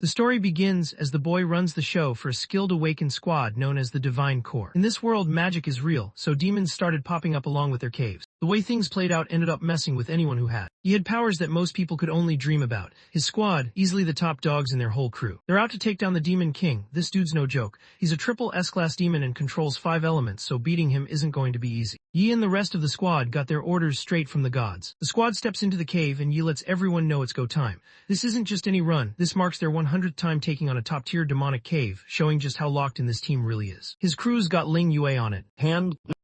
The story begins as the boy runs the show for a skilled awakened squad known as the Divine Core. In this world, magic is real, so demons started popping up along with their caves. The way things played out ended up messing with anyone who had. He had powers that most people could only dream about. His squad, easily the top dogs in their whole crew. They're out to take down the Demon King. This dude's no joke. He's a triple S-class demon and controls 5 elements, so beating him isn't going to be easy. Yi and the rest of the squad got their orders straight from the gods. The squad steps into the cave and Yi lets everyone know it's go time. This isn't just any run. This marks their 100th time taking on a top-tier demonic cave, showing just how locked in this team really is. His crew's got Ling Yue on it.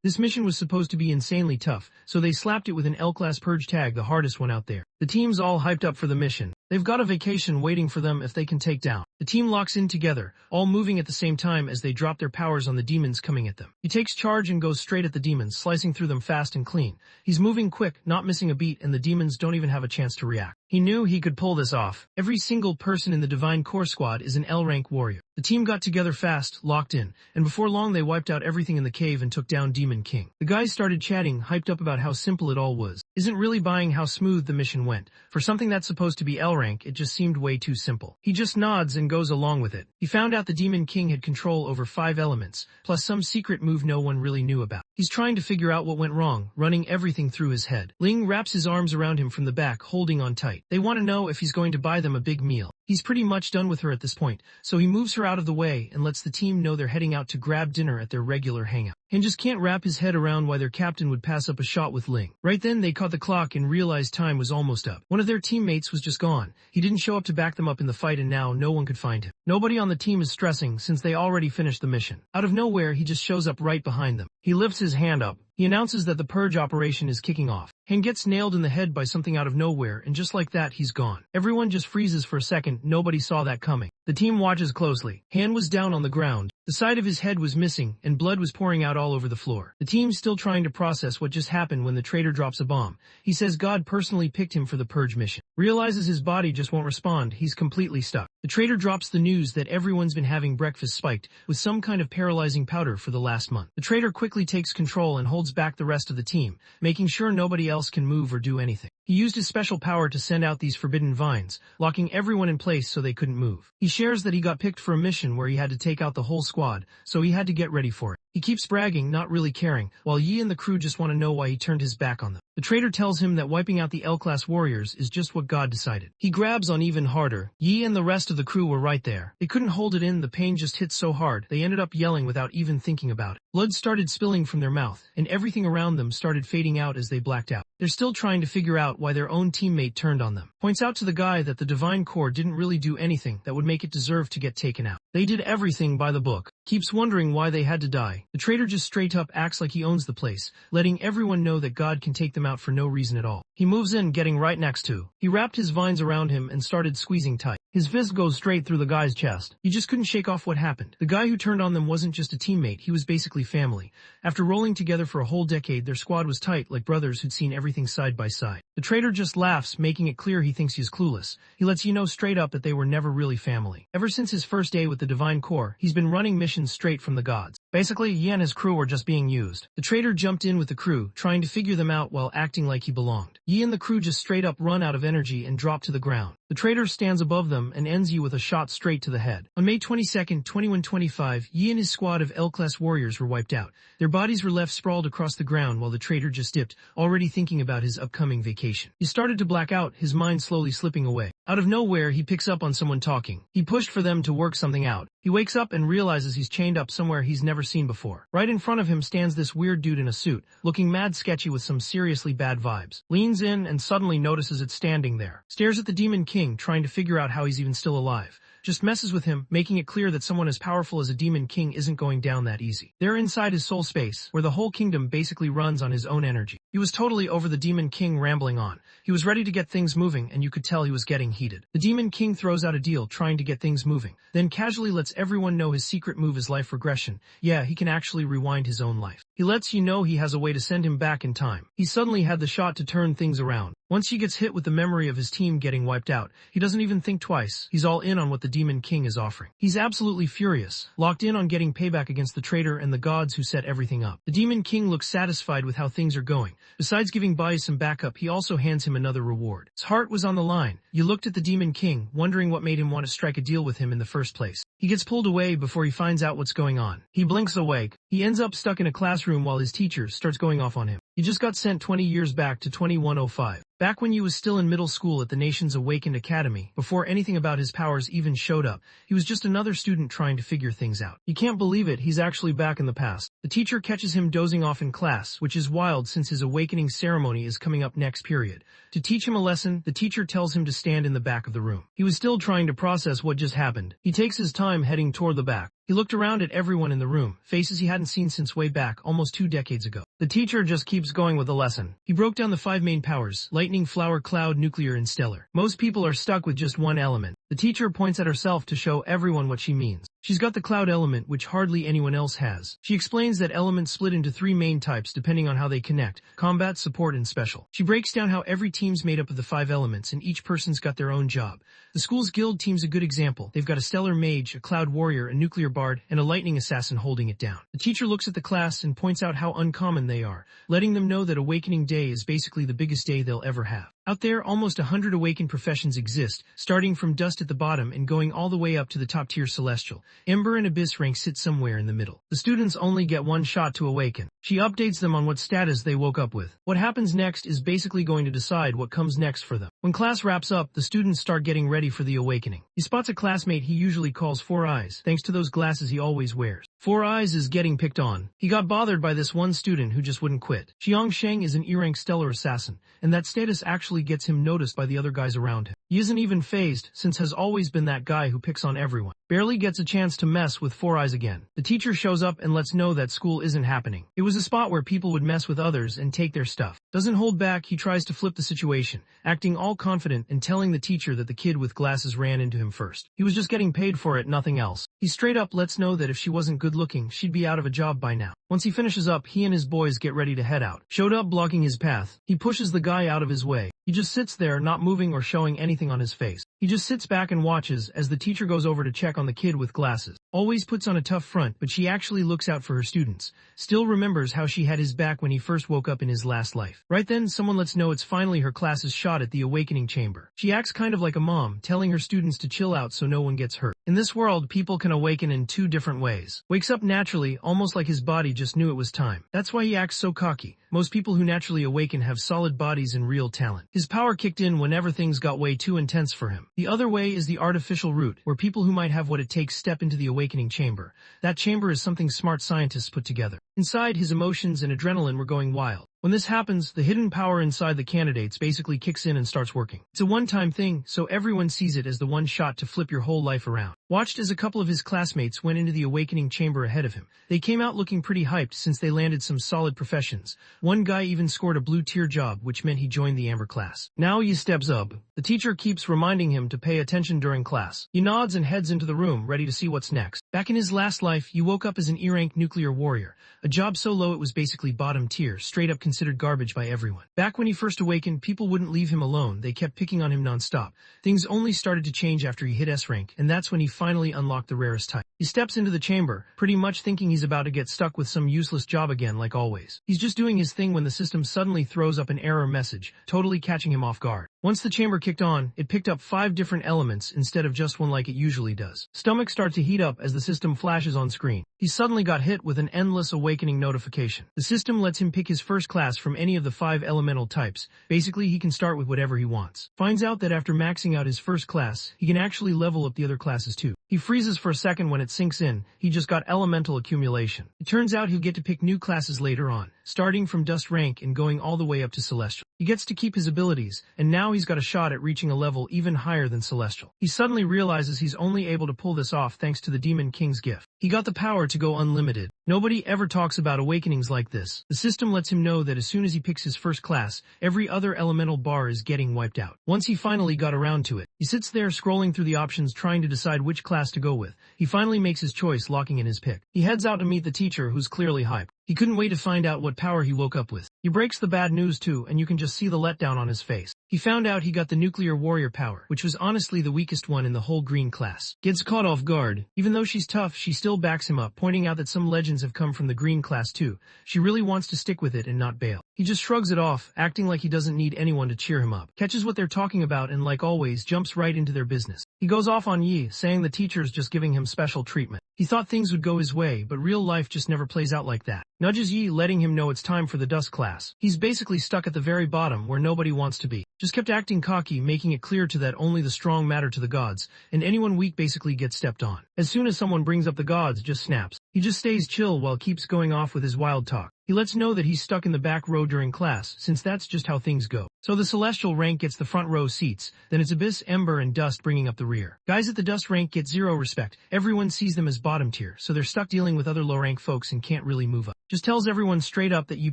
This mission was supposed to be insanely tough, so they slapped it with an L-class purge tag, the hardest one out there. The team's all hyped up for the mission. They've got a vacation waiting for them if they can take down. The team locks in together, all moving at the same time as they drop their powers on the demons coming at them. He takes charge and goes straight at the demons, slicing through them fast and clean. He's moving quick, not missing a beat, and the demons don't even have a chance to react. He knew he could pull this off. Every single person in the Divine Core squad is an L-rank warrior. The team got together fast, locked in, and before long they wiped out everything in the cave and took down Demon King. The guys started chatting, hyped up about how simple it all was. Isn't really buying how smooth the mission went. For something that's supposed to be L-rank, it just seemed way too simple. He just nods and goes along with it. He found out the Demon King had control over 5 elements, plus some secret move no one really knew about. He's trying to figure out what went wrong, running everything through his head. Ling wraps his arms around him from the back, holding on tight. They want to know if he's going to buy them a big meal. He's pretty much done with her at this point, so he moves her out of the way and lets the team know they're heading out to grab dinner at their regular hangout. Han just can't wrap his head around why their captain would pass up a shot with Ling. Right then they caught the clock and realized time was almost up. One of their teammates was just gone. He didn't show up to back them up in the fight and now no one could find him. Nobody on the team is stressing since they already finished the mission. Out of nowhere he just shows up right behind them. He lifts his hand up. He announces that the purge operation is kicking off. Han gets nailed in the head by something out of nowhere, and just like that, he's gone. Everyone just freezes for a second. Nobody saw that coming. The team watches closely. Han was down on the ground. The side of his head was missing, and blood was pouring out all over the floor. The team's still trying to process what just happened when the traitor drops a bomb. He says God personally picked him for the purge mission. Realizes his body just won't respond. He's completely stuck. The traitor drops the news that everyone's been having breakfast spiked with some kind of paralyzing powder for the last month. The traitor quickly takes control and holds back the rest of the team, making sure nobody else can move or do anything. He used his special power to send out these forbidden vines, locking everyone in place so they couldn't move. He shares that he got picked for a mission where he had to take out the whole squad, so he had to get ready for it. He keeps bragging, not really caring, while Yi and the crew just want to know why he turned his back on them. The traitor tells him that wiping out the L-class warriors is just what God decided. He grabs on even harder. Yi and the rest of the crew were right there. They couldn't hold it in, the pain just hit so hard, they ended up yelling without even thinking about it. Blood started spilling from their mouth, and everything around them started fading out as they blacked out. They're still trying to figure out why their own teammate turned on them. Points out to the guy that the Divine Core didn't really do anything that would make it deserve to get taken out. They did everything by the book. Keeps wondering why they had to die. The traitor just straight up acts like he owns the place, letting everyone know that God can take them out for no reason at all. He moves in, getting right next to. He wrapped his vines around him and started squeezing tight. His fist goes straight through the guy's chest. He just couldn't shake off what happened. The guy who turned on them wasn't just a teammate, he was basically family. After rolling together for a whole decade, their squad was tight, like brothers who'd seen everything side by side. The traitor just laughs, making it clear he thinks he's clueless. He lets you know straight up that they were never really family. Ever since his first day with the Divine Core, he's been running missions straight from the gods. Basically, Yi and his crew were just being used. The traitor jumped in with the crew, trying to figure them out while acting like he belonged. Yi and the crew just straight up run out of energy and drop to the ground. The traitor stands above them and ends you with a shot straight to the head. On May 22nd, 2125, Yi and his squad of L-class warriors were wiped out. Their bodies were left sprawled across the ground while the traitor just dipped, already thinking about his upcoming vacation. He started to black out, his mind slowly slipping away. Out of nowhere, he picks up on someone talking. He pushed for them to work something out. He wakes up and realizes he's chained up somewhere he's never seen before. Right in front of him stands this weird dude in a suit, looking mad sketchy with some seriously bad vibes. Leans in and suddenly notices it standing there. Stares at the Demon King, trying to figure out how he's even still alive. Just messes with him, making it clear that someone as powerful as a Demon King isn't going down that easy. They're inside his soul space, where the whole kingdom basically runs on his own energy. He was totally over the Demon King rambling on. He was ready to get things moving, and you could tell he was getting heated. The Demon King throws out a deal, trying to get things moving, then casually lets everyone know his secret move is life regression. Yeah, he can actually rewind his own life. He lets you know he has a way to send him back in time. He suddenly had the shot to turn things around. Once he gets hit with the memory of his team getting wiped out, he doesn't even think twice. He's all in on what the Demon King is offering. He's absolutely furious, locked in on getting payback against the traitor and the gods who set everything up. The Demon King looks satisfied with how things are going. Besides giving Bai some backup, he also hands him another reward. His heart was on the line. You looked at the Demon King, wondering what made him want to strike a deal with him in the first place. He gets pulled away before he finds out what's going on. He blinks awake. He ends up stuck in a classroom while his teacher starts going off on him. You just got sent 20 years back to 2105. Back when you was still in middle school at the nation's awakened academy, before anything about his powers even showed up, he was just another student trying to figure things out. You can't believe it, he's actually back in the past. The teacher catches him dozing off in class, which is wild since his awakening ceremony is coming up next period. To teach him a lesson, the teacher tells him to stand in the back of the room. He was still trying to process what just happened. He takes his time heading toward the back. He looked around at everyone in the room, faces he hadn't seen since way back, almost 2 decades ago. The teacher just keeps going with the lesson. He broke down the 5 main powers: lightning, flower, cloud, nuclear, and stellar. Most people are stuck with just one element. The teacher points at herself to show everyone what she means. She's got the cloud element, which hardly anyone else has. She explains that elements split into 3 main types depending on how they connect: combat, support, and special. She breaks down how every team's made up of the 5 elements and each person's got their own job. The school's guild team's a good example. They've got a stellar mage, a cloud warrior, a nuclear bard, and a lightning assassin holding it down. The teacher looks at the class and points out how uncommon they are, letting them know that Awakening Day is basically the biggest day they'll ever have. Out there, almost 100 awakened professions exist, starting from dust at the bottom and going all the way up to the top-tier celestial. Ember and Abyss rank sit somewhere in the middle. The students only get 1 shot to awaken. She updates them on what status they woke up with. What happens next is basically going to decide what comes next for them. When class wraps up, the students start getting ready for the awakening. He spots a classmate he usually calls Four Eyes, thanks to those glasses he always wears. Four Eyes is getting picked on. He got bothered by this one student who just wouldn't quit. Xiang Sheng is an E-rank stellar assassin, and that status actually gets him noticed by the other guys around him. He isn't even fazed, since has always been that guy who picks on everyone. Barely gets a chance to mess with Four Eyes again. The teacher shows up and lets know that school isn't happening. It was a spot where people would mess with others and take their stuff. Doesn't hold back, he tries to flip the situation, acting all confident and telling the teacher that the kid with glasses ran into him first. He was just getting paid for it, nothing else. He straight up lets know that if she wasn't good looking, she'd be out of a job by now. Once he finishes up, he and his boys get ready to head out. Showed up blocking his path. He pushes the guy out of his way. He just sits there, not moving or showing anything on his face. He just sits back and watches as the teacher goes over to check on the kid with glasses. Always puts on a tough front, but she actually looks out for her students. Still remembers how she had his back when he first woke up in his last life. Right then, someone lets know it's finally her class's shot at the awakening chamber. She acts kind of like a mom, telling her students to chill out so no one gets hurt. In this world, people can awaken in 2 different ways. Wakes up naturally, almost like his body just knew it was time. That's why he acts so cocky. Most people who naturally awaken have solid bodies and real talent. His power kicked in whenever things got way too intense for him. The other way is the artificial route, where people who might have what it takes step into the awakening chamber. That chamber is something smart scientists put together. Inside, his emotions and adrenaline were going wild. When this happens, the hidden power inside the candidates basically kicks in and starts working. It's a one-time thing, so everyone sees it as the one shot to flip your whole life around. Watched as a couple of his classmates went into the awakening chamber ahead of him. They came out looking pretty hyped since they landed some solid professions. One guy even scored a blue tier job, which meant he joined the Amber class. Now he steps up. The teacher keeps reminding him to pay attention during class. He nods and heads into the room, ready to see what's next. Back in his last life, he woke up as an E-rank nuclear warrior. A job so low it was basically bottom tier, straight up considered garbage by everyone. Back when he first awakened, people wouldn't leave him alone. They kept picking on him non-stop. Things only started to change after he hit S rank, and that's when he finally unlocked the rarest type. He steps into the chamber, pretty much thinking he's about to get stuck with some useless job again like always. He's just doing his thing when the system suddenly throws up an error message, totally catching him off guard. Once the chamber kicked on, it picked up 5 different elements instead of just one like it usually does. Stomach starts to heat up as the system flashes on screen. He suddenly got hit with an endless awakening notification. The system lets him pick his first class from any of the 5 elemental types. Basically, he can start with whatever he wants. Finds out that after maxing out his first class, he can actually level up the other classes too. He freezes for a second when it sinks in. He just got elemental accumulation. It turns out he'll get to pick new classes later on, starting from dust rank and going all the way up to celestial. He gets to keep his abilities, and now he's got a shot at reaching a level even higher than celestial. He suddenly realizes he's only able to pull this off thanks to the Demon King's gift. He got the power to go unlimited. Nobody ever talks about awakenings like this. The system lets him know that as soon as he picks his first class, every other elemental bar is getting wiped out. Once he finally got around to it, he sits there scrolling through the options trying to decide which class to go with. He finally makes his choice, locking in his pick. He heads out to meet the teacher, who's clearly hyped. He couldn't wait to find out what power he woke up with. He breaks the bad news too, and you can just see the letdown on his face. He found out he got the nuclear warrior power, which was honestly the weakest one in the whole green class. Gets caught off guard. Even though she's tough, she still backs him up, pointing out that some legends have come from the green class too. She really wants to stick with it and not bail. He just shrugs it off, acting like he doesn't need anyone to cheer him up. Catches what they're talking about and, like always, jumps right into their business. He goes off on Yi, saying the teacher's just giving him special treatment. He thought things would go his way, but real life just never plays out like that. Nudges Yi, letting him know it's time for the dust class. He's basically stuck at the very bottom where nobody wants to be. Just kept acting cocky, making it clear to that only the strong matter to the gods, and anyone weak basically gets stepped on. As soon as someone brings up the gods, just snaps. He just stays chill while keeps going off with his wild talk. He lets know that he's stuck in the back row during class, since that's just how things go. So the celestial rank gets the front row seats, then it's Abyss, Ember, and Dust bringing up the rear. Guys at the dust rank get zero respect. Everyone sees them as bottom tier, so they're stuck dealing with other low rank folks and can't really move up. Just tells everyone straight up that you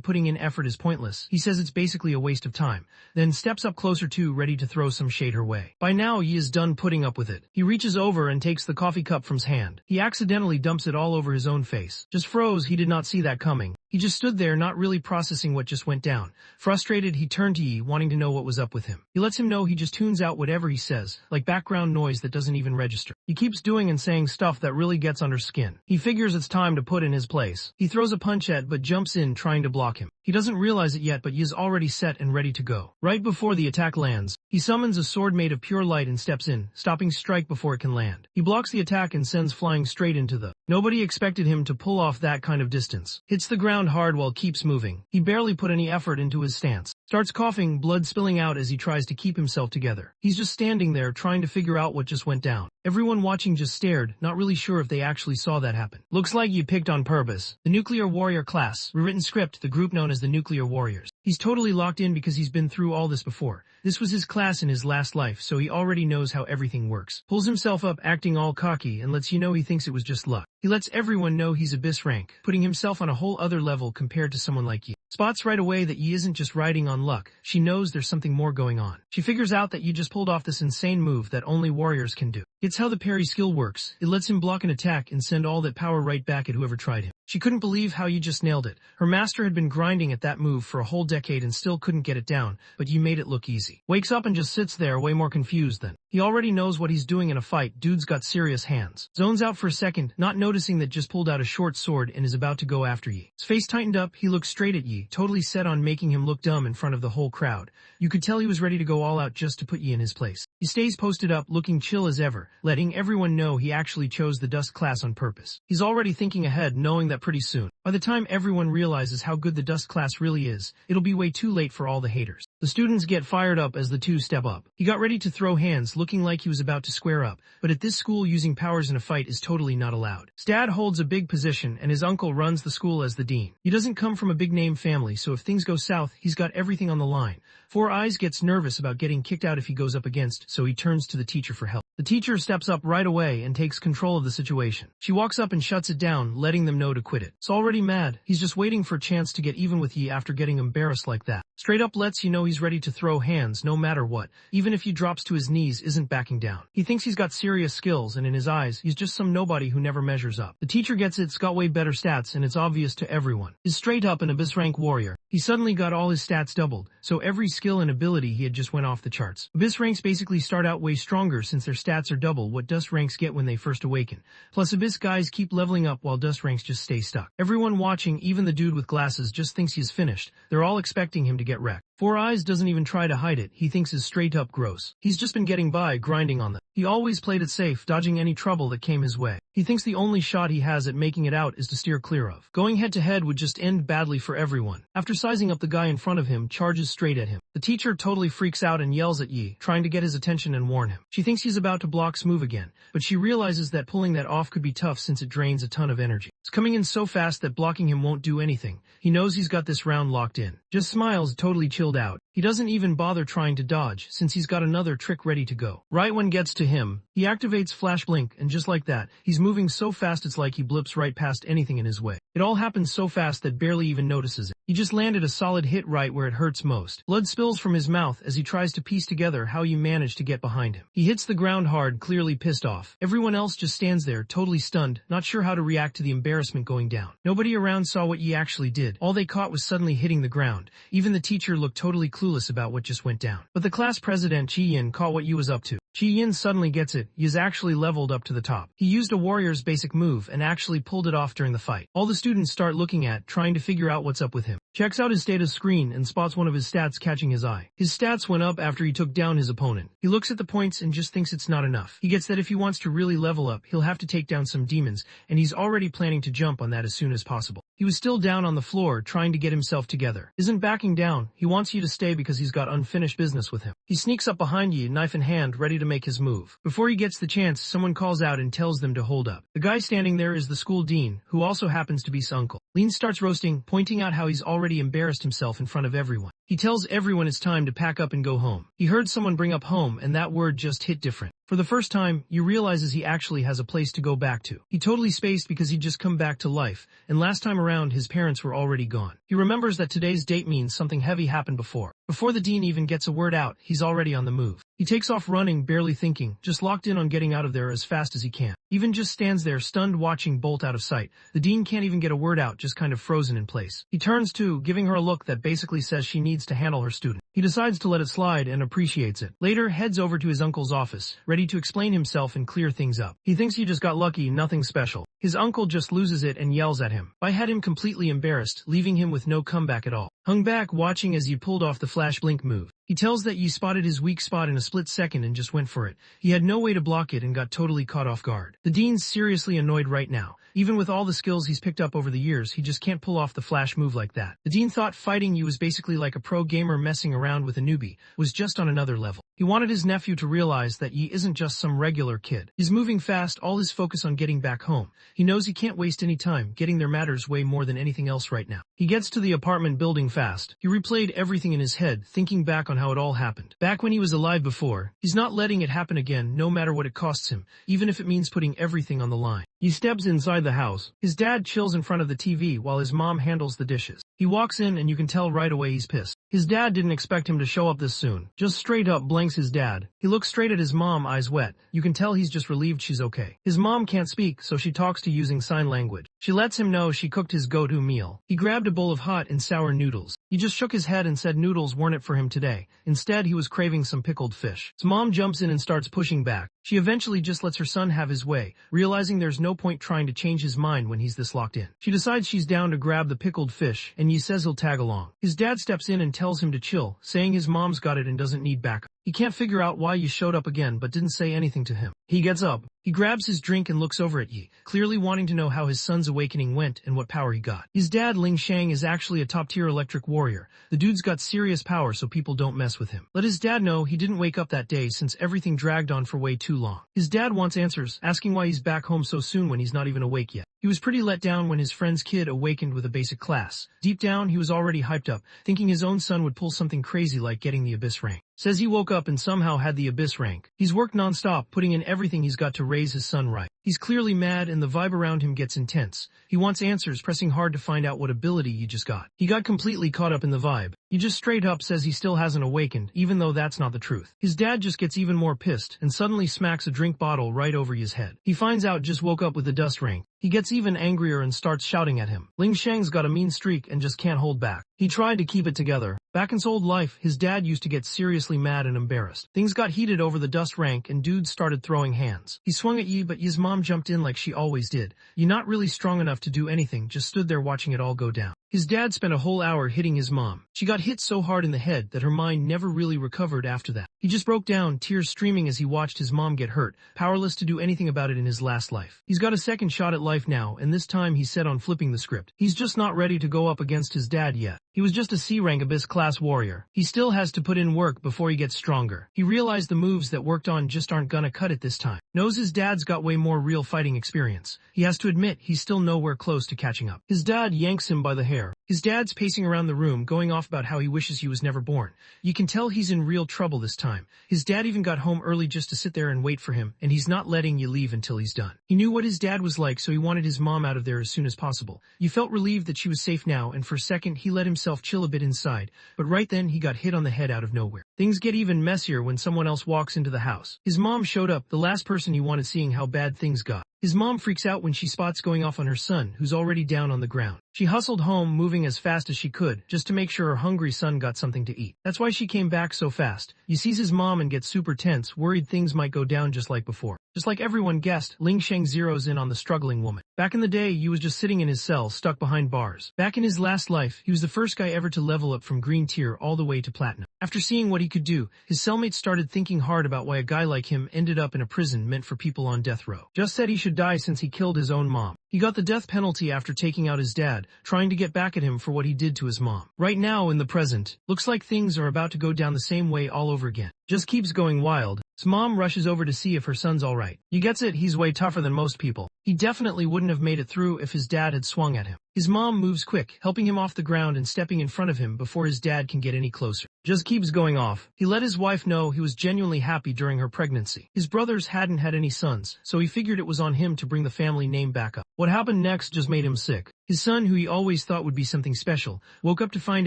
putting in effort is pointless. He says it's basically a waste of time, then steps up closer to, ready to throw some shade her way. By now, Yi is done putting up with it. He reaches over and takes the coffee cup from his hand. He accidentally dumps it all over his own face. Just froze, he did not see that coming. He just stood there, not really processing what just went down. Frustrated, he turned to Yi, wanting to know what was up with him. He lets him know he just tunes out whatever he says, like background noise that doesn't even register. He keeps doing and saying stuff that really gets under skin. He figures it's time to put in his place. He throws a punch at but jumps in, trying to block him. He doesn't realize it yet, but Yi is already set and ready to go. Right before the attack lands, he summons a sword made of pure light and steps in, stopping strike before it can land. He blocks the attack and sends flying straight into the... Nobody expected him to pull off that kind of distance. Hits the ground hard while keeps moving. He barely put any effort into his stance. Starts coughing, blood spilling out as he tries to keep himself together. He's just standing there trying to figure out what just went down. Everyone watching just stared, not really sure if they actually saw that happen. Looks like you picked on purpose. The Nuclear Warrior class, rewritten script, the group known as the Nuclear Warriors. He's totally locked in because he's been through all this before. This was his class in his last life, so he already knows how everything works. Pulls himself up acting all cocky and lets you know he thinks it was just luck. He lets everyone know he's Abyss rank, putting himself on a whole other level compared to someone like Yi. Spots right away that Yi isn't just riding on luck. She knows there's something more going on. She figures out that Yi just pulled off this insane move that only warriors can do. It's how the parry skill works. It lets him block an attack and send all that power right back at whoever tried him. She couldn't believe how Yi just nailed it. Her master had been grinding at that move for a whole decade and still couldn't get it down, but Yi made it look easy. Wakes up and just sits there way more confused than. He already knows what he's doing in a fight. Dude's got serious hands. Zones out for a second, not noticing that just pulled out a short sword and is about to go after Yi. His face tightened up, he looked straight at Yi, totally set on making him look dumb in front of the whole crowd. You could tell he was ready to go all out just to put Yi in his place. He stays posted up, looking chill as ever, letting everyone know he actually chose the dust class on purpose. He's already thinking ahead, knowing that pretty soon, by the time everyone realizes how good the dust class really is, it'll be way too late for all the haters. The students get fired up as the two step up. He got ready to throw hands, looking like he was about to square up, but at this school using powers in a fight is totally not allowed. His dad holds a big position and his uncle runs the school as the dean. He doesn't come from a big name family, so if things go south, he's got everything on the line. Four Eyes gets nervous about getting kicked out if he goes up against, so he turns to the teacher for help. The teacher steps up right away and takes control of the situation. She walks up and shuts it down, letting them know to quit it. It's already mad. He's just waiting for a chance to get even with Yi after getting embarrassed like that. Straight up lets you know he's ready to throw hands no matter what, even if he drops to his knees, isn't backing down. He thinks he's got serious skills, and in his eyes, he's just some nobody who never measures up. The teacher gets it's got way better stats, and it's obvious to everyone. He's straight up an Abyss rank warrior. He suddenly got all his stats doubled, so every skill and ability he had just went off the charts. Abyss ranks basically start out way stronger since their stats are double what Dust ranks get when they first awaken. Plus Abyss guys keep leveling up while Dust ranks just stay stuck. Everyone watching, even the dude with glasses, just thinks he's finished. They're all expecting him to get wrecked. Four Eyes doesn't even try to hide it. He thinks is straight up gross. He's just been getting by, grinding on them. He always played it safe, dodging any trouble that came his way. He thinks the only shot he has at making it out is to steer clear of. Going head to head would just end badly for everyone. After sizing up the guy in front of him, charges straight at him. The teacher totally freaks out and yells at Yi, trying to get his attention and warn him. She thinks he's about to block Smooth again, but she realizes that pulling that off could be tough since it drains a ton of energy. It's coming in so fast that blocking him won't do anything. He knows he's got this round locked in. Just smiles, totally chilled out. He doesn't even bother trying to dodge, since he's got another trick ready to go. Right when gets to him, he activates Flash Blink, and just like that, he's moving so fast it's like he blips right past anything in his way. It all happens so fast that barely even notices it. He just landed a solid hit right where it hurts most. Blood spills from his mouth as he tries to piece together how you manage to get behind him. He hits the ground hard, clearly pissed off. Everyone else just stands there, totally stunned, not sure how to react to the embarrassment going down. Nobody around saw what Yi actually did. All they caught was suddenly hitting the ground. Even the teacher looked totally clueless clueless about what just went down. But the class president Chi Yin caught what Yi was up to. Chi Yin suddenly gets it. Yi is actually leveled up to the top. He used a warrior's basic move and actually pulled it off during the fight. All the students start looking at, trying to figure out what's up with him. Checks out his status screen and spots one of his stats catching his eye. His stats went up after he took down his opponent. He looks at the points and just thinks it's not enough. He gets that if he wants to really level up, he'll have to take down some demons, and he's already planning to jump on that as soon as possible. He was still down on the floor trying to get himself together. Isn't backing down. He wants you to stay because he's got unfinished business with him. He sneaks up behind you, knife in hand, ready to make his move. Before he gets the chance, someone calls out and tells them to hold up. The guy standing there is the school dean, who also happens to be his uncle. Lin starts roasting, pointing out how he's already embarrassed himself in front of everyone. He tells everyone it's time to pack up and go home. He heard someone bring up home, and that word just hit different. For the first time, you realizes he actually has a place to go back to. He totally spaced because he'd just come back to life, and last time around his parents were already gone. He remembers that today's date means something heavy happened before. Before the dean even gets a word out, he's already on the move. He takes off running, barely thinking, just locked in on getting out of there as fast as he can. Even just stands there stunned watching Bolt out of sight. The dean can't even get a word out, just kind of frozen in place. He turns to, giving her a look that basically says she needs to handle her student. He decides to let it slide and appreciates it. Later, heads over to his uncle's office, ready to explain himself and clear things up. He thinks he just got lucky, nothing special. His uncle just loses it and yells at him. I had him completely embarrassed, leaving him with no comeback at all. Hung back watching as he pulled off the flash blink move. He tells that Yi spotted his weak spot in a split second and just went for it. He had no way to block it and got totally caught off guard. The dean's seriously annoyed right now. Even with all the skills he's picked up over the years, he just can't pull off the flash move like that. The dean thought fighting Yi was basically like a pro gamer messing around with a newbie, was just on another level. He wanted his nephew to realize that Yi isn't just some regular kid. He's moving fast, all his focus on getting back home. He knows he can't waste any time, getting there matters way more than anything else right now. He gets to the apartment building fast. He replayed everything in his head, thinking back on how it all happened. Back when he was alive before, he's not letting it happen again, no matter what it costs him, even if it means putting everything on the line. He steps inside the house. His dad chills in front of the TV while his mom handles the dishes. He walks in and you can tell right away he's pissed. His dad didn't expect him to show up this soon. Just straight up blanks his dad. He looks straight at his mom, eyes wet. You can tell he's just relieved she's okay. His mom can't speak, so she talks to using sign language. She lets him know she cooked his go-to meal. He grabbed a bowl of hot and sour noodles. He just shook his head and said noodles weren't it for him today. Instead, he was craving some pickled fish. His mom jumps in and starts pushing back. She eventually just lets her son have his way, realizing there's no point trying to change his mind when he's this locked in. She decides she's down to grab the pickled fish, and Yi says he'll tag along. His dad steps in and tells him to chill, saying his mom's got it and doesn't need backup. He can't figure out why Yi showed up again but didn't say anything to him. He gets up. He grabs his drink and looks over at Yi, clearly wanting to know how his son's awakening went and what power he got. His dad, Ling Shang, is actually a top-tier electric warrior. The dude's got serious power so people don't mess with him. Let his dad know he didn't wake up that day since everything dragged on for way too long. His dad wants answers, asking why he's back home so soon when he's not even awake yet. He was pretty let down when his friend's kid awakened with a basic class. Deep down, he was already hyped up, thinking his own son would pull something crazy like getting the Abyss rank. Says he woke up and somehow had the Abyss rank. He's worked non-stop, putting in everything he's got to raise his son right. He's clearly mad and the vibe around him gets intense. He wants answers, pressing hard to find out what ability you just got. He got completely caught up in the vibe. He just straight up says he still hasn't awakened, even though that's not the truth. His dad just gets even more pissed and suddenly smacks a drink bottle right over his head. He finds out just woke up with the dust rank. He gets even angrier and starts shouting at him. Ling Shang's got a mean streak and just can't hold back. He tried to keep it together. Back in his old life, his dad used to get seriously mad and embarrassed. Things got heated over the dust rank and dudes started throwing hands. He swung at Yi, but Yi's mom jumped in like she always did. Yi, not really strong enough to do anything, just stood there watching it all go down. His dad spent a whole hour hitting his mom. She got hit so hard in the head that her mind never really recovered after that. He just broke down, tears streaming as he watched his mom get hurt, powerless to do anything about it in his last life. He's got a second shot at life now, and this time he's set on flipping the script. He's just not ready to go up against his dad yet. He was just a C-rank Abyss class warrior. He still has to put in work before he gets stronger. He realized the moves that worked on just aren't gonna cut it this time. Knows his dad's got way more real fighting experience. He has to admit he's still nowhere close to catching up. His dad yanks him by the hair. His dad's pacing around the room, going off about how he wishes he was never born. You can tell he's in real trouble this time. His dad even got home early just to sit there and wait for him, and he's not letting you leave until he's done. He knew what his dad was like, so he wanted his mom out of there as soon as possible. You felt relieved that she was safe now, and for a second he let himself chill a bit inside, but right then he got hit on the head out of nowhere. Things get even messier when someone else walks into the house. His mom showed up, the last person he wanted, seeing how bad things got. His mom freaks out when she spots going off on her son, who's already down on the ground. She hustled home, moving as fast as she could, just to make sure her hungry son got something to eat. That's why she came back so fast. He sees his mom and gets super tense, worried things might go down just like before. Just like everyone guessed, Ling Sheng zeroes in on the struggling woman. Back in the day, he was just sitting in his cell, stuck behind bars. Back in his last life, he was the first guy ever to level up from green tier all the way to platinum. After seeing what he could do, his cellmates started thinking hard about why a guy like him ended up in a prison meant for people on death row. Just said he should die since he killed his own mom. He got the death penalty after taking out his dad, trying to get back at him for what he did to his mom. Right now, in the present, looks like things are about to go down the same way all over again. Just keeps going wild. His mom rushes over to see if her son's alright. He gets it, he's way tougher than most people. He definitely wouldn't have made it through if his dad had swung at him. His mom moves quick, helping him off the ground and stepping in front of him before his dad can get any closer. Just keeps going off. He let his wife know he was genuinely happy during her pregnancy. His brothers hadn't had any sons, so he figured it was on him to bring the family name back up. What happened next just made him sick. His son, who he always thought would be something special, woke up to find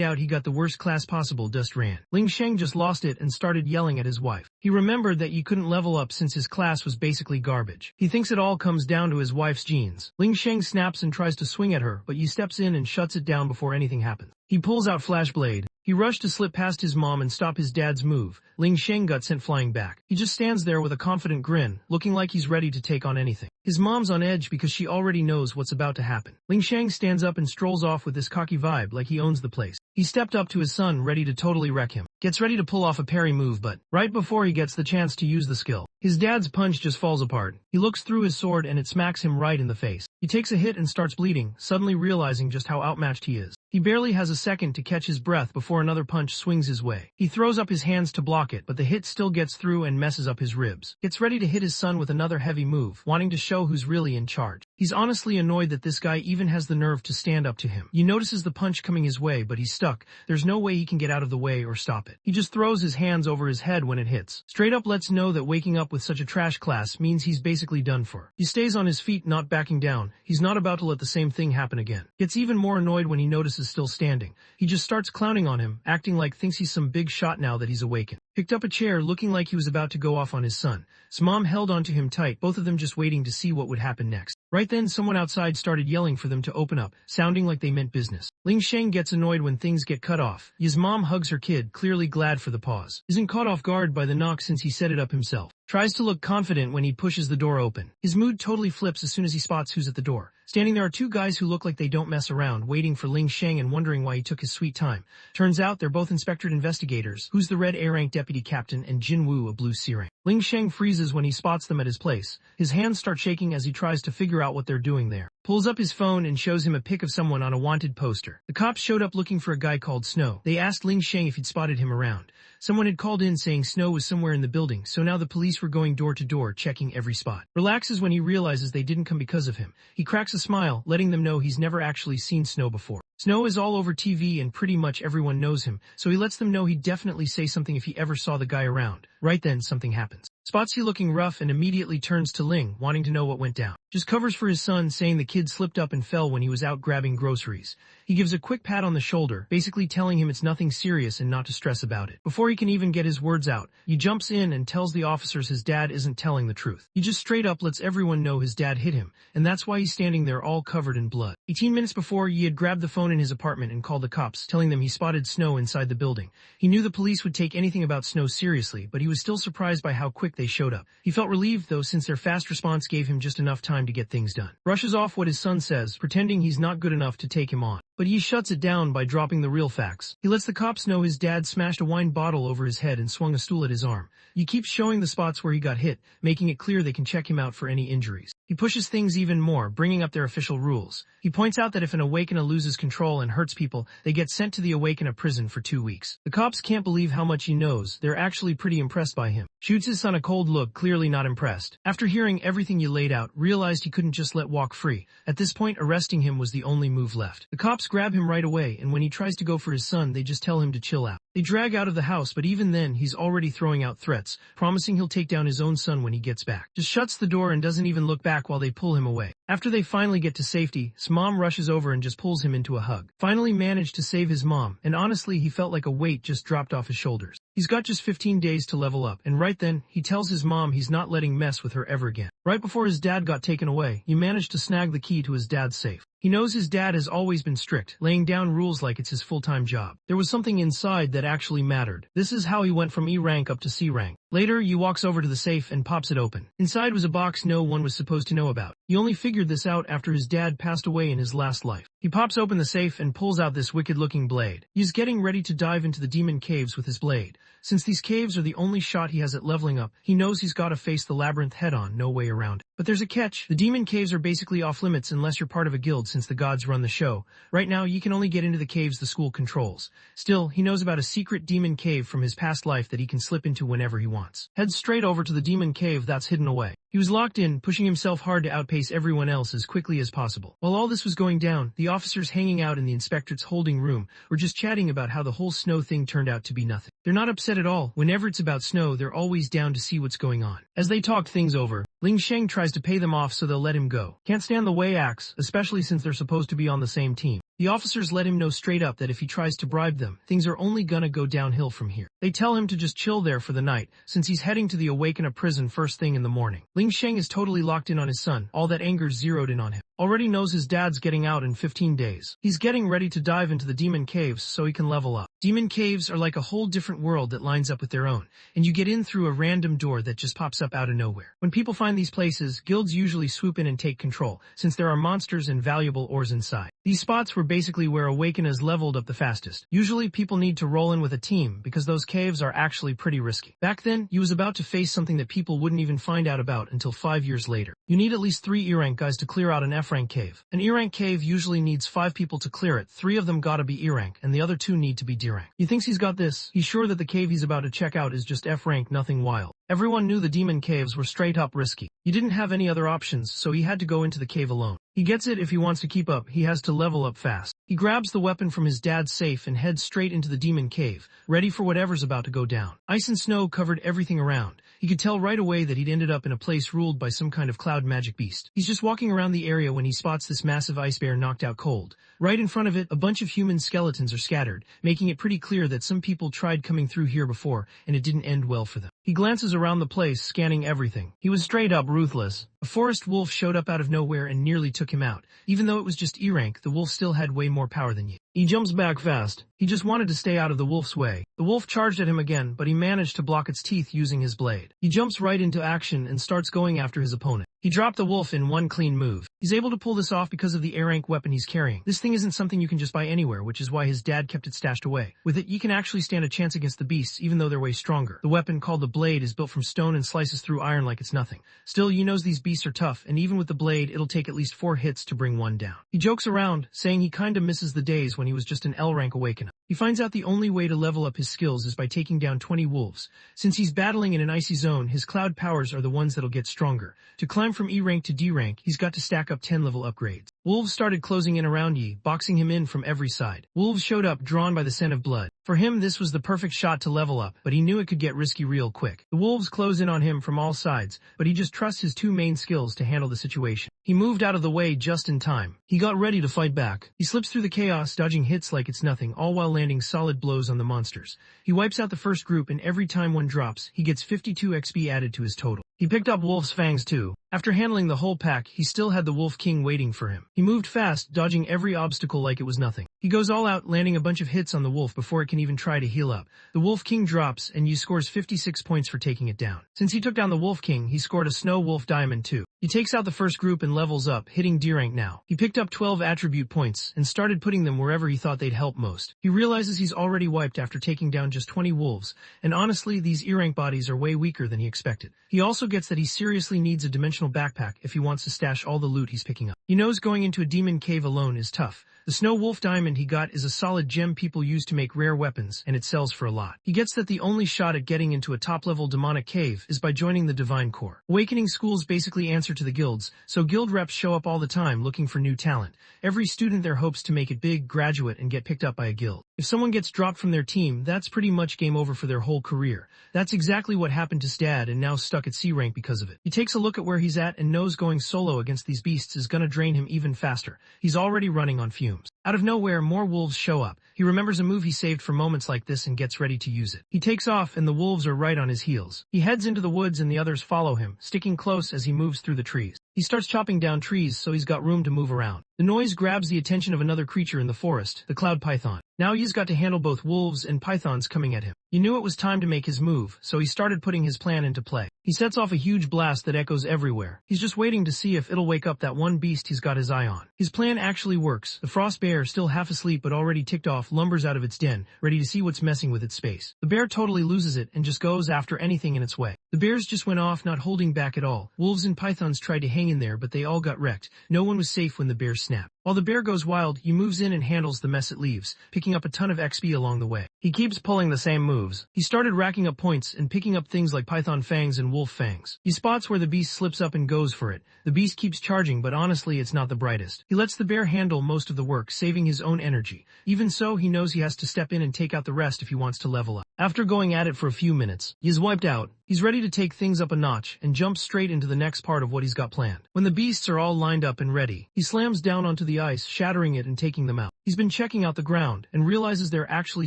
out he got the worst class possible, just ran. Ling Sheng just lost it and started yelling at his wife. He remembered that he couldn't level up since his class was basically garbage. He thinks it all comes down to his wife's genes. Ling Sheng snaps and tries to swing at her, but Yi steps in and shuts it down before anything happens. He pulls out Flashblade. He rushed to slip past his mom and stop his dad's move. Ling Sheng got sent flying back. He just stands there with a confident grin, looking like he's ready to take on anything. His mom's on edge because she already knows what's about to happen. Ling Sheng stands up and strolls off with this cocky vibe like he owns the place. He stepped up to his son, ready to totally wreck him. Gets ready to pull off a parry move, but right before he gets the chance to use the skill, his dad's punch just falls apart. He looks through his sword and it smacks him right in the face. He takes a hit and starts bleeding, suddenly realizing just how outmatched he is. He barely has a second to catch his breath before another punch swings his way. He throws up his hands to block it, but the hit still gets through and messes up his ribs. Gets ready to hit his son with another heavy move, wanting to show who's really in charge. He's honestly annoyed that this guy even has the nerve to stand up to him. He notices the punch coming his way, but he's stuck. There's no way he can get out of the way or stop it. He just throws his hands over his head when it hits. Straight up lets know that waking up with such a trash class means he's basically done for. He stays on his feet, not backing down. He's not about to let the same thing happen again. Gets even more annoyed when he notices still standing. He just starts clowning on him, acting like thinks he's some big shot now that he's awakened. Picked up a chair, looking like he was about to go off on his son. His mom held onto him tight, both of them just waiting to see what would happen next. Right then, someone outside started yelling for them to open up, sounding like they meant business. Ling Sheng gets annoyed when things get cut off. His mom hugs her kid, clearly glad for the pause. Isn't caught off guard by the knock since he set it up himself. Tries to look confident when he pushes the door open. His mood totally flips as soon as he spots who's at the door. Standing there are two guys who look like they don't mess around, waiting for Ling Sheng and wondering why he took his sweet time. Turns out they're both inspectorate investigators, who's the red A-rank deputy captain and Jin Woo, a blue C-rank. Ling Sheng freezes when he spots them at his place. His hands start shaking as he tries to figure out what they're doing there. Pulls up his phone and shows him a pic of someone on a wanted poster. The cops showed up looking for a guy called Snow. They asked Ling Sheng if he'd spotted him around. Someone had called in saying Snow was somewhere in the building, so now the police were going door to door checking every spot. Relaxes when he realizes they didn't come because of him. He cracks a smile, letting them know he's never actually seen Snow before. Snow is all over TV and pretty much everyone knows him, so he lets them know he'd definitely say something if he ever saw the guy around. Right then, something happens. Spots he looking rough and immediately turns to Ling, wanting to know what went down. Just covers for his son, saying the kid slipped up and fell when he was out grabbing groceries. He gives a quick pat on the shoulder, basically telling him it's nothing serious and not to stress about it. Before he can even get his words out, he jumps in and tells the officers his dad isn't telling the truth. He just straight up lets everyone know his dad hit him, and that's why he's standing there all covered in blood. 18 minutes before, he had grabbed the phone in his apartment and called the cops, telling them he spotted Snow inside the building. He knew the police would take anything about Snow seriously, but he was still surprised by how quick they showed up. He felt relieved, though, since their fast response gave him just enough time to get things done. Brushes off what his son says, pretending he's not good enough to take him on. But he shuts it down by dropping the real facts. He lets the cops know his dad smashed a wine bottle over his head and swung a stool at his arm. He keeps showing the spots where he got hit, making it clear they can check him out for any injuries. He pushes things even more, bringing up their official rules. He points out that if an Awakener loses control and hurts people, they get sent to the Awakener prison for 2 weeks. The cops can't believe how much he knows. They're actually pretty impressed by him. Shoots his son a cold look, clearly not impressed. After hearing everything you laid out, realized he couldn't just let walk free. At this point, arresting him was the only move left. The cops grab him right away, and when he tries to go for his son, they just tell him to chill out. They drag out of the house, but even then, he's already throwing out threats, promising he'll take down his own son when he gets back. Just shuts the door and doesn't even look back while they pull him away. After they finally get to safety, his mom rushes over and just pulls him into a hug. Finally managed to save his mom, and honestly, he felt like a weight just dropped off his shoulders. He's got just 15 days to level up, and right then, he tells his mom he's not letting mess with her ever again. Right before his dad got taken away, he managed to snag the key to his dad's safe. He knows his dad has always been strict, laying down rules like it's his full-time job. There was something inside that actually mattered. This is how he went from E rank up to C rank. Later, he walks over to the safe and pops it open. Inside was a box no one was supposed to know about. He only figured this out after his dad passed away in his last life. He pops open the safe and pulls out this wicked-looking blade. He's getting ready to dive into the demon caves with his blade. Since these caves are the only shot he has at leveling up, he knows he's got to face the labyrinth head-on, no way around it. But there's a catch. The demon caves are basically off-limits unless you're part of a guild since the gods run the show. Right now, you can only get into the caves the school controls. Still, he knows about a secret demon cave from his past life that he can slip into whenever he wants. Heads straight over to the demon cave that's hidden away. He was locked in, pushing himself hard to outpace everyone else as quickly as possible. While all this was going down, the officers hanging out in the inspectorate's holding room were just chatting about how the whole snow thing turned out to be nothing. They're not upset at all. Whenever it's about snow, they're always down to see what's going on. As they talk things over, Ling Sheng tries to pay them off so they'll let him go. Can't stand the way acts, especially since they're supposed to be on the same team. The officers let him know straight up that if he tries to bribe them, things are only gonna go downhill from here. They tell him to just chill there for the night, since he's heading to the Awakener prison first thing in the morning. Ling Sheng is totally locked in on his son, all that anger's zeroed in on him. Already knows his dad's getting out in 15 days. He's getting ready to dive into the demon caves so he can level up. Demon caves are like a whole different world that lines up with their own, and you get in through a random door that just pops up out of nowhere. When people find these places, guilds usually swoop in and take control, since there are monsters and valuable ores inside. These spots were basically where Awakeners leveled up the fastest. Usually people need to roll in with a team because those caves are actually pretty risky. Back then, you was about to face something that people wouldn't even find out about until 5 years later. You need at least 3 E-rank guys to clear out an F-rank cave. An E-rank cave usually needs 5 people to clear it. 3 of them gotta be E-rank, and the other 2 need to be D-rank. He thinks he's got this. He's sure that the cave he's about to check out is just F-rank, nothing wild. Everyone knew the demon caves were straight up risky. He didn't have any other options, so he had to go into the cave alone. He gets it if he wants to keep up, he has to level up fast. He grabs the weapon from his dad's safe and heads straight into the demon cave, ready for whatever's about to go down. Ice and snow covered everything around. He could tell right away that he'd ended up in a place ruled by some kind of cloud magic beast. He's just walking around the area when he spots this massive ice bear knocked out cold. Right in front of it, a bunch of human skeletons are scattered, making it pretty clear that some people tried coming through here before, and it didn't end well for them. He glances around the place, scanning everything. He was straight up ruthless. A forest wolf showed up out of nowhere and nearly took him out. Even though it was just E-rank, the wolf still had way more power than you. He jumps back fast. He just wanted to stay out of the wolf's way. The wolf charged at him again, but he managed to block its teeth using his blade. He jumps right into action and starts going after his opponent. He dropped the wolf in one clean move. He's able to pull this off because of the A-rank weapon he's carrying. This thing isn't something you can just buy anywhere, which is why his dad kept it stashed away. With it, you can actually stand a chance against the beasts, even though they're way stronger. The weapon, called the blade, is built from stone and slices through iron like it's nothing. Still, you knows these beasts are tough, and even with the blade, it'll take at least 4 hits to bring one down. He jokes around, saying he kinda misses the days when he was just an L-rank awakener. He finds out the only way to level up his skills is by taking down 20 wolves. Since he's battling in an icy zone, his cloud powers are the ones that'll get stronger. To climb from E-rank to D-rank, he's got to stack up 10 level upgrades. Wolves started closing in around Yi, boxing him in from every side. Wolves showed up, drawn by the scent of blood. For him, this was the perfect shot to level up, but he knew it could get risky real quick. The wolves close in on him from all sides, but he just trusts his 2 main skills to handle the situation. He moved out of the way just in time. He got ready to fight back. He slips through the chaos, dodging hits like it's nothing, all while landing solid blows on the monsters. He wipes out the first group, and every time one drops, he gets 52 XP added to his total. He picked up Wolf's fangs too. After handling the whole pack, he still had the Wolf King waiting for him. He moved fast, dodging every obstacle like it was nothing. He goes all out, landing a bunch of hits on the wolf before it can even try to heal up. The Wolf King drops, and Yi scores 56 points for taking it down. Since he took down the Wolf King, he scored a Snow Wolf Diamond too. He takes out the first group and levels up, hitting D-rank now. He picked up 12 attribute points and started putting them wherever he thought they'd help most. He realizes he's already wiped after taking down just 20 wolves, and honestly, these E-rank bodies are way weaker than he expected. He also gets that he seriously needs a dimensional backpack if he wants to stash all the loot he's picking up. He knows going into a demon cave alone is tough. The Snow Wolf Diamond he got is a solid gem people use to make rare weapons, and it sells for a lot. He gets that the only shot at getting into a top-level demonic cave is by joining the Divine Corps. Awakening schools basically answer to the guilds, so guild reps show up all the time looking for new talent. Every student there hopes to make it big, graduate, and get picked up by a guild. If someone gets dropped from their team, that's pretty much game over for their whole career. That's exactly what happened to Stad, and now stuck at C rank because of it. He takes a look at where he's at and knows going solo against these beasts is gonna drain him even faster. He's already running on fumes. Out of nowhere, more wolves show up. He remembers a move he saved for moments like this and gets ready to use it. He takes off and the wolves are right on his heels. He heads into the woods and the others follow him, sticking close as he moves through the trees. He starts chopping down trees so he's got room to move around. The noise grabs the attention of another creature in the forest, the cloud python. Now he's got to handle both wolves and pythons coming at him. He knew it was time to make his move, so he started putting his plan into play. He sets off a huge blast that echoes everywhere. He's just waiting to see if it'll wake up that one beast he's got his eye on. His plan actually works. The frost bear, still half asleep but already ticked off, lumbers out of its den, ready to see what's messing with its space. The bear totally loses it and just goes after anything in its way. The bears just went off, not holding back at all. Wolves and pythons tried to hang in there, but they all got wrecked. No one was safe when the bear snapped. While the bear goes wild, he moves in and handles the mess it leaves, picking up a ton of XP along the way. He keeps pulling the same moves. He started racking up points and picking up things like python fangs and wolf fangs. He spots where the beast slips up and goes for it. The beast keeps charging, but honestly it's not the brightest. He lets the bear handle most of the work, saving his own energy. Even so, he knows he has to step in and take out the rest if he wants to level up. After going at it for a few minutes, he is wiped out. He's ready to take things up a notch and jump straight into the next part of what he's got planned. When the beasts are all lined up and ready, he slams down onto the ice, shattering it and taking them out. He's been checking out the ground and realizes they're actually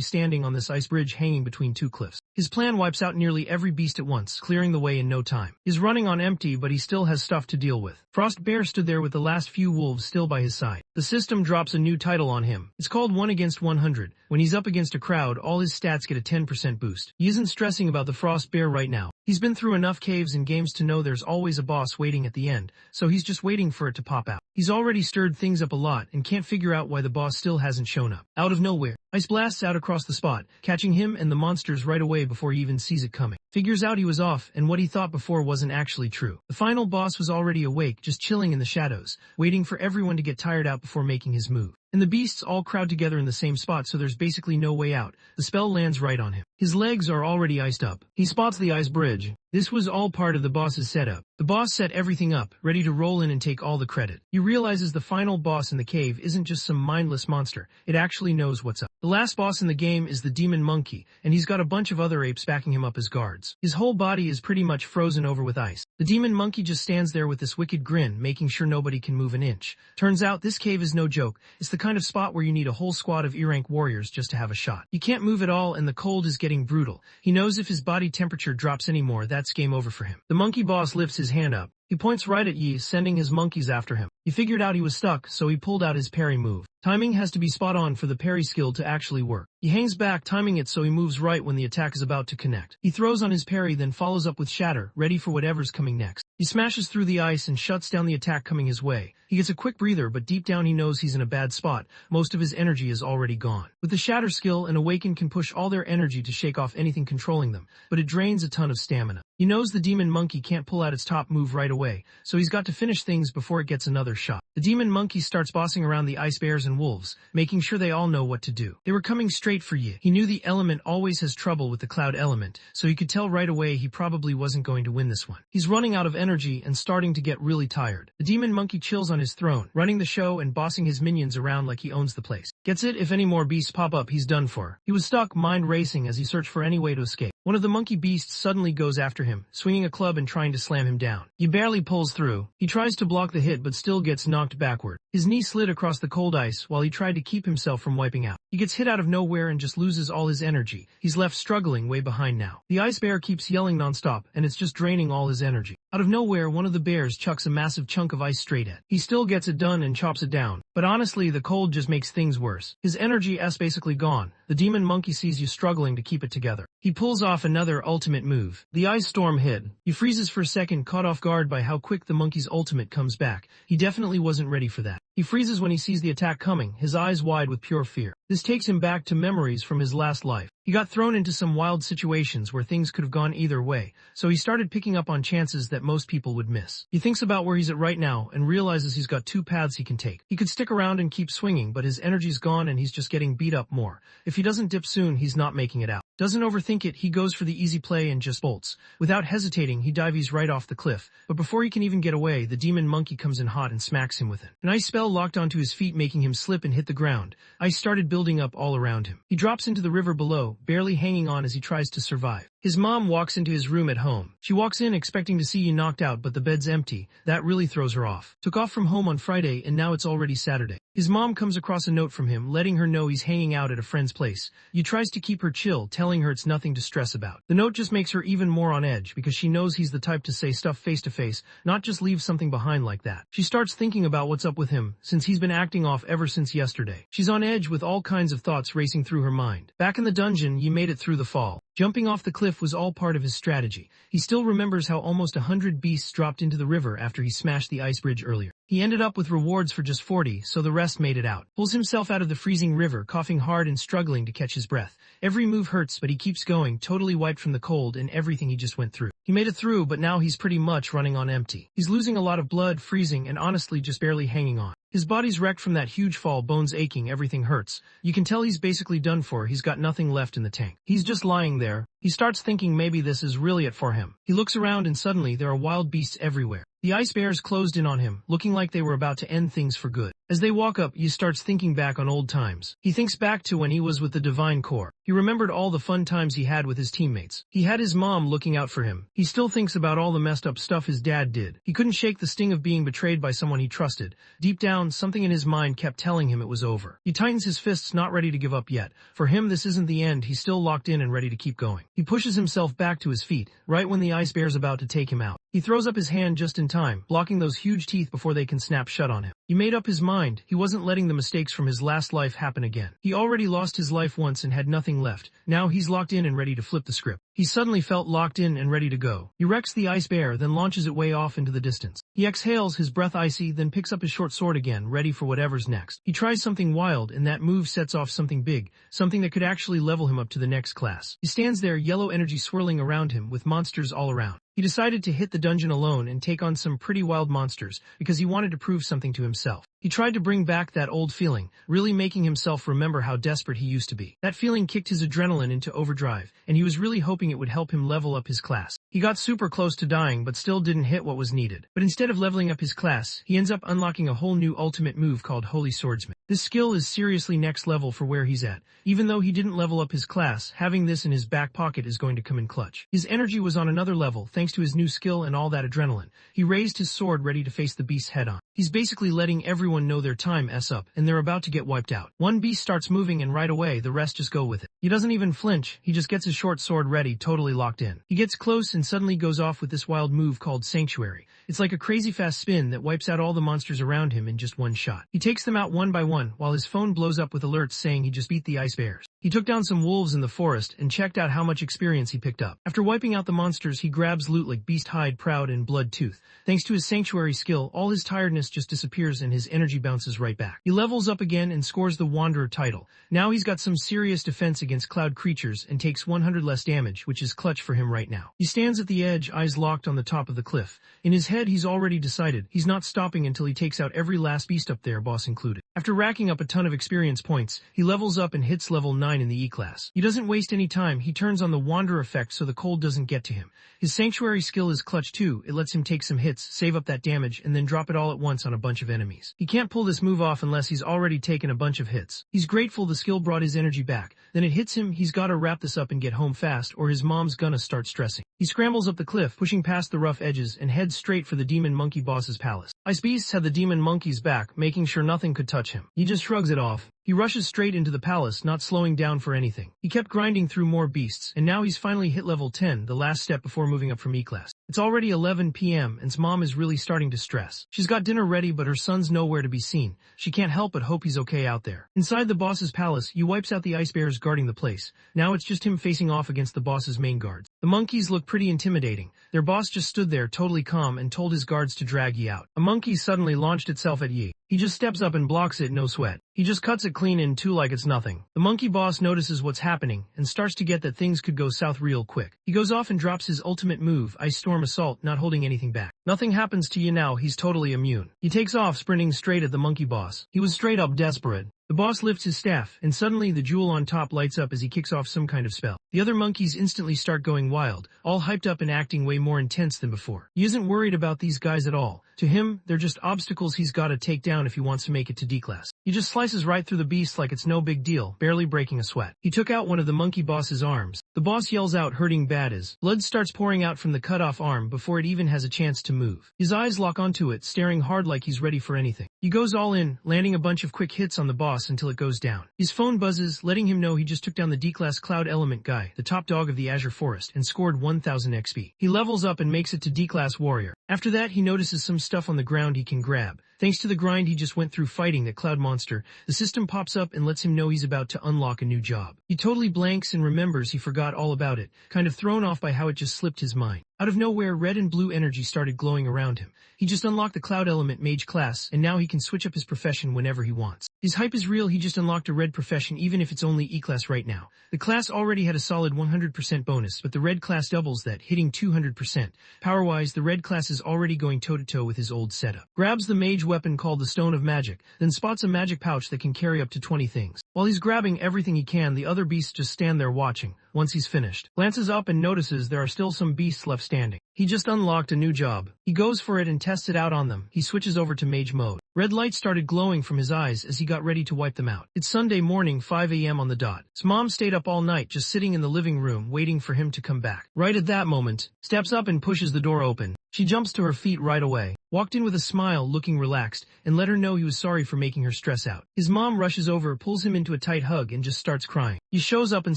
standing on this ice bridge hanging between two cliffs. His plan wipes out nearly every beast at once, clearing the way in no time. He's running on empty, but he still has stuff to deal with. Frost Bear stood there with the last few wolves still by his side. The system drops a new title on him. It's called 1 against 100. When he's up against a crowd, all his stats get a 10% boost. He isn't stressing about the Frost Bear right now. He's been through enough caves and games to know there's always a boss waiting at the end, so he's just waiting for it to pop out. He's already stirred things up a lot and can't figure out why the boss still hasn't shown up. Out of nowhere, ice blasts out across the spot, catching him and the monsters right away before he even sees it coming. Figures out he was off, and what he thought before wasn't actually true. The final boss was already awake, just chilling in the shadows, waiting for everyone to get tired out before making his move. And the beasts all crowd together in the same spot, so there's basically no way out. The spell lands right on him. His legs are already iced up. He spots the ice bridge. This was all part of the boss's setup. The boss set everything up, ready to roll in and take all the credit. He realizes the final boss in the cave isn't just some mindless monster. It actually knows what's up. The last boss in the game is the demon monkey, and he's got a bunch of other apes backing him up as guards. His whole body is pretty much frozen over with ice. The demon monkey just stands there with this wicked grin, making sure nobody can move an inch. Turns out this cave is no joke. It's the kind of spot where you need a whole squad of E-rank warriors just to have a shot. You can't move at all, and the cold is getting brutal. He knows if his body temperature drops anymore, that's game over for him. The monkey boss lifts his hand up. He points right at Yi, sending his monkeys after him. He figured out he was stuck, so he pulled out his parry move. Timing has to be spot on for the parry skill to actually work. He hangs back, timing it so he moves right when the attack is about to connect. He throws on his parry, then follows up with shatter, ready for whatever's coming next. He smashes through the ice and shuts down the attack coming his way. He gets a quick breather, but deep down he knows he's in a bad spot. Most of his energy is already gone. With the shatter skill, an awakened can push all their energy to shake off anything controlling them, but it drains a ton of stamina. He knows the demon monkey can't pull out its top move right away, so he's got to finish things before it gets another shot. The demon monkey starts bossing around the ice bears and wolves, making sure they all know what to do. They were coming straight for Yi. He knew the element always has trouble with the cloud element, so he could tell right away he probably wasn't going to win this one. He's running out of energy and starting to get really tired. The demon monkey chills on his throne, running the show and bossing his minions around like he owns the place. Gets it? If any more beasts pop up, he's done for. He was stuck, mind racing as he searched for any way to escape. One of the monkey beasts suddenly goes after him, swinging a club and trying to slam him down. He barely pulls through. He tries to block the hit but still gets knocked backward. His knee slid across the cold ice while he tried to keep himself from wiping out. He gets hit out of nowhere and just loses all his energy. He's left struggling way behind now. The ice bear keeps yelling nonstop and it's just draining all his energy. Out of nowhere, one of the bears chucks a massive chunk of ice straight at. He still gets it done and chops it down. But honestly, the cold just makes things worse. His energy is basically gone. The demon monkey sees you struggling to keep it together. He pulls off another ultimate move. The ice storm hit. He freezes for a second, caught off guard by how quick the monkey's ultimate comes back. He definitely wasn't ready for that. He freezes when he sees the attack coming, his eyes wide with pure fear. This takes him back to memories from his last life. He got thrown into some wild situations where things could have gone either way, so he started picking up on chances that most people would miss. He thinks about where he's at right now and realizes he's got two paths he can take. He could stick around and keep swinging, but his energy's gone and he's just getting beat up more. If he doesn't dip soon, he's not making it out. Doesn't overthink it, he goes for the easy play and just bolts. Without hesitating, he dives right off the cliff. But before he can even get away, the demon monkey comes in hot and smacks him with it. An ice spell locked onto his feet, making him slip and hit the ground. Ice started building up all around him. He drops into the river below, barely hanging on as he tries to survive. His mom walks into his room at home. She walks in expecting to see you knocked out, but the bed's empty. That really throws her off. Took off from home on Friday and now it's already Saturday. His mom comes across a note from him letting her know he's hanging out at a friend's place. He tries to keep her chill, telling her it's nothing to stress about. The note just makes her even more on edge because she knows he's the type to say stuff face to face, not just leave something behind like that. She starts thinking about what's up with him, since he's been acting off ever since yesterday. She's on edge with all kinds of thoughts racing through her mind. Back in the dungeon, you made it through the fall. Jumping off the cliff was all part of his strategy. He still remembers how almost 100 beasts dropped into the river after he smashed the ice bridge earlier. He ended up with rewards for just 40, so the rest made it out. Pulls himself out of the freezing river, coughing hard and struggling to catch his breath. Every move hurts, but he keeps going, totally wiped from the cold and everything he just went through. He made it through, but now he's pretty much running on empty. He's losing a lot of blood, freezing, and honestly just barely hanging on. His body's wrecked from that huge fall, bones aching, everything hurts. You can tell he's basically done for, he's got nothing left in the tank. He's just lying there. He starts thinking maybe this is really it for him. He looks around and suddenly there are wild beasts everywhere. The ice bears closed in on him, looking like they were about to end things for good. As they walk up, Yi starts thinking back on old times. He thinks back to when he was with the Divine Corps. He remembered all the fun times he had with his teammates. He had his mom looking out for him. He still thinks about all the messed up stuff his dad did. He couldn't shake the sting of being betrayed by someone he trusted. Deep down, something in his mind kept telling him it was over. He tightens his fists, not ready to give up yet. For him, this isn't the end. He's still locked in and ready to keep going. He pushes himself back to his feet, right when the ice bear's about to take him out. He throws up his hand just in time, blocking those huge teeth before they can snap shut on him. He made up his mind. He wasn't letting the mistakes from his last life happen again. He already lost his life once and had nothing left. Now he's locked in and ready to flip the script. He suddenly felt locked in and ready to go. He wrecks the ice bear, then launches it way off into the distance. He exhales, his breath icy, then picks up his short sword again, ready for whatever's next. He tries something wild, and that move sets off something big, something that could actually level him up to the next class. He stands there, yellow energy swirling around him, with monsters all around. He decided to hit the dungeon alone and take on some pretty wild monsters, because he wanted to prove something to himself. He tried to bring back that old feeling, really making himself remember how desperate he used to be. That feeling kicked his adrenaline into overdrive, and he was really hoping it would help him level up his class. He got super close to dying, but still didn't hit what was needed. But instead of leveling up his class, he ends up unlocking a whole new ultimate move called Holy Swordsman. This skill is seriously next level for where he's at. Even though he didn't level up his class, having this in his back pocket is going to come in clutch. His energy was on another level thanks to his new skill and all that adrenaline. He raised his sword ready to face the beast head on. He's basically letting everyone know their time up and they're about to get wiped out. One beast starts moving and right away the rest just go with it. He doesn't even flinch, he just gets his short sword ready, totally locked in. He gets close and suddenly goes off with this wild move called Sanctuary. It's like a crazy fast spin that wipes out all the monsters around him in just one shot. He takes them out one by one while his phone blows up with alerts saying he just beat the ice bears. He took down some wolves in the forest and checked out how much experience he picked up. After wiping out the monsters, he grabs loot like Beast Hide, Proud, and Blood Tooth. Thanks to his Sanctuary skill, all his tiredness just disappears and his energy bounces right back. He levels up again and scores the Wanderer title. Now he's got some serious defense against cloud creatures and takes 100 less damage, which is clutch for him right now. He stands at the edge, eyes locked on the top of the cliff. In his head, he's already decided. He's not stopping until he takes out every last beast up there, boss included. After racking up a ton of experience points, he levels up and hits level 9 in the E-class. He doesn't waste any time. He turns on the Wanderer effect so the cold doesn't get to him. His Sanctuary skill is clutch too. It lets him take some hits, save up that damage, and then drop it all at once on a bunch of enemies. He can't pull this move off unless he's already taken a bunch of hits. He's grateful the skill brought his energy back. Then it hits him, he's gotta wrap this up and get home fast or his mom's gonna start stressing. He scrambles up the cliff, pushing past the rough edges, and heads straight for the demon monkey boss's palace. Ice beasts had the demon monkey's back, making sure nothing could touch him. He just shrugs it off. He rushes straight into the palace, not slowing down for anything. He kept grinding through more beasts, and now he's finally hit level 10, the last step before moving up from E-class. It's already 11 p.m. and his mom is really starting to stress. She's got dinner ready, but her son's nowhere to be seen. She can't help but hope he's okay out there. Inside the boss's palace, he wipes out the ice bears guarding the place. Now it's just him facing off against the boss's main guards. The monkeys look pretty intimidating. Their boss just stood there totally calm and told his guards to drag Yi out. A monkey suddenly launched itself at Yi. He just steps up and blocks it, no sweat. He just cuts it clean in two like it's nothing. The monkey boss notices what's happening and starts to get that things could go south real quick. He goes off and drops his ultimate move, Ice Storm Assault, not holding anything back. Nothing happens to Yi now, he's totally immune. He takes off, sprinting straight at the monkey boss. He was straight up desperate. The boss lifts his staff, and suddenly the jewel on top lights up as he kicks off some kind of spell. The other monkeys instantly start going wild, all hyped up and acting way more intense than before. He isn't worried about these guys at all. To him, they're just obstacles he's gotta take down if he wants to make it to D-class. He just slices right through the beast like it's no big deal, barely breaking a sweat. He took out one of the monkey boss's arms, The boss yells out hurting bad as blood starts pouring out from the cut-off arm before it even has a chance to move. His eyes lock onto it, staring hard like he's ready for anything. He goes all in, landing a bunch of quick hits on the boss until it goes down. His phone buzzes, letting him know he just took down the D-Class Cloud Element guy, the top dog of the Azure Forest, and scored 1000 XP. He levels up and makes it to D-Class Warrior. After that, he notices some stuff on the ground he can grab. Thanks to the grind he just went through fighting that cloud monster, the system pops up and lets him know he's about to unlock a new job. He totally blanks and remembers he forgot all about it, kind of thrown off by how it just slipped his mind. Out of nowhere, red and blue energy started glowing around him. He just unlocked the Cloud Element Mage class, and now he can switch up his profession whenever he wants. His hype is real, he just unlocked a red profession even if it's only E-class right now. The class already had a solid 100% bonus, but the red class doubles that, hitting 200%. Power-wise, the red class is already going toe-to-toe with his old setup. Grabs the mage weapon called the Stone of Magic, then spots a magic pouch that can carry up to 20 things. While he's grabbing everything he can, the other beasts just stand there watching. Once he's finished, glances up and notices there are still some beasts left standing. He just unlocked a new job. He goes for it and tests it out on them. He switches over to mage mode. Red light started glowing from his eyes as he got ready to wipe them out. It's Sunday morning, 5 a.m. on the dot. His mom stayed up all night just sitting in the living room waiting for him to come back. Right at that moment, steps up and pushes the door open. She jumps to her feet right away, walked in with a smile, looking relaxed, and let her know he was sorry for making her stress out. His mom rushes over, pulls him into a tight hug, and just starts crying. He shows up and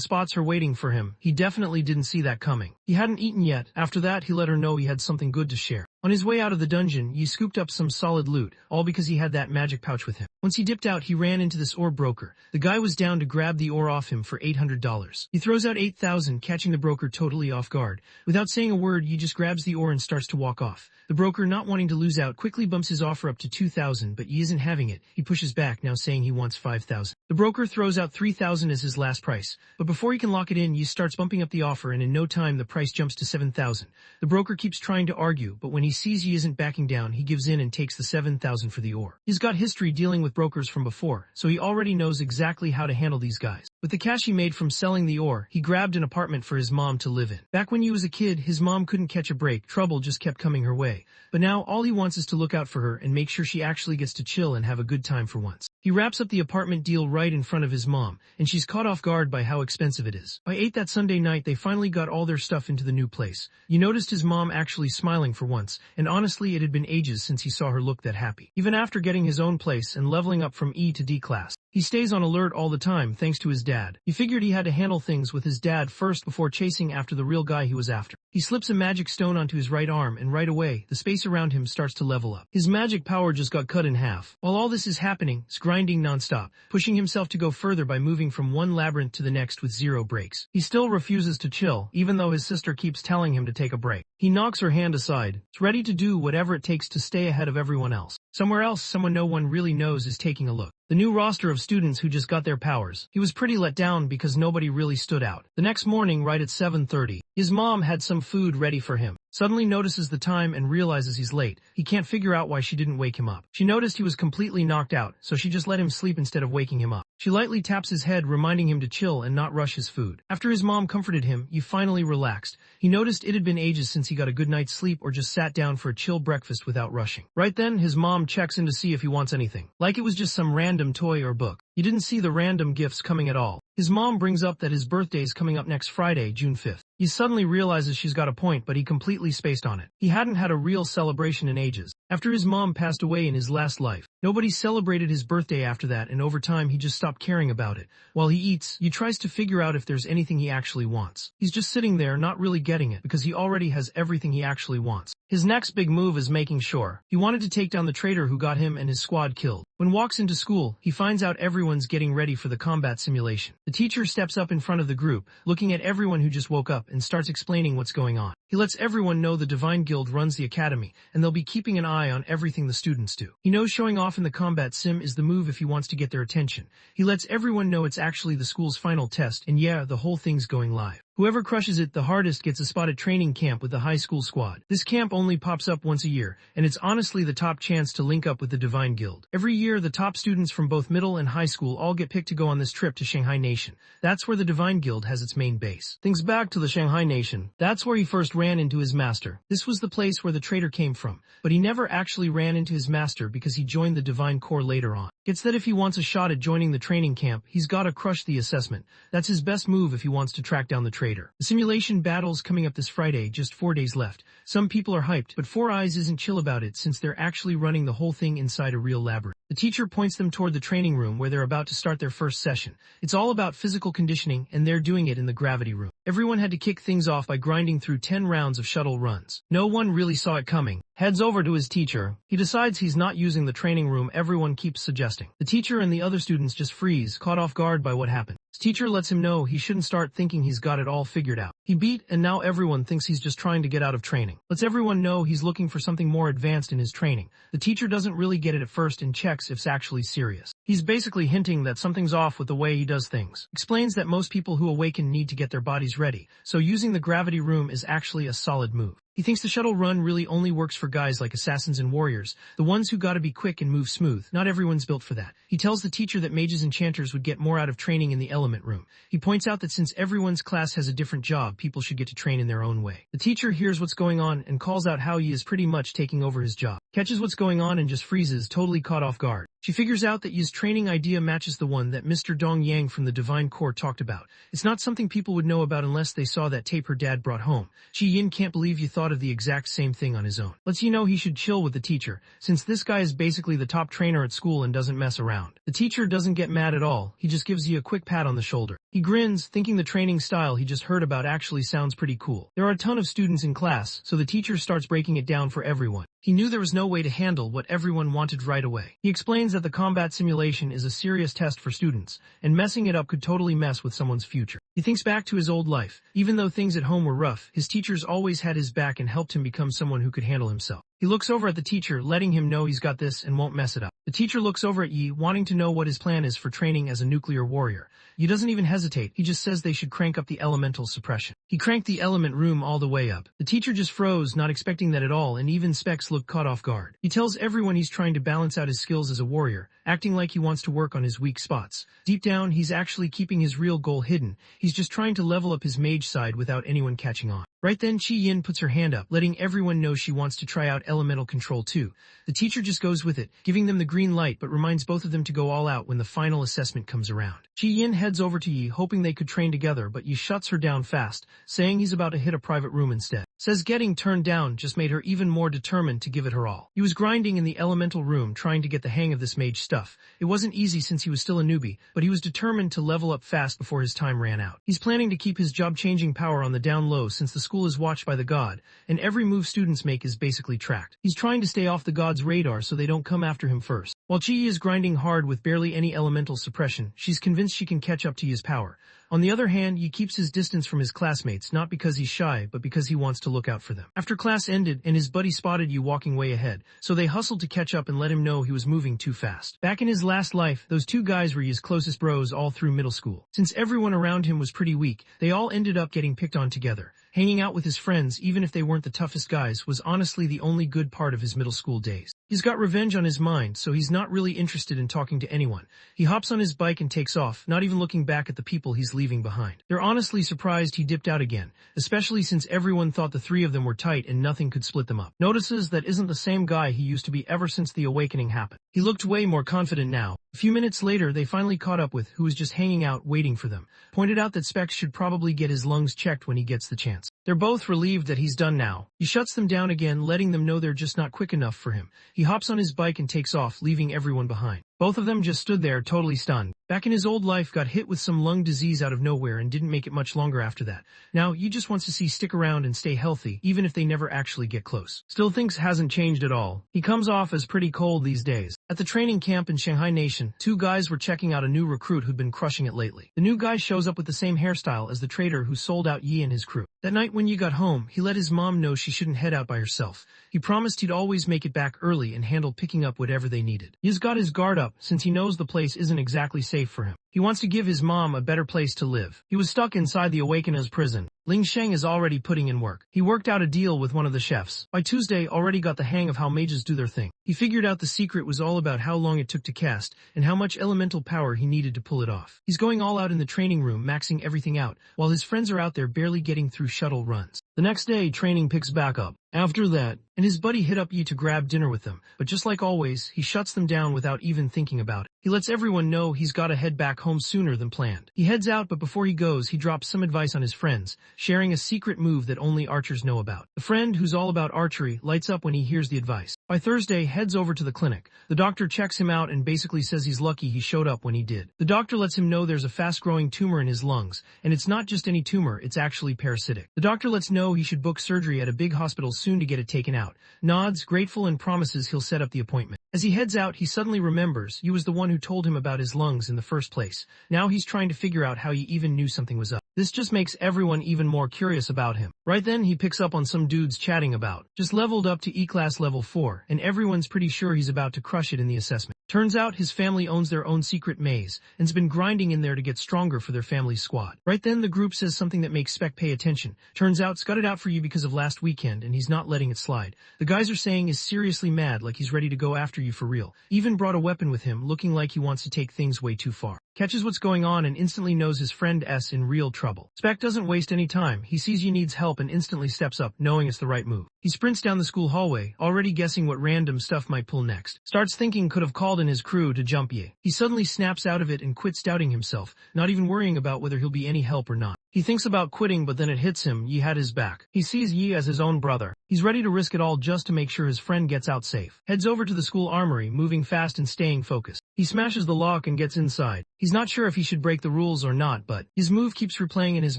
spots her waiting for him. He definitely didn't see that coming. He hadn't eaten yet. After that, he let her know he had something good to share. On his way out of the dungeon, he scooped up some solid loot, all because he had that magic pouch with him. Once he dipped out, he ran into this ore broker. The guy was down to grab the ore off him for $800. He throws out 8,000, catching the broker totally off guard. Without saying a word, he just grabs the ore and starts to walk off. The broker, not wanting to lose out, quickly bumps his offer up to 2,000, but he isn't having it. He pushes back, now saying he wants 5,000. The broker throws out 3,000 as his last price, but before he can lock it in, Yi starts bumping up the offer, and in no time the price jumps to 7,000. The broker keeps trying to argue, but when he sees Yi isn't backing down, he gives in and takes the 7,000 for the ore. He's got history dealing with brokers from before, so he already knows exactly how to handle these guys. With the cash he made from selling the ore, he grabbed an apartment for his mom to live in. Back when he was a kid, his mom couldn't catch a break. Trouble just kept coming her way. But now all he wants is to look out for her and make sure she actually gets to chill and have a good time for once. He wraps up the apartment deal right in front of his mom, and she's caught off guard by how expensive it is. By 8 that Sunday night, they finally got all their stuff into the new place. You noticed his mom actually smiling for once, and honestly it had been ages since he saw her look that happy. Even after getting his own place and leveling up from E to D class, he stays on alert all the time thanks to his dad. He figured he had to handle things with his dad first before chasing after the real guy he was after. He slips a magic stone onto his right arm, and right away, the space around him starts to level up. His magic power just got cut in half. While all this is happening, he's grinding nonstop, pushing himself to go further by moving from one labyrinth to the next with 0 breaks. He still refuses to chill, even though his sister keeps telling him to take a break. He knocks her hand aside. He's ready to do whatever it takes to stay ahead of everyone else. Somewhere else, someone no one really knows is taking a look. The new roster of students who just got their powers. He was pretty let down because nobody really stood out. The next morning, right at 7:30, his mom had some food ready for him. Suddenly notices the time and realizes he's late. He can't figure out why she didn't wake him up. She noticed he was completely knocked out, so she just let him sleep instead of waking him up. She lightly taps his head, reminding him to chill and not rush his food. After his mom comforted him, he finally relaxed. He noticed it had been ages since he got a good night's sleep or just sat down for a chill breakfast without rushing. Right then, his mom checks in to see if he wants anything. Like it was just some random toy or book. You didn't see the random gifts coming at all. His mom brings up that his birthday's coming up next Friday, June 5th. He suddenly realizes she's got a point, but he completely spaced on it. He hadn't had a real celebration in ages. After his mom passed away in his last life, nobody celebrated his birthday after that, and over time he just stopped caring about it. While he eats, he tries to figure out if there's anything he actually wants. He's just sitting there not really getting it because he already has everything he actually wants. His next big move is making sure. He wanted to take down the traitor who got him and his squad killed. When walks into school, he finds out everyone's getting ready for the combat simulation. The teacher steps up in front of the group, looking at everyone who just woke up, and starts explaining what's going on. He lets everyone know the Divine Guild runs the academy, and they'll be keeping an eye on everything the students do. He knows showing off in the combat sim is the move if he wants to get their attention. He lets everyone know it's actually the school's final test, and yeah, the whole thing's going live. Whoever crushes it the hardest gets a spot at training camp with the high school squad. This camp only pops up once a year, and it's honestly the top chance to link up with the Divine Guild. Every year, the top students from both middle and high school all get picked to go on this trip to Shanghai Nation. That's where the Divine Guild has its main base. Things back to the Shanghai Nation. That's where he first ran into his master. This was the place where the traitor came from, but he never actually ran into his master because he joined the Divine Corps later on. Gets that if he wants a shot at joining the training camp, he's gotta crush the assessment. That's his best move if he wants to track down the traitor. The simulation battle's coming up this Friday, just 4 days left. Some people are hyped, but Four Eyes isn't chill about it since they're actually running the whole thing inside a real labyrinth. The teacher points them toward the training room where they're about to start their first session. It's all about physical conditioning, and they're doing it in the gravity room. Everyone had to kick things off by grinding through 10 rounds of shuttle runs. No one really saw it coming. Heads over to his teacher. He decides he's not using the training room everyone keeps suggesting. The teacher and the other students just freeze, caught off guard by what happened. His teacher lets him know he shouldn't start thinking he's got it all figured out. He beat, and now everyone thinks he's just trying to get out of training. Lets everyone know he's looking for something more advanced in his training. The teacher doesn't really get it at first and checks if it's actually serious. He's basically hinting that something's off with the way he does things. Explains that most people who awaken need to get their bodies ready, so using the gravity room is actually a solid move. He thinks the shuttle run really only works for guys like assassins and warriors, the ones who gotta be quick and move smooth. Not everyone's built for that. He tells the teacher that mages and enchanters would get more out of training in the element room. He points out that since everyone's class has a different job, people should get to train in their own way. The teacher hears what's going on and calls out how he is pretty much taking over his job. Catches what's going on and just freezes, totally caught off guard. She figures out that Yi's training idea matches the one that Mr. Dong Yang from the Divine Core talked about. It's not something people would know about unless they saw that tape her dad brought home. Chi Yin can't believe Yi thought of the exact same thing on his own. Lets you know he should chill with the teacher, since this guy is basically the top trainer at school and doesn't mess around. The teacher doesn't get mad at all, he just gives Yi a quick pat on the shoulder. He grins, thinking the training style he just heard about actually sounds pretty cool. There are a ton of students in class, so the teacher starts breaking it down for everyone. He knew there was no way to handle what everyone wanted right away. He explains that the combat simulation is a serious test for students, and messing it up could totally mess with someone's future. He thinks back to his old life. Even though things at home were rough, his teachers always had his back and helped him become someone who could handle himself. He looks over at the teacher, letting him know he's got this and won't mess it up. The teacher looks over at Yi, wanting to know what his plan is for training as a nuclear warrior. Yi doesn't even hesitate, he just says they should crank up the elemental suppression. He cranked the element room all the way up. The teacher just froze, not expecting that at all, and even Specs looked caught off guard. He tells everyone he's trying to balance out his skills as a warrior, acting like he wants to work on his weak spots. Deep down, he's actually keeping his real goal hidden. He's just trying to level up his mage side without anyone catching on. Right then, Chi Yin puts her hand up, letting everyone know she wants to try out elemental control too. The teacher just goes with it, giving them the green light but reminds both of them to go all out when the final assessment comes around. Chi Yin heads over to Yi, hoping they could train together, but Yi shuts her down fast, saying he's about to hit a private room instead. Says getting turned down just made her even more determined to give it her all. He was grinding in the elemental room trying to get the hang of this mage stuff. It wasn't easy since he was still a newbie, but he was determined to level up fast before his time ran out. He's planning to keep his job-changing power on the down low since the school is watched by the god, and every move students make is basically tracked. He's trying to stay off the god's radar so they don't come after him first. While Chi is grinding hard with barely any elemental suppression, she's convinced she can catch up to Yi's power. On the other hand, Yi keeps his distance from his classmates, not because he's shy, but because he wants to look out for them. After class ended and his buddy spotted Yi walking way ahead, so they hustled to catch up and let him know he was moving too fast. Back in his last life, those two guys were Yi's closest bros all through middle school. Since everyone around him was pretty weak, they all ended up getting picked on together. Hanging out with his friends, even if they weren't the toughest guys, was honestly the only good part of his middle school days. He's got revenge on his mind, so he's not really interested in talking to anyone. He hops on his bike and takes off, not even looking back at the people he's leaving behind. They're honestly surprised he dipped out again, especially since everyone thought the three of them were tight and nothing could split them up. Notices that isn't the same guy he used to be ever since the awakening happened. He looked way more confident now. A few minutes later, they finally caught up with who was just hanging out waiting for them. Pointed out that Specs should probably get his lungs checked when he gets the chance. They're both relieved that he's done now. He shuts them down again, letting them know they're just not quick enough for him. He hops on his bike and takes off, leaving everyone behind. Both of them just stood there, totally stunned. Back in his old life, got hit with some lung disease out of nowhere and didn't make it much longer after that. Now, Yi just wants to see stick around and stay healthy, even if they never actually get close. Still thinks hasn't changed at all. He comes off as pretty cold these days. At the training camp in Shanghai Nation, two guys were checking out a new recruit who'd been crushing it lately. The new guy shows up with the same hairstyle as the traitor who sold out Yi and his crew. That night when Yi got home, he let his mom know she shouldn't head out by herself. He promised he'd always make it back early and handle picking up whatever they needed. Yi's got his guard up, since he knows the place isn't exactly safe for him. He wants to give his mom a better place to live. He was stuck inside the Awakener's prison. Ling Sheng is already putting in work. He worked out a deal with one of the chefs. By Tuesday, already got the hang of how mages do their thing. He figured out the secret was all about how long it took to cast, and how much elemental power he needed to pull it off. He's going all out in the training room, maxing everything out, while his friends are out there barely getting through shuttle runs. The next day, training picks back up. After that, and his buddy hit up Yi to grab dinner with them, but just like always, he shuts them down without even thinking about it. He lets everyone know he's gotta head back home sooner than planned. He heads out, but before he goes, he drops some advice on his friends, sharing a secret move that only archers know about. The friend, who's all about archery, lights up when he hears the advice. By Thursday, heads over to the clinic. The doctor checks him out and basically says he's lucky he showed up when he did. The doctor lets him know there's a fast-growing tumor in his lungs, and it's not just any tumor, it's actually parasitic. The doctor lets know he should book surgery at a big hospital soon to get it taken out, nods, grateful, and promises he'll set up the appointment. As he heads out, he suddenly remembers he was the one who told him about his lungs in the first place. Now he's trying to figure out how he even knew something was up. This just makes everyone even more curious about him. Right then, he picks up on some dudes chatting about just leveled up to E-Class level 4, and everyone's pretty sure he's about to crush it in the assessment. Turns out his family owns their own secret maze, and's been grinding in there to get stronger for their family's squad. Right then, the group says something that makes Spec pay attention. Turns out Scott it out for you because of last weekend, and he's not letting it slide. The guys are saying is seriously mad, like he's ready to go after you for real. Even brought a weapon with him, looking like he wants to take things way too far. Catches what's going on and instantly knows his friend S in real trouble. Spec doesn't waste any time. He sees Yi needs help and instantly steps up, knowing it's the right move. He sprints down the school hallway, already guessing what random stuff might pull next. Starts thinking could have called in his crew to jump Yi. He suddenly snaps out of it and quits doubting himself, not even worrying about whether he'll be any help or not. He thinks about quitting, but then it hits him, Yi had his back. He sees Yi as his own brother. He's ready to risk it all just to make sure his friend gets out safe. Heads over to the school armory, moving fast and staying focused. He smashes the lock and gets inside. He's not sure if he should break the rules or not, but his move keeps replaying in his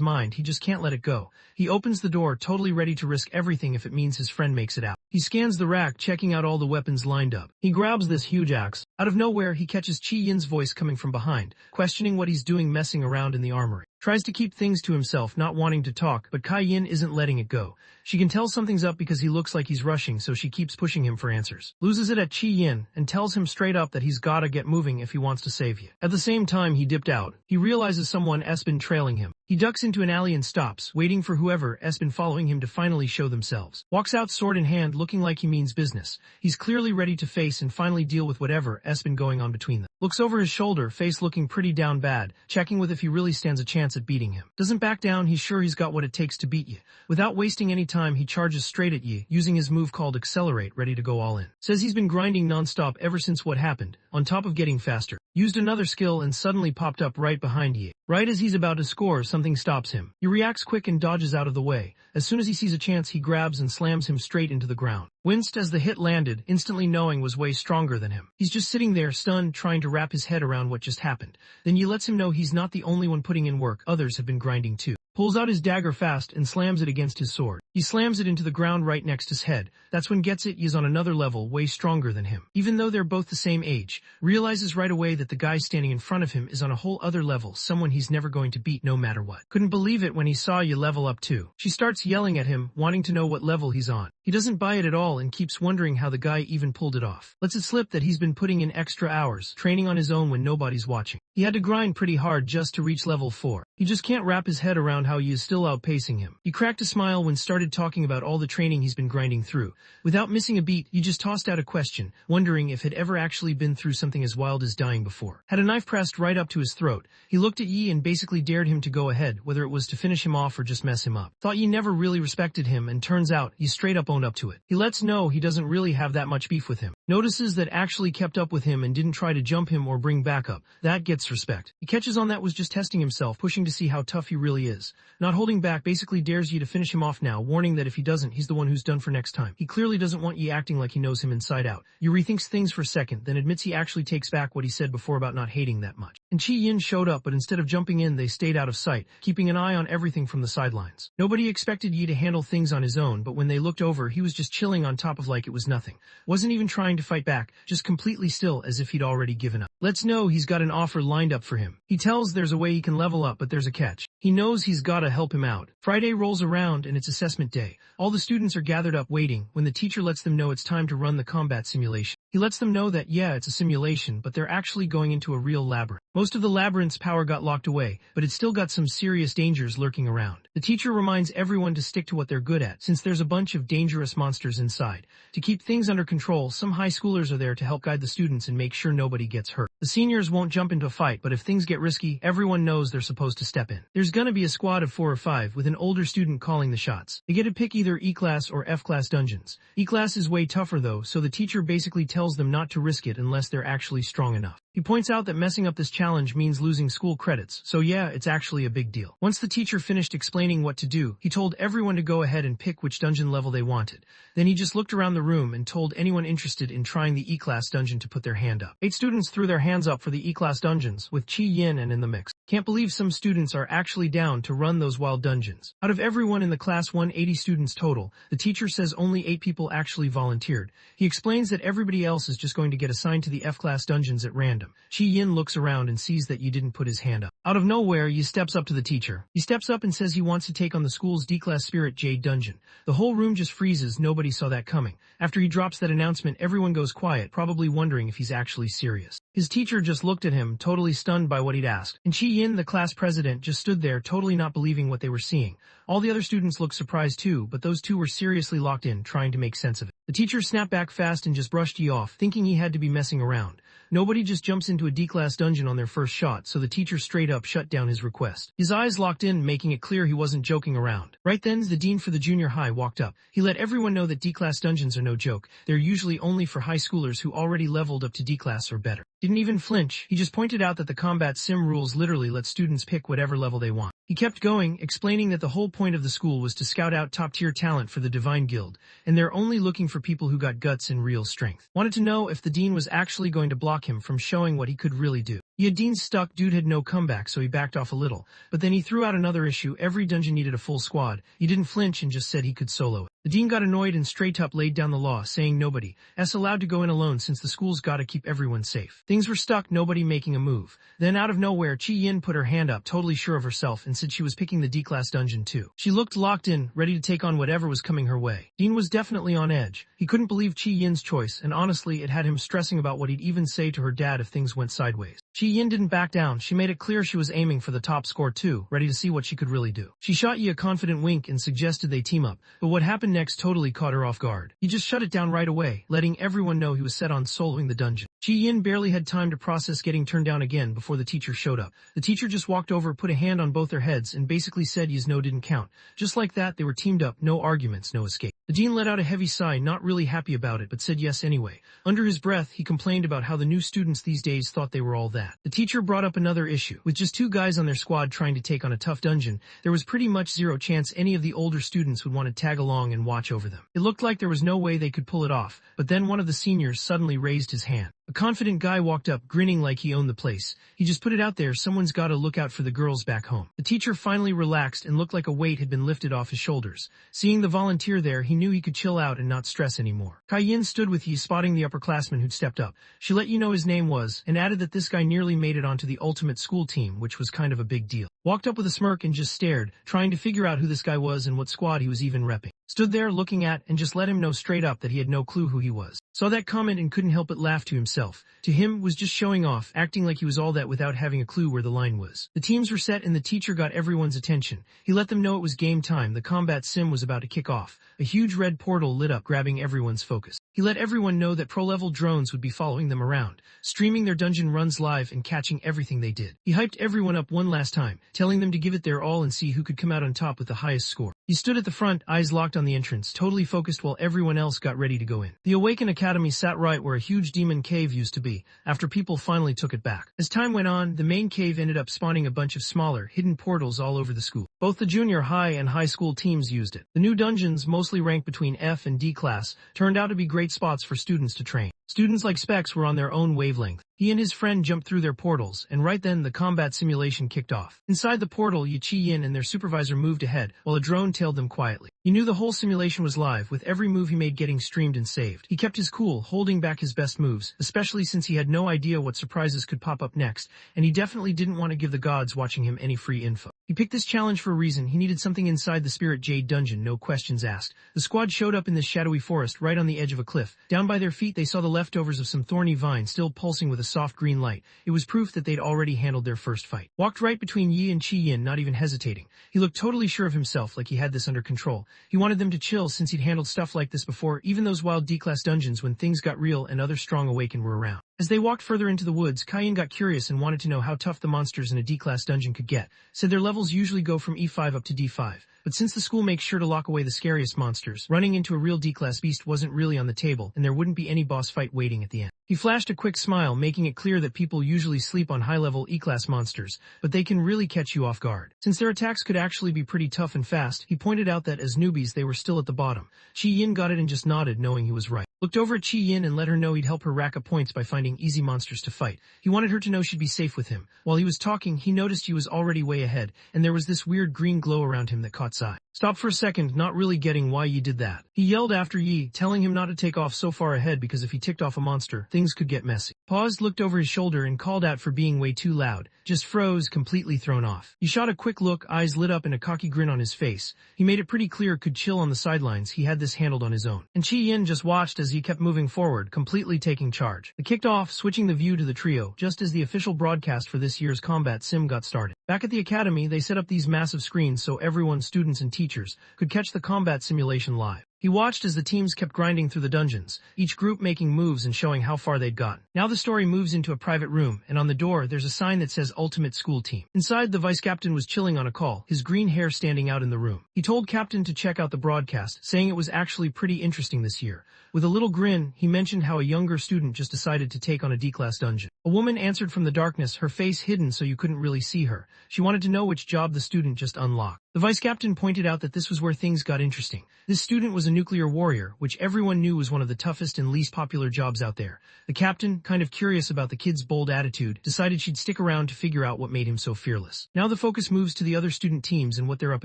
mind. He just can't let it go. He opens the door, totally ready to risk everything if it means his friend makes it out. He scans the rack, checking out all the weapons lined up. He grabs this huge axe. Out of nowhere, he catches Chi Yin's voice coming from behind, questioning what he's doing messing around in the armory. Tries to keep things to himself, not wanting to talk, but Kai Yin isn't letting it go. She can tell something's up because he looks like he's rushing, so she keeps pushing him for answers. Loses it at Chi Yin and tells him straight up that he's gotta get moving if he wants to save you. At the same time he dipped out. He realizes someone has been trailing him. He ducks into an alley and stops, waiting for whoever has been following him to finally show themselves. Walks out sword in hand, looking like he means business. He's clearly ready to face and finally deal with whatever has been going on between them. Looks over his shoulder, face looking pretty down bad, checking with if he really stands a chance at beating him. Doesn't back down, he's sure he's got what it takes to beat you. Without wasting any time, he charges straight at Yi, using his move called Accelerate, ready to go all in. Says he's been grinding non-stop ever since what happened, on top of getting faster. Used another skill and suddenly popped up right behind Yi. Right as he's about to score, something stops him. He reacts quick and dodges out of the way. As soon as he sees a chance, he grabs and slams him straight into the ground. Winced as the hit landed, instantly knowing was way stronger than him. He's just sitting there, stunned, trying to wrap his head around what just happened. Then Yi lets him know he's not the only one putting in work, others have been grinding too. Pulls out his dagger fast and slams it against his sword. He slams it into the ground right next to his head. That's when gets it, he's on another level, way stronger than him. Even though they're both the same age, realizes right away that the guy standing in front of him is on a whole other level, someone he's never going to beat no matter what. Couldn't believe it when he saw you level up too. She starts yelling at him, wanting to know what level he's on. He doesn't buy it at all and keeps wondering how the guy even pulled it off. Lets it slip that he's been putting in extra hours, training on his own when nobody's watching. He had to grind pretty hard just to reach level 4. He just can't wrap his head around how he is still outpacing him. He cracked a smile when started talking about all the training he's been grinding through. Without missing a beat, he just tossed out a question, wondering if he'd ever actually been through something as wild as dying before. Had a knife pressed right up to his throat. He looked at Yi and basically dared him to go ahead, whether it was to finish him off or just mess him up. Thought Yi never really respected him, and turns out he straight up owned up to it. He lets know he doesn't really have that much beef with him. Notices that actually kept up with him and didn't try to jump him or bring backup. That gets respect. He catches on that was just testing himself, pushing to see how tough he really is. Not holding back, basically dares Yi to finish him off now, warning that if he doesn't, he's the one who's done for next time. He clearly doesn't want Yi acting like he knows him inside out. Yi rethinks things for a second, then admits he actually takes back what he said before about not hating that much. And Chi Yin showed up, but instead of jumping in, they stayed out of sight, keeping an eye on everything from the sidelines. Nobody expected Yi to handle things on his own, but when they looked over, he was just chilling on top of like it was nothing. Wasn't even trying to fight back, just completely still as if he'd already given up. Lets know he's got an offer lined up for him. He tells there's a way he can level up, but there's a catch. He knows he's gotta help him out. Friday rolls around and it's assessment day. All the students are gathered up waiting when the teacher lets them know it's time to run the combat simulation. He lets them know that yeah, it's a simulation, but they're actually going into a real labyrinth. Most of the labyrinth's power got locked away, but it's still got some serious dangers lurking around. The teacher reminds everyone to stick to what they're good at, since there's a bunch of dangerous monsters inside. To keep things under control, some high schoolers are there to help guide the students and make sure nobody gets hurt. The seniors won't jump into a fight, but if things get risky, everyone knows they're supposed to step in. There's gonna be a squad of 4 or 5, with an older student calling the shots. They get to pick either E-Class or F-Class dungeons. E-Class is way tougher though, so the teacher basically tells them not to risk it unless they're actually strong enough. He points out that messing up this challenge means losing school credits, so yeah, it's actually a big deal. Once the teacher finished explaining what to do, he told everyone to go ahead and pick which dungeon level they wanted. Then he just looked around the room and told anyone interested in trying the E-class dungeon to put their hand up. 8 students threw their hands up for the E-class dungeons, with Chi Yin and in the mix. Can't believe some students are actually down to run those wild dungeons. Out of everyone in the class 180 students total, the teacher says only 8 people actually volunteered. He explains that everybody else is just going to get assigned to the F-class dungeons at random. Chi Yin looks around and sees that Yi didn't put his hand up. Out of nowhere, Yi steps up to the teacher. He steps up and says he wants to take on the school's D-class Spirit Jade dungeon. The whole room just freezes, nobody saw that coming. After he drops that announcement, everyone goes quiet, probably wondering if he's actually serious. His teacher just looked at him, totally stunned by what he'd asked. And Chi Yin, the class president, just stood there, totally not believing what they were seeing. All the other students looked surprised too, but those two were seriously locked in, trying to make sense of it. The teacher snapped back fast and just brushed Yi off, thinking he had to be messing around. Nobody just jumps into a D-class dungeon on their first shot, so the teacher straight up shut down his request. His eyes locked in, making it clear he wasn't joking around. Right then, the dean for the junior high walked up. He let everyone know that D-class dungeons are no joke. They're usually only for high schoolers who already leveled up to D-class or better. Didn't even flinch. He just pointed out that the combat sim rules literally let students pick whatever level they want. He kept going, explaining that the whole point of the school was to scout out top-tier talent for the Divine Guild, and they're only looking for people who got guts and real strength. Wanted to know if the dean was actually going to block him from showing what he could really do. Yeah, Dean's stuck, dude had no comeback, so he backed off a little. But then he threw out another issue, every dungeon needed a full squad. He didn't flinch and just said he could solo it. The dean got annoyed and straight up laid down the law, saying nobody is allowed to go in alone since the school's gotta keep everyone safe. Things were stuck, nobody making a move. Then out of nowhere, Chi Yin put her hand up, totally sure of herself, and said she was picking the D-class dungeon too. She looked locked in, ready to take on whatever was coming her way. Dean was definitely on edge. He couldn't believe Chi Yin's choice, and honestly, it had him stressing about what he'd even say to her dad if things went sideways. Chi Yin didn't back down. She made it clear she was aiming for the top score too, ready to see what she could really do. She shot Yi a confident wink and suggested they team up, but what happened next totally caught her off guard. He just shut it down right away, letting everyone know he was set on soloing the dungeon. Chi Yin barely had time to process getting turned down again before the teacher showed up. The teacher just walked over, put a hand on both their heads, and basically said Yi's no didn't count. Just like that, they were teamed up, no arguments, no escape. The dean let out a heavy sigh, not really happy about it, but said yes anyway. Under his breath, he complained about how the new students these days thought they were all that. The teacher brought up another issue. With just 2 guys on their squad trying to take on a tough dungeon, there was pretty much zero chance any of the older students would want to tag along and watch over them. It looked like there was no way they could pull it off, but then one of the seniors suddenly raised his hand. A confident guy walked up, grinning like he owned the place. He just put it out there, someone's gotta look out for the girls back home. The teacher finally relaxed and looked like a weight had been lifted off his shoulders. Seeing the volunteer there, he knew he could chill out and not stress anymore. Kai Yin stood with Yi, spotting the upperclassman who'd stepped up. She let you know his name was, and added that this guy nearly made it onto the ultimate school team, which was kind of a big deal. Walked up with a smirk and just stared, trying to figure out who this guy was and what squad he was even repping. Stood there looking at and just let him know straight up that he had no clue who he was. Saw that comment and couldn't help but laugh to himself. To him, was just showing off, acting like he was all that without having a clue where the line was. The teams were set and the teacher got everyone's attention. He let them know it was game time, the combat sim was about to kick off. A huge red portal lit up, grabbing everyone's focus. He let everyone know that pro-level drones would be following them around, streaming their dungeon runs live and catching everything they did. He hyped everyone up one last time, telling them to give it their all and see who could come out on top with the highest score. He stood at the front, eyes locked on the entrance, totally focused while everyone else got ready to go in. The Awaken Academy sat right where a huge demon cave used to be, after people finally took it back. As time went on, the main cave ended up spawning a bunch of smaller, hidden portals all over the school. Both the junior high and high school teams used it. The new dungeons, mostly ranked between F and D class, turned out to be great spots for students to train. Students like Specs were on their own wavelength. He and his friend jumped through their portals, and right then the combat simulation kicked off. Inside the portal, Chi Yin and their supervisor moved ahead, while a drone tailed them quietly. He knew the whole simulation was live, with every move he made getting streamed and saved. He kept his cool, holding back his best moves, especially since he had no idea what surprises could pop up next, and he definitely didn't want to give the gods watching him any free info. He picked this challenge for a reason. He needed something inside the Spirit Jade dungeon, no questions asked. The squad showed up in this shadowy forest right on the edge of a cliff. Down by their feet they saw the leftovers of some thorny vine still pulsing with a soft green light. It was proof that they'd already handled their first fight. Walked right between Yi and Chi Yin, not even hesitating. He looked totally sure of himself, like he had this under control. He wanted them to chill since he'd handled stuff like this before, even those wild D-class dungeons when things got real and other strong Awaken were around. As they walked further into the woods, Kai-yin got curious and wanted to know how tough the monsters in a D-class dungeon could get. Said their levels usually go from E5 up to D5, But since the school makes sure to lock away the scariest monsters, running into a real D-class beast wasn't really on the table, and there wouldn't be any boss fight waiting at the end. He flashed a quick smile, making it clear that people usually sleep on high-level E-class monsters, but they can really catch you off guard. Since their attacks could actually be pretty tough and fast, he pointed out that as newbies they were still at the bottom. Chi Yin got it and just nodded, knowing he was right. Looked over at Chi Yin and let her know he'd help her rack up points by finding easy monsters to fight. He wanted her to know she'd be safe with him. While he was talking, he noticed he was already way ahead, and there was this weird green glow around him that caught his eye. Stop for a second, not really getting why Yi did that. He yelled after Yi, telling him not to take off so far ahead because if he ticked off a monster, things could get messy. Paused, looked over his shoulder and called out for being way too loud. Just froze, completely thrown off. He shot a quick look, eyes lit up and a cocky grin on his face. He made it pretty clear could chill on the sidelines, he had this handled on his own. And Chi Yin just watched as he kept moving forward, completely taking charge. They kicked off, switching the view to the trio, just as the official broadcast for this year's combat sim got started. Back at the academy, they set up these massive screens so everyone, students and teachers, could catch the combat simulation live. He watched as the teams kept grinding through the dungeons, each group making moves and showing how far they'd gotten. Now the story moves into a private room, and on the door there's a sign that says Ultimate School Team. Inside, the vice captain was chilling on a call, his green hair standing out in the room. He told Captain to check out the broadcast, saying it was actually pretty interesting this year. With a little grin, he mentioned how a younger student just decided to take on a D-class dungeon. A woman answered from the darkness, her face hidden so you couldn't really see her. She wanted to know which job the student just unlocked. The vice captain pointed out that this was where things got interesting. This student was a nuclear warrior, which everyone knew was one of the toughest and least popular jobs out there. The captain, kind of curious about the kid's bold attitude, decided she'd stick around to figure out what made him so fearless. Now the focus moves to the other student teams and what they're up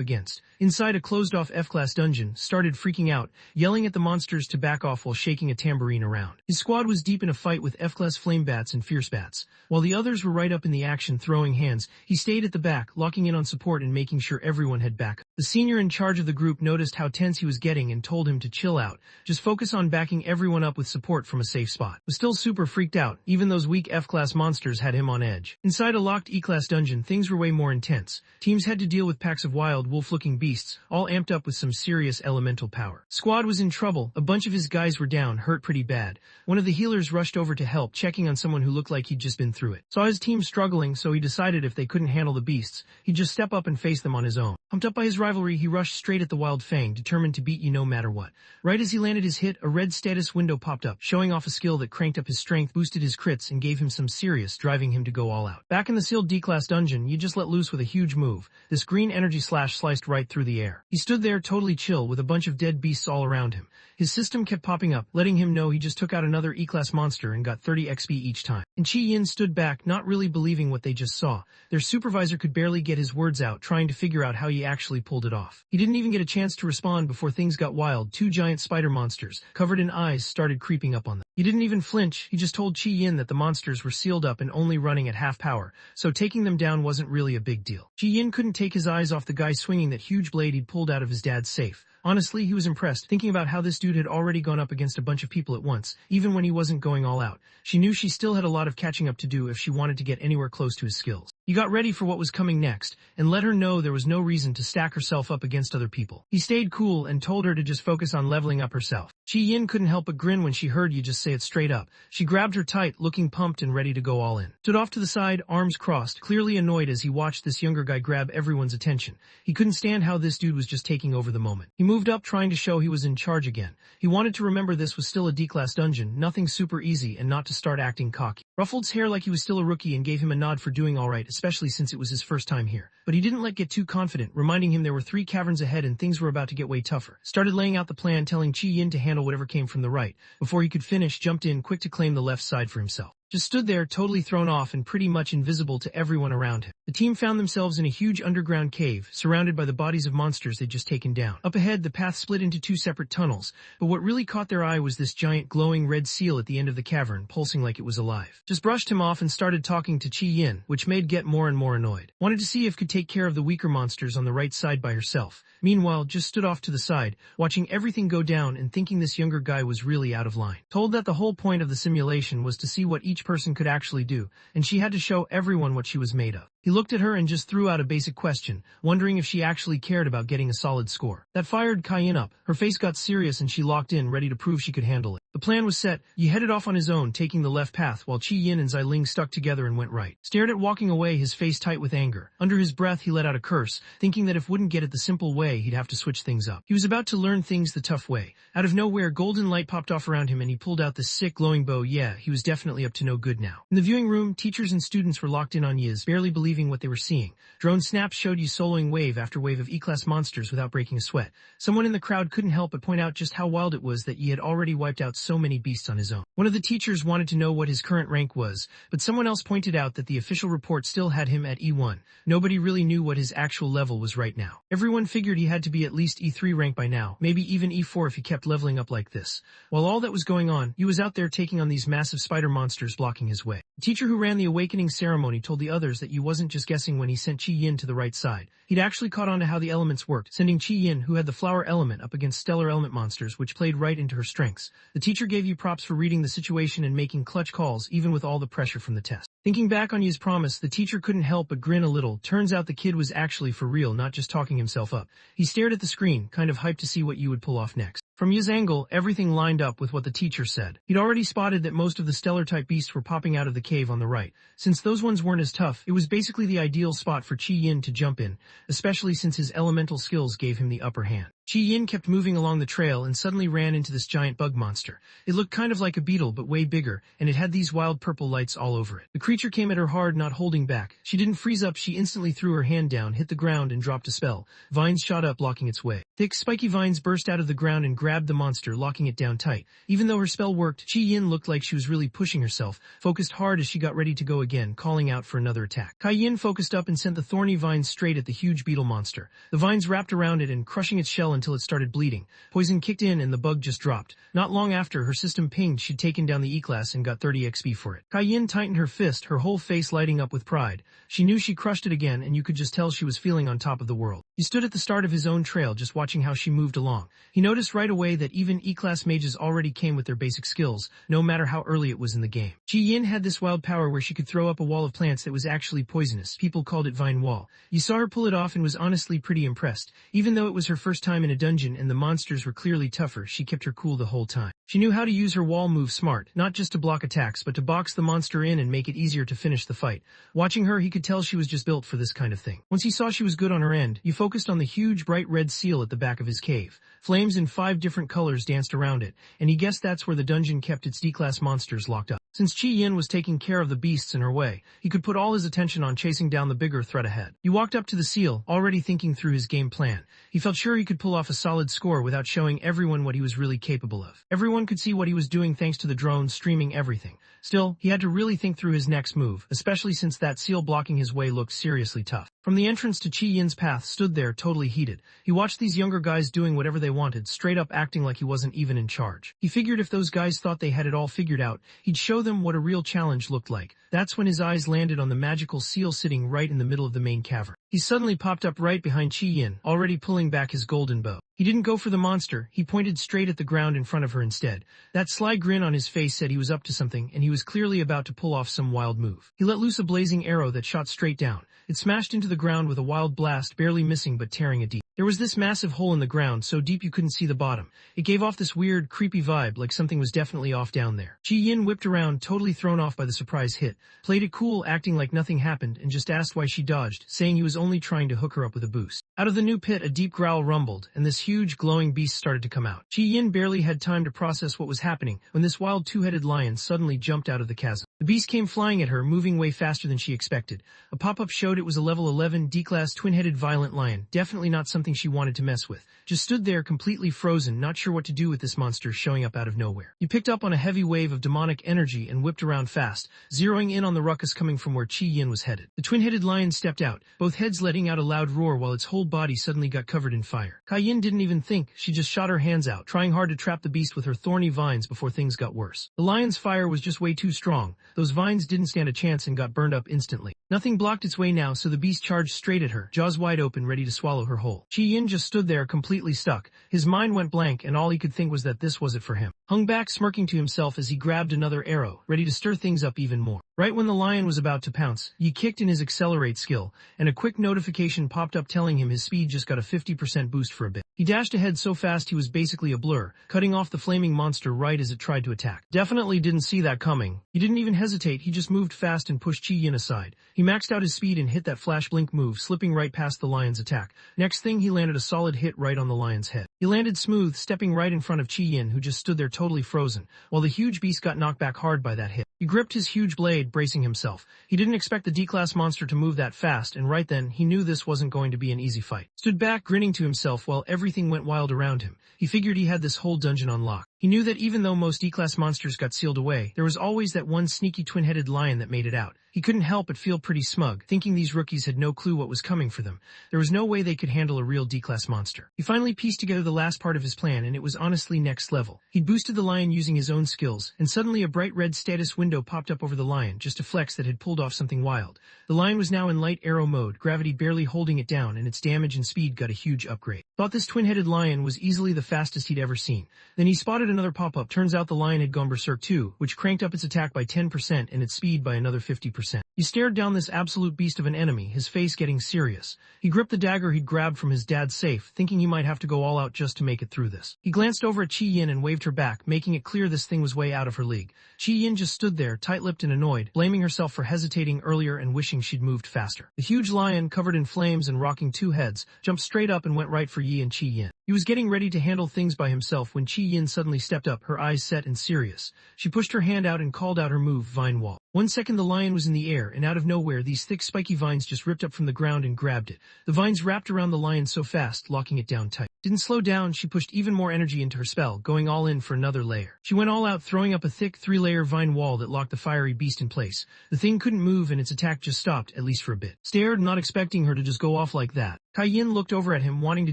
against. Inside a closed-off F-class dungeon, started freaking out, yelling at the monsters to back off while shaking a tambourine around. His squad was deep in a fight with F-class flame bats and fierce bats. While the others were right up in the action throwing hands, he stayed at the back, locking in on support and making sure everyone had backup. The senior in charge of the group noticed how tense he was getting and told him to chill out, just focus on backing everyone up with support from a safe spot. Was still super freaked out, even those weak F-class monsters had him on edge. Inside a locked E-class dungeon, things were way more intense. Teams had to deal with packs of wild, wolf-looking beasts, all amped up with some serious elemental power. Squad was in trouble, a bunch of his guys were down, hurt pretty bad. One of the healers rushed over to help, checking on someone who looked like he'd just been through it. Saw his team struggling, so he decided if they couldn't handle the beasts, he'd just step up and face them on his own. Pumped up by his rivalry, he rushed straight at the Wild Fang, determined to beat you no matter what. Right as he landed his hit, a red status window popped up, showing off a skill that cranked up his strength, boosted his crits, and gave him some serious, driving him to go all out. Back in the sealed D-class dungeon, you just let loose with a huge move. This green energy slash sliced right through the air. He stood there totally chill with a bunch of dead beasts all around him. His system kept popping up, letting him know he just took out another E-class monster and got 30 XP each time. And Chi Yin stood back, not really believing what they just saw. Their supervisor could barely get his words out, trying to figure out how he actually pulled it off. He didn't even get a chance to respond before things got wild. Two giant spider monsters, covered in eyes, started creeping up on them. He didn't even flinch, he just told Chi Yin that the monsters were sealed up and only running at half power, so taking them down wasn't really a big deal. Chi Yin couldn't take his eyes off the guy swinging that huge blade he'd pulled out of his dad's safe. Honestly, he was impressed, thinking about how this dude had already gone up against a bunch of people at once, even when he wasn't going all out. She knew she still had a lot of catching up to do if she wanted to get anywhere close to his skills. He got ready for what was coming next, and let her know there was no reason to stack herself up against other people. He stayed cool and told her to just focus on leveling up herself. Chi Yin couldn't help but grin when she heard you just say it straight up. She grabbed her tight, looking pumped and ready to go all in. Stood off to the side, arms crossed, clearly annoyed as he watched this younger guy grab everyone's attention. He couldn't stand how this dude was just taking over the moment. He moved up trying to show he was in charge again. He wanted to remember this was still a D-class dungeon, nothing super easy, and not to start acting cocky. Ruffled his hair like he was still a rookie and gave him a nod for doing alright, especially since it was his first time here. But he didn't let get too confident, reminding him there were 3 caverns ahead and things were about to get way tougher. Started laying out the plan, telling Chi Yin to handle whatever came from the right. Before he could finish, jumped in quick to claim the left side for himself. Just stood there, totally thrown off and pretty much invisible to everyone around him. The team found themselves in a huge underground cave, surrounded by the bodies of monsters they'd just taken down. Up ahead, the path split into 2 separate tunnels, but what really caught their eye was this giant glowing red seal at the end of the cavern, pulsing like it was alive. Just brushed him off and started talking to Chi Yin, which made Get more and more annoyed. Wanted to see if could take care of the weaker monsters on the right side by herself. Meanwhile, just stood off to the side, watching everything go down and thinking this younger guy was really out of line. Told that the whole point of the simulation was to see what each person could actually do, and she had to show everyone what she was made of. He looked at her and just threw out a basic question, wondering if she actually cared about getting a solid score. That fired Cayenne up. Her face got serious and she locked in, ready to prove she could handle it. The plan was set. Yi headed off on his own, taking the left path, while Qi Yin and Zai Ling stuck together and went right. Stared at walking away, his face tight with anger. Under his breath, he let out a curse, thinking that if wouldn't get it the simple way, he'd have to switch things up. He was about to learn things the tough way. Out of nowhere, golden light popped off around him and he pulled out this sick glowing bow. Yeah, he was definitely up to no good now. In the viewing room, teachers and students were locked in on Yiz, barely believing what they were seeing. Drone snaps showed Yi soloing wave after wave of E-class monsters without breaking a sweat. Someone in the crowd couldn't help but point out just how wild it was that Yi had already wiped out so many beasts on his own. One of the teachers wanted to know what his current rank was, but someone else pointed out that the official report still had him at E1. Nobody really knew what his actual level was right now. Everyone figured he had to be at least E3 rank by now, maybe even E4 if he kept leveling up like this. While all that was going on, Yi was out there taking on these massive spider monsters blocking his way. The teacher who ran the awakening ceremony told the others that Yi wasn't just guessing when he sent Qi Yin to the right side. He'd actually caught on to how the elements worked, sending Qi Yin, who had the flower element, up against stellar element monsters, which played right into her strengths. The teacher gave Yi props for reading the situation and making clutch calls, even with all the pressure from the test. Thinking back on Yi's promise, the teacher couldn't help but grin a little. Turns out the kid was actually for real, not just talking himself up. He stared at the screen, kind of hyped to see what Yi would pull off next. From Yi's angle, everything lined up with what the teacher said. He'd already spotted that most of the stellar-type beasts were popping out of the cave on the right. Since those ones weren't as tough, it was basically the ideal spot for Qi Yin to jump in, especially since his elemental skills gave him the upper hand. Qi Yin kept moving along the trail and suddenly ran into this giant bug monster. It looked kind of like a beetle but way bigger, and it had these wild purple lights all over it. The creature came at her hard, not holding back. She didn't freeze up, she instantly threw her hand down, hit the ground, and dropped a spell. Vines shot up, blocking its way. Thick, spiky vines burst out of the ground and grabbed the monster, locking it down tight. Even though her spell worked, Qi Yin looked like she was really pushing herself, focused hard as she got ready to go again, calling out for another attack. Kai Yin focused up and sent the thorny vines straight at the huge beetle monster. The vines wrapped around it and crushing its shell until it started bleeding. Poison kicked in and the bug just dropped. Not long after, her system pinged. She'd taken down the E-class and got 30 XP for it. Kai Yin tightened her fist, her whole face lighting up with pride. She knew she crushed it again, and you could just tell she was feeling on top of the world. He stood at the start of his own trail, just watching how she moved along. He noticed right away that even E-class mages already came with their basic skills, no matter how early it was in the game. Qi Yin had this wild power where she could throw up a wall of plants that was actually poisonous. People called it Vine Wall. You saw her pull it off and was honestly pretty impressed. Even though it was her first time in a dungeon and the monsters were clearly tougher, she kept her cool the whole time. She knew how to use her wall move smart, not just to block attacks but to box the monster in and make it easier to finish the fight. Watching her, he could tell she was just built for this kind of thing. Once he saw she was good on her end, he focused on the huge bright red seal at the back of his cave. Flames in 5 different colors danced around it, and he guessed that's where the dungeon kept its D-class monsters locked up. Since Qi Yin was taking care of the beasts in her way, he could put all his attention on chasing down the bigger threat ahead. He walked up to the seal, already thinking through his game plan. He felt sure he could pull off a solid score without showing everyone what he was really capable of. Everyone could see what he was doing thanks to the drone streaming everything. Still, he had to really think through his next move, especially since that seal blocking his way looked seriously tough. From the entrance to Qi Yin's path stood there, totally heated. He watched these younger guys doing whatever they wanted, straight up acting like he wasn't even in charge. He figured if those guys thought they had it all figured out, he'd show them what a real challenge looked like. That's when his eyes landed on the magical seal sitting right in the middle of the main cavern. He suddenly popped up right behind Qi Yin, already pulling back his golden bow. He didn't go for the monster, he pointed straight at the ground in front of her instead. That sly grin on his face said he was up to something, and he was clearly about to pull off some wild move. He let loose a blazing arrow that shot straight down. It smashed into the ground with a wild blast, barely missing but tearing it deep. There was this massive hole in the ground, so deep you couldn't see the bottom. It gave off this weird, creepy vibe, like something was definitely off down there. Qi Yin whipped around, totally thrown off by the surprise hit, played it cool, acting like nothing happened, and just asked why she dodged, saying he was only trying to hook her up with a boost. Out of the new pit, a deep growl rumbled, and this huge, glowing beast started to come out. Qi Yin barely had time to process what was happening when this wild two-headed lion suddenly jumped out of the chasm. The beast came flying at her, moving way faster than she expected. A pop-up showed it was a level 11 D-class twin-headed violent lion, definitely not something she wanted to mess with. Just stood there completely frozen, not sure what to do with this monster showing up out of nowhere. He picked up on a heavy wave of demonic energy and whipped around fast, zeroing in on the ruckus coming from where Qi Yin was headed. The twin-headed lion stepped out, both heads letting out a loud roar while its whole body suddenly got covered in fire. Kai Yin didn't even think, she just shot her hands out, trying hard to trap the beast with her thorny vines before things got worse. The lion's fire was just way too strong. Those vines didn't stand a chance and got burned up instantly. Nothing blocked its way now, so the beast charged straight at her, jaws wide open, ready to swallow her whole. Chi Yin just stood there completely stuck. His mind went blank, and all he could think was that this was it for him. Hung back smirking to himself as he grabbed another arrow, ready to stir things up even more. Right when the lion was about to pounce, Yi kicked in his accelerate skill, and a quick notification popped up telling him his speed just got a 50% boost for a bit. He dashed ahead so fast he was basically a blur, cutting off the flaming monster right as it tried to attack. Definitely didn't see that coming. He didn't even hesitate, he just moved fast and pushed Chi Yin aside. He maxed out his speed and hit that flash blink move, slipping right past the lion's attack. Next thing, he landed a solid hit right on the lion's head. He landed smooth, stepping right in front of Chi Yin, who just stood there totally frozen, while the huge beast got knocked back hard by that hit. He gripped his huge blade, bracing himself. He didn't expect the D-class monster to move that fast, and right then, he knew this wasn't going to be an easy fight. Stood back, grinning to himself while everything went wild around him. He figured he had this whole dungeon on lock. He knew that even though most D-class monsters got sealed away, there was always that one sneaky twin-headed lion that made it out. He couldn't help but feel pretty smug, thinking these rookies had no clue what was coming for them. There was no way they could handle a real D-class monster. He finally pieced together the last part of his plan, and it was honestly next level. He'd boosted the lion using his own skills, and suddenly a bright red status window popped up over the lion, just a flex that had pulled off something wild. The lion was now in light arrow mode, gravity barely holding it down, and its damage and speed got a huge upgrade. Thought this twin-headed lion was easily the fastest he'd ever seen. Then he spotted another pop-up. Turns out the lion had gone berserk too, which cranked up its attack by 10% and its speed by another 50%. He stared down this absolute beast of an enemy, his face getting serious. He gripped the dagger he'd grabbed from his dad's safe, thinking he might have to go all out just to make it through this. He glanced over at Chi Yin and waved her back, making it clear this thing was way out of her league. Chi Yin just stood there, tight-lipped and annoyed, blaming herself for hesitating earlier and wishing she'd moved faster. The huge lion, covered in flames and rocking two heads, jumped straight up and went right for Yi and Chi Yin. He was getting ready to handle things by himself when Chi Yin suddenly stepped up, her eyes set and serious. She pushed her hand out and called out her move, Vine Wall. 1 second the lion was in the air, and out of nowhere these thick spiky vines just ripped up from the ground and grabbed it. The vines wrapped around the lion so fast, locking it down tight. Didn't slow down, she pushed even more energy into her spell, going all in for another layer. She went all out, throwing up a thick 3-layer vine wall that locked the fiery beast in place. The thing couldn't move and its attack just stopped, at least for a bit. Stared, not expecting her to just go off like that. Kai Yin looked over at him, wanting to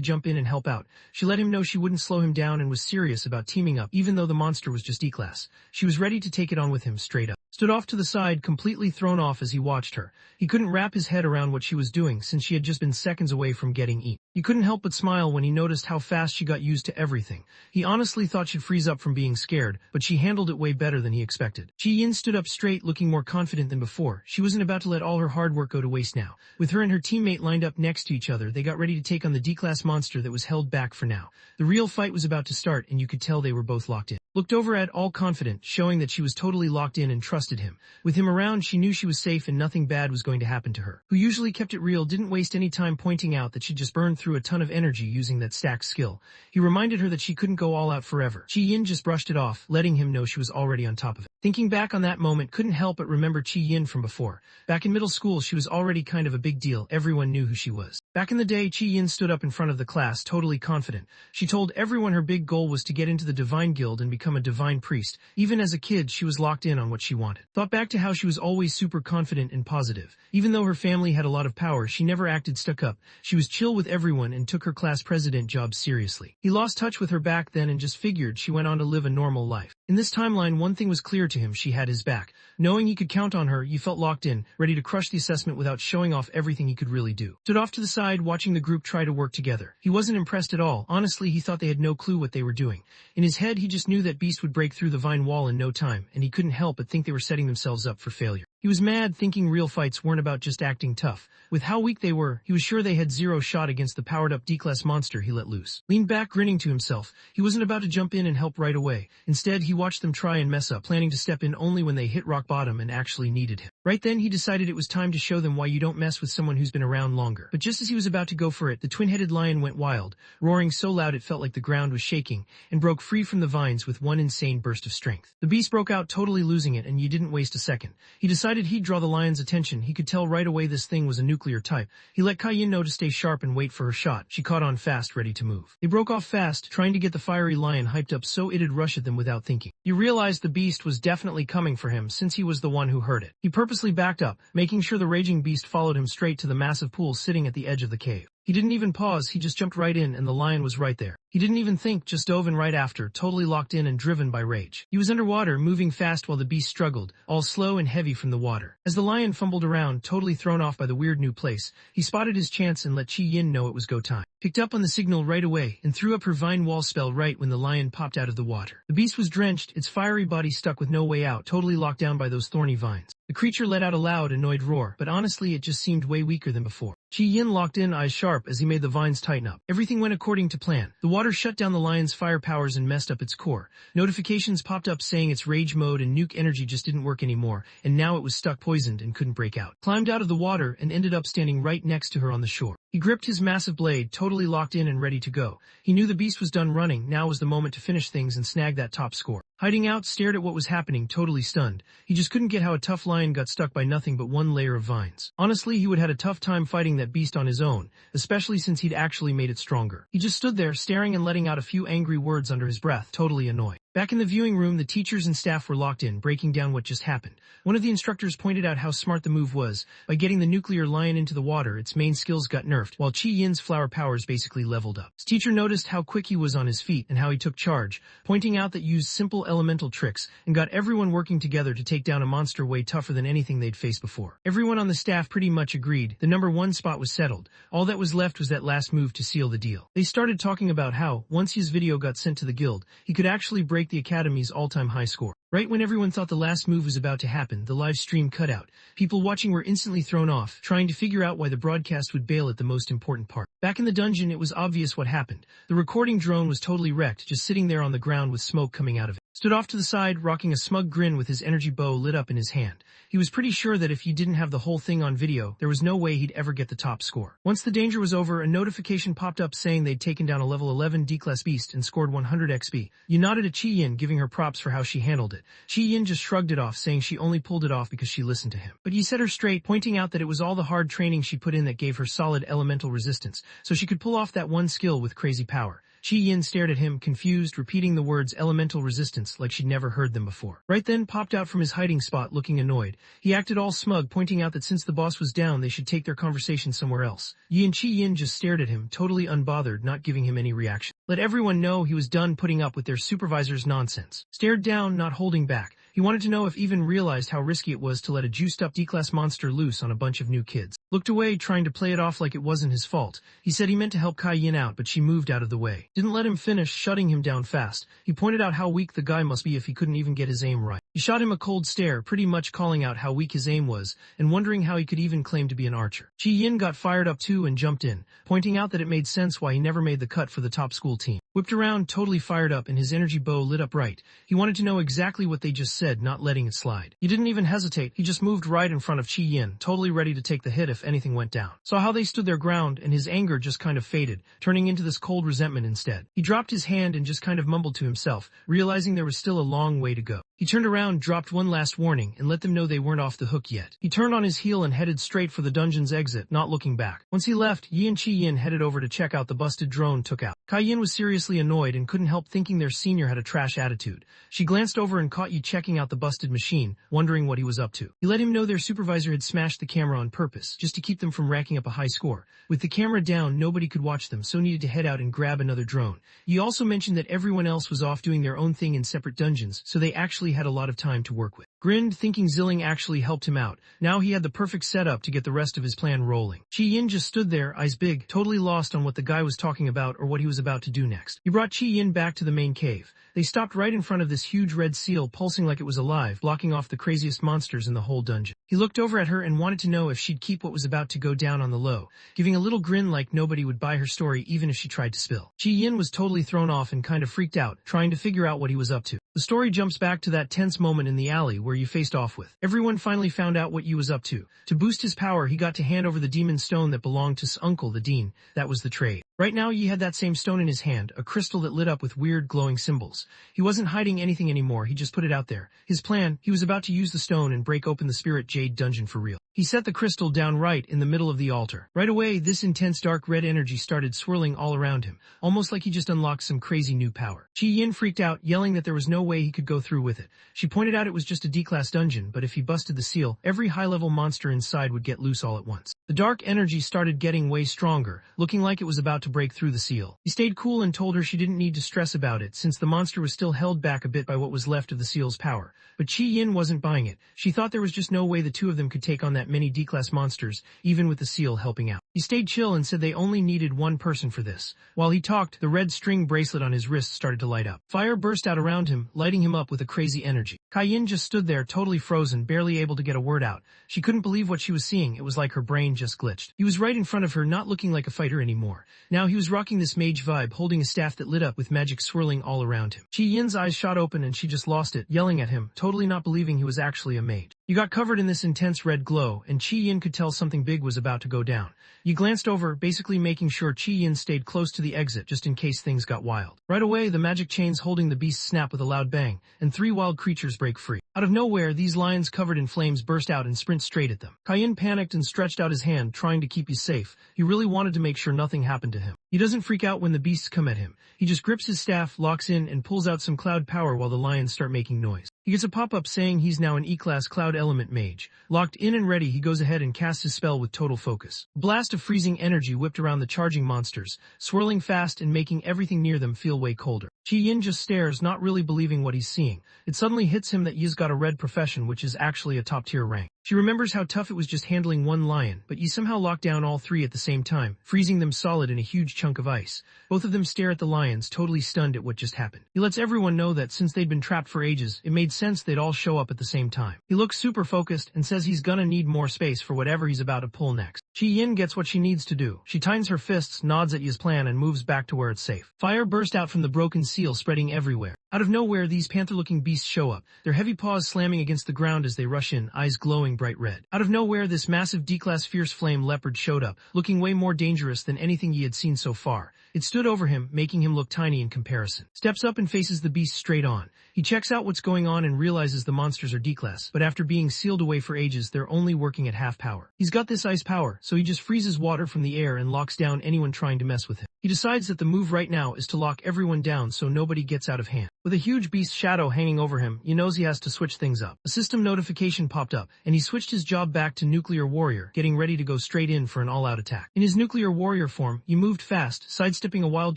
jump in and help out. She let him know she wouldn't slow him down and was serious about teaming up, even though the monster was just E-class. She was ready to take it on with him straight up. Stood off to the side, completely thrown off as he watched her. He couldn't wrap his head around what she was doing since she had just been seconds away from getting eaten. He couldn't help but smile when he noticed how fast she got used to everything. He honestly thought she'd freeze up from being scared, but she handled it way better than he expected. Chi Yin stood up straight, looking more confident than before. She wasn't about to let all her hard work go to waste now. With her and her teammate lined up next to each other, they got ready to take on the D-class monster that was held back for now. The real fight was about to start, and you could tell they were both locked in. Looked over at all confident, showing that she was totally locked in and trusted him. With him around, she knew she was safe and nothing bad was going to happen to her. Who usually kept it real didn't waste any time pointing out that she'd just burned through a ton of energy using that stack skill. He reminded her that she couldn't go all out forever. Chi Yin just brushed it off, letting him know she was already on top of it. Thinking back on that moment, couldn't help but remember Chi Yin from before. Back in middle school, she was already kind of a big deal. Everyone knew who she was. Back in the day, Chi Yin stood up in front of the class, totally confident. She told everyone her big goal was to get into the Divine Guild and become a divine priest. Even as a kid, she was locked in on what she wanted. Thought back to how she was always super confident and positive. Even though her family had a lot of power, she never acted stuck up. She was chill with everyone and took her class president job seriously. He lost touch with her back then and just figured she went on to live a normal life. In this timeline, one thing was clear to him: she had his back. Knowing he could count on her, he felt locked in, ready to crush the assessment without showing off everything he could really do. Stood off to the side, watching the group try to work together. He wasn't impressed at all. Honestly, he thought they had no clue what they were doing. In his head, he just knew that Beast would break through the vine wall in no time, and he couldn't help but think they were setting themselves up for failure. He was mad, thinking real fights weren't about just acting tough. With how weak they were, he was sure they had zero shot against the powered-up D-class monster he let loose. Leaned back, grinning to himself. He wasn't about to jump in and help right away. Instead, he watched them try and mess up, planning to step in only when they hit rock bottom and actually needed him. Right then, he decided it was time to show them why you don't mess with someone who's been around longer. But just as he was about to go for it, the twin-headed lion went wild, roaring so loud it felt like the ground was shaking, and broke free from the vines with one insane burst of strength. The beast broke out, totally losing it, and Yi didn't waste a second. He decided he'd draw the lion's attention. He could tell right away this thing was a nuclear type. He let Kai Yin know to stay sharp and wait for her shot. She caught on fast, ready to move. They broke off fast, trying to get the fiery lion hyped up so it'd rush at them without thinking. He realized the beast was definitely coming for him since he was the one who heard it. He purposely backed up, making sure the raging beast followed him straight to the massive pool sitting at the edge of the cave. He didn't even pause, he just jumped right in and the lion was right there. He didn't even think, just dove in right after, totally locked in and driven by rage. He was underwater, moving fast while the beast struggled, all slow and heavy from the water. As the lion fumbled around, totally thrown off by the weird new place, he spotted his chance and let Chi Yin know it was go time. Picked up on the signal right away and threw up her vine wall spell right when the lion popped out of the water. The beast was drenched, its fiery body stuck with no way out, totally locked down by those thorny vines. The creature let out a loud, annoyed roar, but honestly it just seemed way weaker than before. Chi Yin locked in, eyes sharp, as he made the vines tighten up. Everything went according to plan. The water shut down the lion's fire powers and messed up its core. Notifications popped up saying its rage mode and nuke energy just didn't work anymore, and now it was stuck poisoned and couldn't break out. Climbed out of the water and ended up standing right next to her on the shore. He gripped his massive blade, totally locked in and ready to go. He knew the beast was done running, now was the moment to finish things and snag that top score. Hiding out, stared at what was happening, totally stunned. He just couldn't get how a tough lion got stuck by nothing but one layer of vines. Honestly, he would have had a tough time fighting that beast on his own, especially since he'd actually made it stronger. He just stood there, staring and letting out a few angry words under his breath, totally annoyed. Back in the viewing room, the teachers and staff were locked in, breaking down what just happened. One of the instructors pointed out how smart the move was. By getting the nuclear lion into the water, its main skills got nerfed, while Chi Yin's flower powers basically leveled up. His teacher noticed how quick he was on his feet and how he took charge, pointing out that used simple elemental tricks and got everyone working together to take down a monster way tougher than anything they'd faced before. Everyone on the staff pretty much agreed. The #1 spot was settled. All that was left was that last move to seal the deal. They started talking about how, once his video got sent to the guild, he could actually break the academy's all-time high score. Right when everyone thought the last move was about to happen, the live stream cut out. People watching were instantly thrown off, trying to figure out why the broadcast would bail at the most important part. Back in the dungeon, it was obvious what happened. The recording drone was totally wrecked, just sitting there on the ground with smoke coming out of it. Stood off to the side, rocking a smug grin with his energy bow lit up in his hand. He was pretty sure that if he didn't have the whole thing on video, there was no way he'd ever get the top score. Once the danger was over, a notification popped up saying they'd taken down a level 11 D-class beast and scored 100 XP. Yu nodded at Chi Yin, giving her props for how she handled it. Chi Yin just shrugged it off, saying she only pulled it off because she listened to him. But Yi set her straight, pointing out that it was all the hard training she put in that gave her solid elemental resistance, so she could pull off that one skill with crazy power. Chi Yin stared at him, confused, repeating the words elemental resistance like she'd never heard them before. Right then popped out from his hiding spot, looking annoyed. He acted all smug, pointing out that since the boss was down, they should take their conversation somewhere else. Yi and Chi Yin just stared at him, totally unbothered, not giving him any reaction. Let everyone know he was done putting up with their supervisor's nonsense. Stared down, not holding back. He wanted to know if even realized how risky it was to let a juiced-up D-class monster loose on a bunch of new kids. Looked away, trying to play it off like it wasn't his fault. He said he meant to help Kai Yin out, but she moved out of the way. Didn't let him finish, shutting him down fast. He pointed out how weak the guy must be if he couldn't even get his aim right. He shot him a cold stare, pretty much calling out how weak his aim was, and wondering how he could even claim to be an archer. Chi Yin got fired up too and jumped in, pointing out that it made sense why he never made the cut for the top school team. Whipped around, totally fired up, and his energy bow lit up right. He wanted to know exactly what they just said, not letting it slide. He didn't even hesitate, he just moved right in front of Chi Yin, totally ready to take the hit if anything went down. Saw how they stood their ground, and his anger just kind of faded, turning into this cold resentment instead. He dropped his hand and just kind of mumbled to himself, realizing there was still a long way to go. He turned around, dropped one last warning, and let them know they weren't off the hook yet. He turned on his heel and headed straight for the dungeon's exit, not looking back. Once he left, Yi and Chi Yin headed over to check out the busted drone took out. Kai Yin was seriously annoyed and couldn't help thinking their senior had a trash attitude. She glanced over and caught Yi checking out the busted machine, wondering what he was up to. He let him know their supervisor had smashed the camera on purpose, just to keep them from racking up a high score. With the camera down, nobody could watch them, so needed to head out and grab another drone. Yi also mentioned that everyone else was off doing their own thing in separate dungeons, so they actually had a lot of time to work with. Grinned, thinking Zilling actually helped him out. Now he had the perfect setup to get the rest of his plan rolling. Chi Yin just stood there, eyes big, totally lost on what the guy was talking about or what he was about to do next. He brought Chi Yin back to the main cave. They stopped right in front of this huge red seal pulsing like it was alive, blocking off the craziest monsters in the whole dungeon. He looked over at her and wanted to know if she'd keep what was about to go down on the low, giving a little grin like nobody would buy her story even if she tried to spill. Chi Yin was totally thrown off and kind of freaked out, trying to figure out what he was up to. The story jumps back to that tense moment in the alley where you faced off with. Everyone finally found out what Yu was up to. To boost his power, he got to hand over the demon stone that belonged to his uncle, the Dean. That was the trade. Right now, Yi had that same stone in his hand, a crystal that lit up with weird glowing symbols. He wasn't hiding anything anymore, he just put it out there. His plan, he was about to use the stone and break open the Spirit Jade dungeon for real. He set the crystal down right in the middle of the altar. Right away, this intense dark red energy started swirling all around him, almost like he just unlocked some crazy new power. Chi Yin freaked out, yelling that there was no way he could go through with it. She pointed out it was just a D-class dungeon, but if he busted the seal, every high-level monster inside would get loose all at once. The dark energy started getting way stronger, looking like it was about to break through the seal. He stayed cool and told her she didn't need to stress about it since the monster was still held back a bit by what was left of the seal's power. But Chi Yin wasn't buying it. She thought there was just no way the two of them could take on that many D-class monsters, even with the seal helping out. He stayed chill and said they only needed one person for this. While he talked, the red string bracelet on his wrist started to light up. Fire burst out around him, lighting him up with a crazy energy. Kai Yin just stood there, totally frozen, barely able to get a word out. She couldn't believe what she was seeing. It was like her brain just glitched. He was right in front of her, not looking like a fighter anymore. Now he was rocking this mage vibe, holding a staff that lit up with magic swirling all around him. Chi Yin's eyes shot open and she just lost it, yelling at him, totally not believing he was actually a mage. He got covered in this intense red glow, and Chi Yin could tell something big was about to go down. He glanced over, basically making sure Chi Yin stayed close to the exit just in case things got wild. Right away, the magic chains holding the beast snap with a loud bang, and 3 wild creatures break free. Out of nowhere, these lions covered in flames burst out and sprint straight at them. Kai Yin panicked and stretched out his hand, trying to keep you safe. He really wanted to make sure nothing happened to him. He doesn't freak out when the beasts come at him. He just grips his staff, locks in, and pulls out some cloud power while the lions start making noise. He gets a pop-up saying he's now an E-class cloud element mage. Locked in and ready, he goes ahead and casts his spell with total focus. A blast of freezing energy whipped around the charging monsters, swirling fast and making everything near them feel way colder. Chi Yin just stares, not really believing what he's seeing. It suddenly hits him that Yi's got a red profession, which is actually a top-tier rank. She remembers how tough it was just handling one lion, but Yi somehow locked down all 3 at the same time, freezing them solid in a huge chunk of ice. Both of them stare at the lions, totally stunned at what just happened. He lets everyone know that since they'd been trapped for ages, it made sense they'd all show up at the same time. He looks super focused and says he's gonna need more space for whatever he's about to pull next. Chi Yin gets what she needs to do. She tightens her fists, nods at Yi's plan, and moves back to where it's safe. Fire burst out from the broken seal, spreading everywhere. Out of nowhere, these panther-looking beasts show up, their heavy paws slamming against the ground as they rush in, eyes glowing bright red. Out of nowhere, this massive D-class fierce flame leopard showed up, looking way more dangerous than anything Yi had seen so far. It stood over him, making him look tiny in comparison. Steps up and faces the beast straight on. He checks out what's going on and realizes the monsters are D-class, but after being sealed away for ages, they're only working at half power. He's got this ice power, so he just freezes water from the air and locks down anyone trying to mess with him. He decides that the move right now is to lock everyone down so nobody gets out of hand. With a huge beast shadow hanging over him, he knows he has to switch things up. A system notification popped up, and he switched his job back to Nuclear Warrior, getting ready to go straight in for an all-out attack. In his Nuclear Warrior form, he moved fast, sidestepping a wild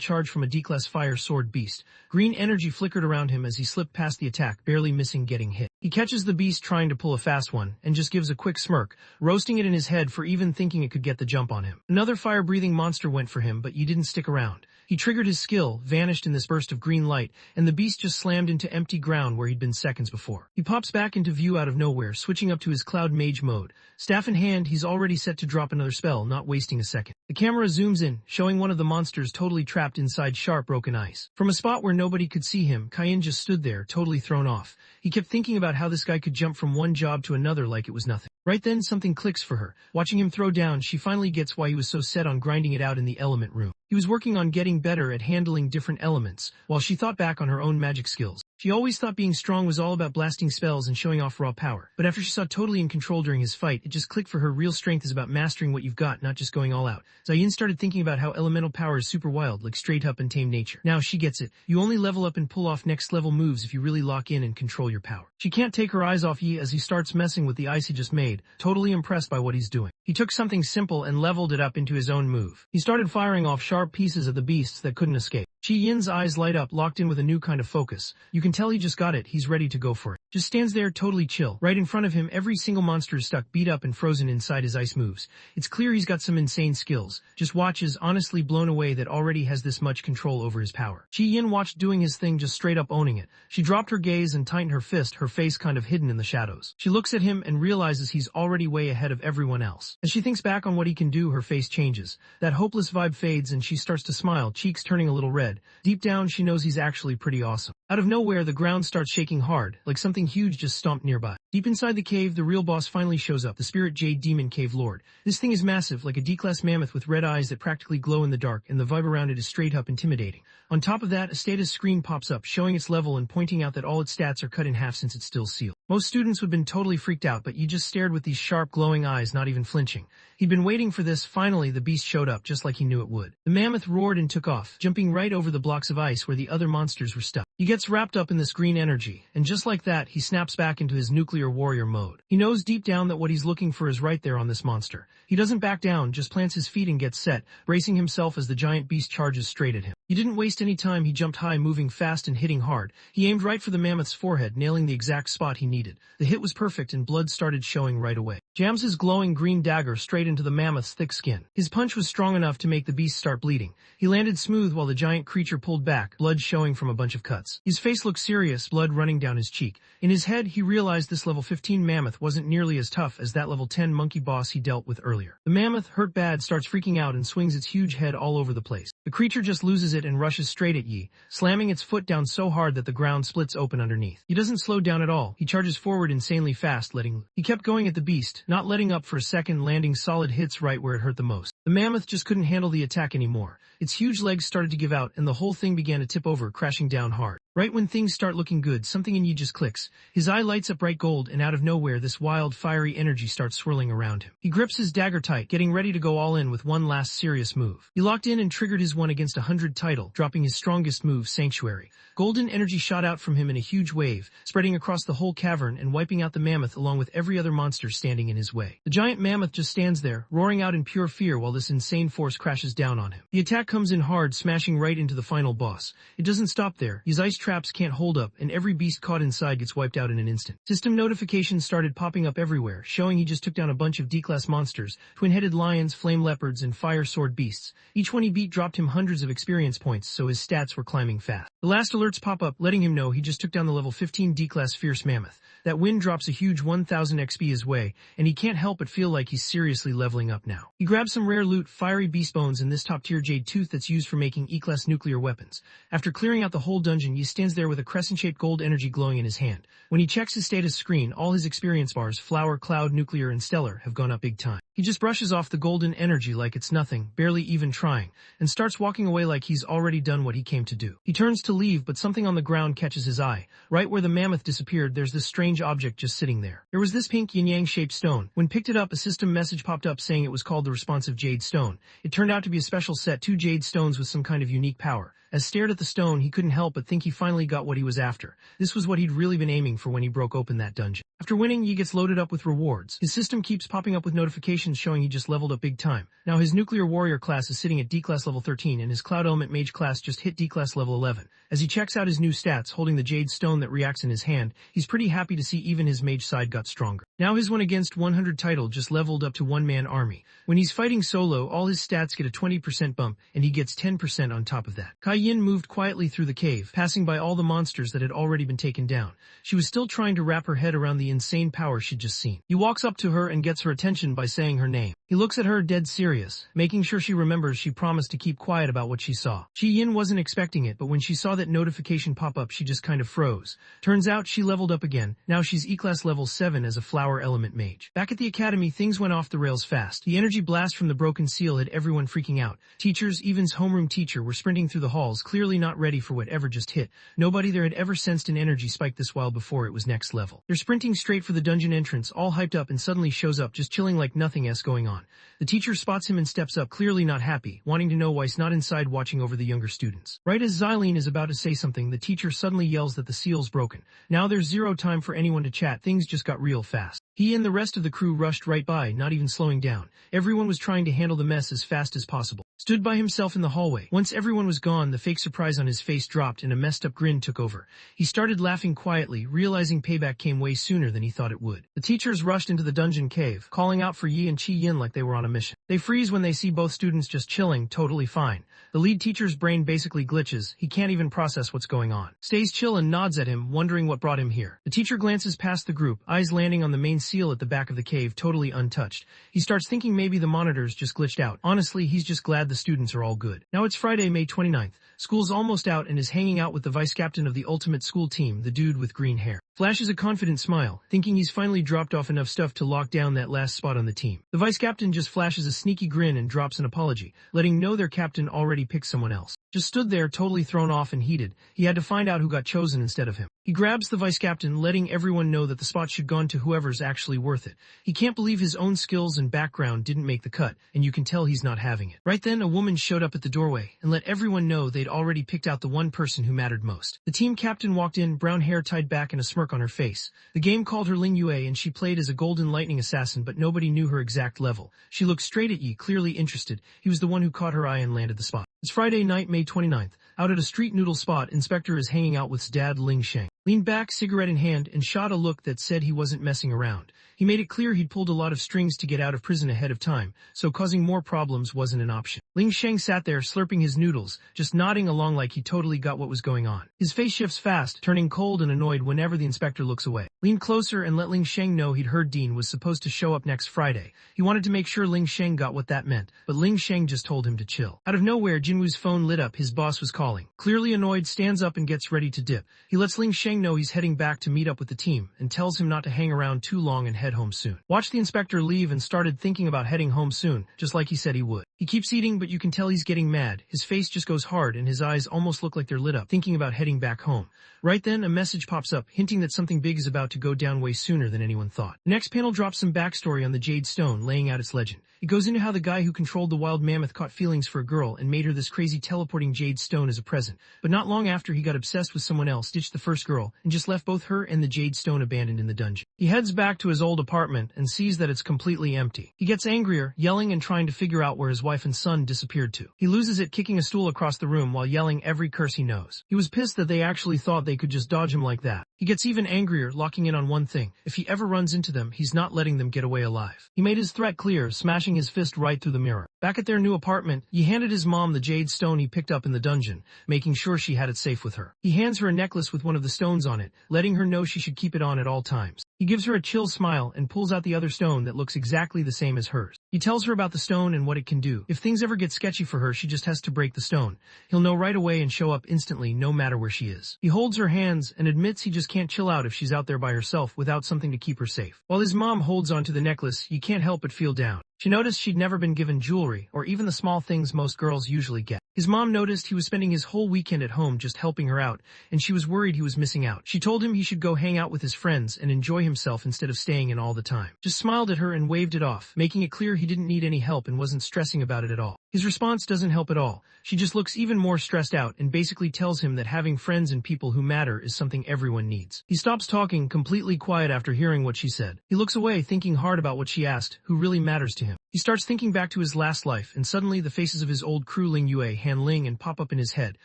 charge from a D-class fire sword beast. Green energy flickered around him as he slipped past the attack, barely missing getting hit. He catches the beast trying to pull a fast one, and just gives a quick smirk, roasting it in his head for even thinking it could get the jump on him. Another fire-breathing monster went for him, but he didn't stick around. He triggered his skill, vanished in this burst of green light, and the beast just slammed into empty ground where he'd been seconds before. He pops back into view out of nowhere, switching up to his cloud mage mode. Staff in hand, he's already set to drop another spell, not wasting a second. The camera zooms in, showing one of the monsters totally trapped inside sharp broken ice. From a spot where nobody could see him, Kai Yin just stood there, totally thrown off. He kept thinking about how this guy could jump from one job to another like it was nothing. Right then, something clicks for her. Watching him throw down, she finally gets why he was so set on grinding it out in the element room. He was working on getting better at handling different elements, while she thought back on her own magic skills. She always thought being strong was all about blasting spells and showing off raw power. But after she saw totally in control during his fight, it just clicked for her. Real strength is about mastering what you've got, not just going all out. Zayin started thinking about how elemental power is super wild, like straight up and tame nature. Now she gets it. You only level up and pull off next level moves if you really lock in and control your power. She can't take her eyes off Yi as he starts messing with the ice he just made, totally impressed by what he's doing. He took something simple and leveled it up into his own move. He started firing off sharp pieces of the beasts that couldn't escape. Chi Yin's eyes light up, locked in with a new kind of focus. You can tell he just got it, he's ready to go for it. Just stands there totally chill. Right in front of him, every single monster is stuck, beat up and frozen inside his ice moves. It's clear he's got some insane skills. Just watches, honestly blown away that already has this much control over his power. Chi Yin watched doing his thing, just straight up owning it. She dropped her gaze and tightened her fist, her face kind of hidden in the shadows. She looks at him and realizes he's already way ahead of everyone else. As she thinks back on what he can do, her face changes. That hopeless vibe fades and she starts to smile, cheeks turning a little red. Deep down, she knows he's actually pretty awesome. Out of nowhere, the ground starts shaking hard, like something huge just stomped nearby. Deep inside the cave, the real boss finally shows up, the Spirit Jade Demon Cave Lord. This thing is massive, like a D-class mammoth with red eyes that practically glow in the dark, and the vibe around it is straight up intimidating. On top of that, a status screen pops up, showing its level and pointing out that all its stats are cut in half since it's still sealed. Most students would have been totally freaked out, but you just stared with these sharp, glowing eyes, not even flinching. He'd been waiting for this. Finally, the beast showed up, just like he knew it would. The mammoth roared and took off, jumping right over over the blocks of ice where the other monsters were stuck. He gets wrapped up in this green energy, and just like that, he snaps back into his nuclear warrior mode. He knows deep down that what he's looking for is right there on this monster. He doesn't back down, just plants his feet and gets set, bracing himself as the giant beast charges straight at him. He didn't waste any time. He jumped high, moving fast and hitting hard. He aimed right for the mammoth's forehead, nailing the exact spot he needed. The hit was perfect and blood started showing right away. Jams his glowing green dagger straight into the mammoth's thick skin. His punch was strong enough to make the beast start bleeding. He landed smooth while the giant creature pulled back, blood showing from a bunch of cuts. His face looked serious, blood running down his cheek. In his head, he realized this level 15 mammoth wasn't nearly as tough as that level 10 monkey boss he dealt with earlier. The mammoth, hurt bad, starts freaking out and swings its huge head all over the place. The creature just loses it and rushes straight at Yi, slamming its foot down so hard that the ground splits open underneath. He doesn't slow down at all. He charges forward insanely fast, He kept going at the beast, not letting up for a second, landing solid hits right where it hurt the most. The mammoth just couldn't handle the attack anymore. Its huge legs started to give out and the whole thing began to tip over, crashing down hard. Right when things start looking good, something in Yi just clicks. His eye lights up bright gold, and out of nowhere this wild, fiery energy starts swirling around him. He grips his dagger tight, getting ready to go all in with one last serious move. He locked in and triggered his 1 against 100 title, dropping his strongest move, Sanctuary. Golden energy shot out from him in a huge wave, spreading across the whole cavern and wiping out the mammoth along with every other monster standing in his way. The giant mammoth just stands there, roaring out in pure fear while this insane force crashes down on him. The attack comes in hard, smashing right into the final boss. It doesn't stop there. His ice traps can't hold up, and every beast caught inside gets wiped out in an instant. System notifications started popping up everywhere, showing he just took down a bunch of D-class monsters, twin-headed lions, flame leopards, and fire sword beasts. Each one he beat dropped him hundreds of experience points, so his stats were climbing fast. The last alerts pop up, letting him know he just took down the level 15 D-class fierce mammoth. That win drops a huge 1000 XP his way, and he can't help but feel like he's seriously leveling up now. He grabs some rare loot, fiery beast bones, and this top-tier jade tooth that's used for making E-class nuclear weapons. After clearing out the whole dungeon, he stands there with a crescent-shaped gold energy glowing in his hand. When he checks his status screen, all his experience bars, flower, cloud, nuclear, and stellar, have gone up big time. He just brushes off the golden energy like it's nothing, barely even trying, and starts walking away like he's already done what he came to do. He turns to leave, but something on the ground catches his eye. Right where the mammoth disappeared, there's this strange object just sitting there. There was this pink yin-yang shaped stone. When picked it up, a system message popped up saying it was called the responsive jade stone. It turned out to be a special set, 2 jade stones with some kind of unique power. As stared at the stone, he couldn't help but think he finally got what he was after. This was what he'd really been aiming for when he broke open that dungeon. After winning, Yi gets loaded up with rewards. His system keeps popping up with notifications showing he just leveled up big time. Now his nuclear warrior class is sitting at D-class level 13 and his cloud element mage class just hit D-class level 11. As he checks out his new stats, holding the jade stone that reacts in his hand, he's pretty happy to see even his mage side got stronger. Now his 1 against 100 title just leveled up to one-man army. When he's fighting solo, all his stats get a 20% bump, and he gets 10% on top of that. Kai Yin moved quietly through the cave, passing by all the monsters that had already been taken down. She was still trying to wrap her head around the insane power she'd just seen. He walks up to her and gets her attention by saying her name. He looks at her dead serious, making sure she remembers she promised to keep quiet about what she saw. Chi Yin wasn't expecting it, but when she saw that notification pop up, she just kind of froze. Turns out she leveled up again. Now she's E-class level 7 as a flower element mage. Back at the academy, things went off the rails fast. The energy blast from the broken seal had everyone freaking out. Teachers, even his homeroom teacher, were sprinting through the halls, clearly not ready for whatever just hit. Nobody there had ever sensed an energy spike this wild before. It was next level. They're sprinting straight for the dungeon entrance, all hyped up, and suddenly shows up, just chilling like nothing else going on. The teacher spots him and steps up, clearly not happy, wanting to know why he's not inside watching over the younger students. Right as Xylene is about to say something, the teacher suddenly yells that the seal's broken. Now there's zero time for anyone to chat. Things just got real fast. He and the rest of the crew rushed right by, not even slowing down. Everyone was trying to handle the mess as fast as possible. Stood by himself in the hallway. Once everyone was gone, the fake surprise on his face dropped and a messed up grin took over. He started laughing quietly, realizing payback came way sooner than he thought it would. The teachers rushed into the dungeon cave, calling out for Yi and Chi Yin like they were on a mission. They freeze when they see both students just chilling, totally fine. The lead teacher's brain basically glitches. He can't even process what's going on. Stays chill and nods at him, wondering what brought him here. The teacher glances past the group, eyes landing on the main seal at the back of the cave, totally untouched. He starts thinking maybe the monitors just glitched out. Honestly, he's just glad the students are all good. Now it's Friday, May 29th. School's almost out and is hanging out with the vice captain of the ultimate school team, the dude with green hair. Flashes a confident smile, thinking he's finally dropped off enough stuff to lock down that last spot on the team. The vice captain just flashes a sneaky grin and drops an apology, letting know their captain already picked someone else. Just stood there totally thrown off and heated. He had to find out who got chosen instead of him. He grabs the vice captain, letting everyone know that the spot should go to whoever's actually worth it. He can't believe his own skills and background didn't make the cut, and you can tell he's not having it. Right then, a woman showed up at the doorway and let everyone know they'd already picked out the one person who mattered most. The team captain walked in, brown hair tied back and a smirk on her face. The game called her Ling Yue and she played as a golden lightning assassin, but nobody knew her exact level. She looked straight at Yi, clearly interested. He was the one who caught her eye and landed the spot. It's Friday night, May 29th. Out at a street noodle spot, Inspector is hanging out with his dad, Ling Sheng. Leaned back, cigarette in hand, and shot a look that said he wasn't messing around. He made it clear he'd pulled a lot of strings to get out of prison ahead of time, so causing more problems wasn't an option. Ling Sheng sat there slurping his noodles, just nodding along like he totally got what was going on. His face shifts fast, turning cold and annoyed whenever the inspector looks away. Leaned closer and let Ling Sheng know he'd heard Dean was supposed to show up next Friday. He wanted to make sure Ling Sheng got what that meant, but Ling Sheng just told him to chill. Out of nowhere, Jinwoo's phone lit up. His boss was calling. Clearly annoyed, stands up and gets ready to dip. He lets Ling Sheng know he's heading back to meet up with the team and tells him not to hang around too long and head home soon. Watched the inspector leave and started thinking about heading home soon, just like he said he would. He keeps eating, but you can tell he's getting mad. His face just goes hard and his eyes almost look like they're lit up, thinking about heading back home. Right then, a message pops up, hinting that something big is about to go down way sooner than anyone thought. The next panel drops some backstory on the Jade Stone, laying out its legend. It goes into how the guy who controlled the wild mammoth caught feelings for a girl and made her this crazy teleporting Jade Stone as a present. But not long after, he got obsessed with someone else, ditched the first girl, and just left both her and the Jade Stone abandoned in the dungeon. He heads back to his old apartment and sees that it's completely empty. He gets angrier, yelling and trying to figure out where his wife and son disappeared to. He loses it, kicking a stool across the room while yelling every curse he knows. He was pissed that they actually thought they could just dodge him like that. He gets even angrier, locking in on one thing. If he ever runs into them, he's not letting them get away alive. He made his threat clear, smashing his fist right through the mirror. Back at their new apartment, he handed his mom the Jade Stone he picked up in the dungeon, making sure she had it safe with her. He hands her a necklace with one of the stones on it, letting her know she should keep it on at all times. He gives her a chill smile and pulls out the other stone that looks exactly the same as hers. He tells her about the stone and what it can do. If things ever get sketchy for her, she just has to break the stone. He'll know right away and show up instantly, no matter where she is. He holds her hands and admits he just can't chill out if she's out there by herself without something to keep her safe. While his mom holds onto the necklace, you can't help but feel down. She noticed she'd never been given jewelry, or even the small things most girls usually get. His mom noticed he was spending his whole weekend at home just helping her out, and she was worried he was missing out. She told him he should go hang out with his friends and enjoy himself instead of staying in all the time. Just smiled at her and waved it off, making it clear he didn't need any help and wasn't stressing about it at all. His response doesn't help at all. She just looks even more stressed out and basically tells him that having friends and people who matter is something everyone needs. He stops talking, completely quiet after hearing what she said. He looks away, thinking hard about what she asked, who really matters to him. He starts thinking back to his last life, and suddenly the faces of his old crew Ling Yue, Han Ling, and pop up in his head.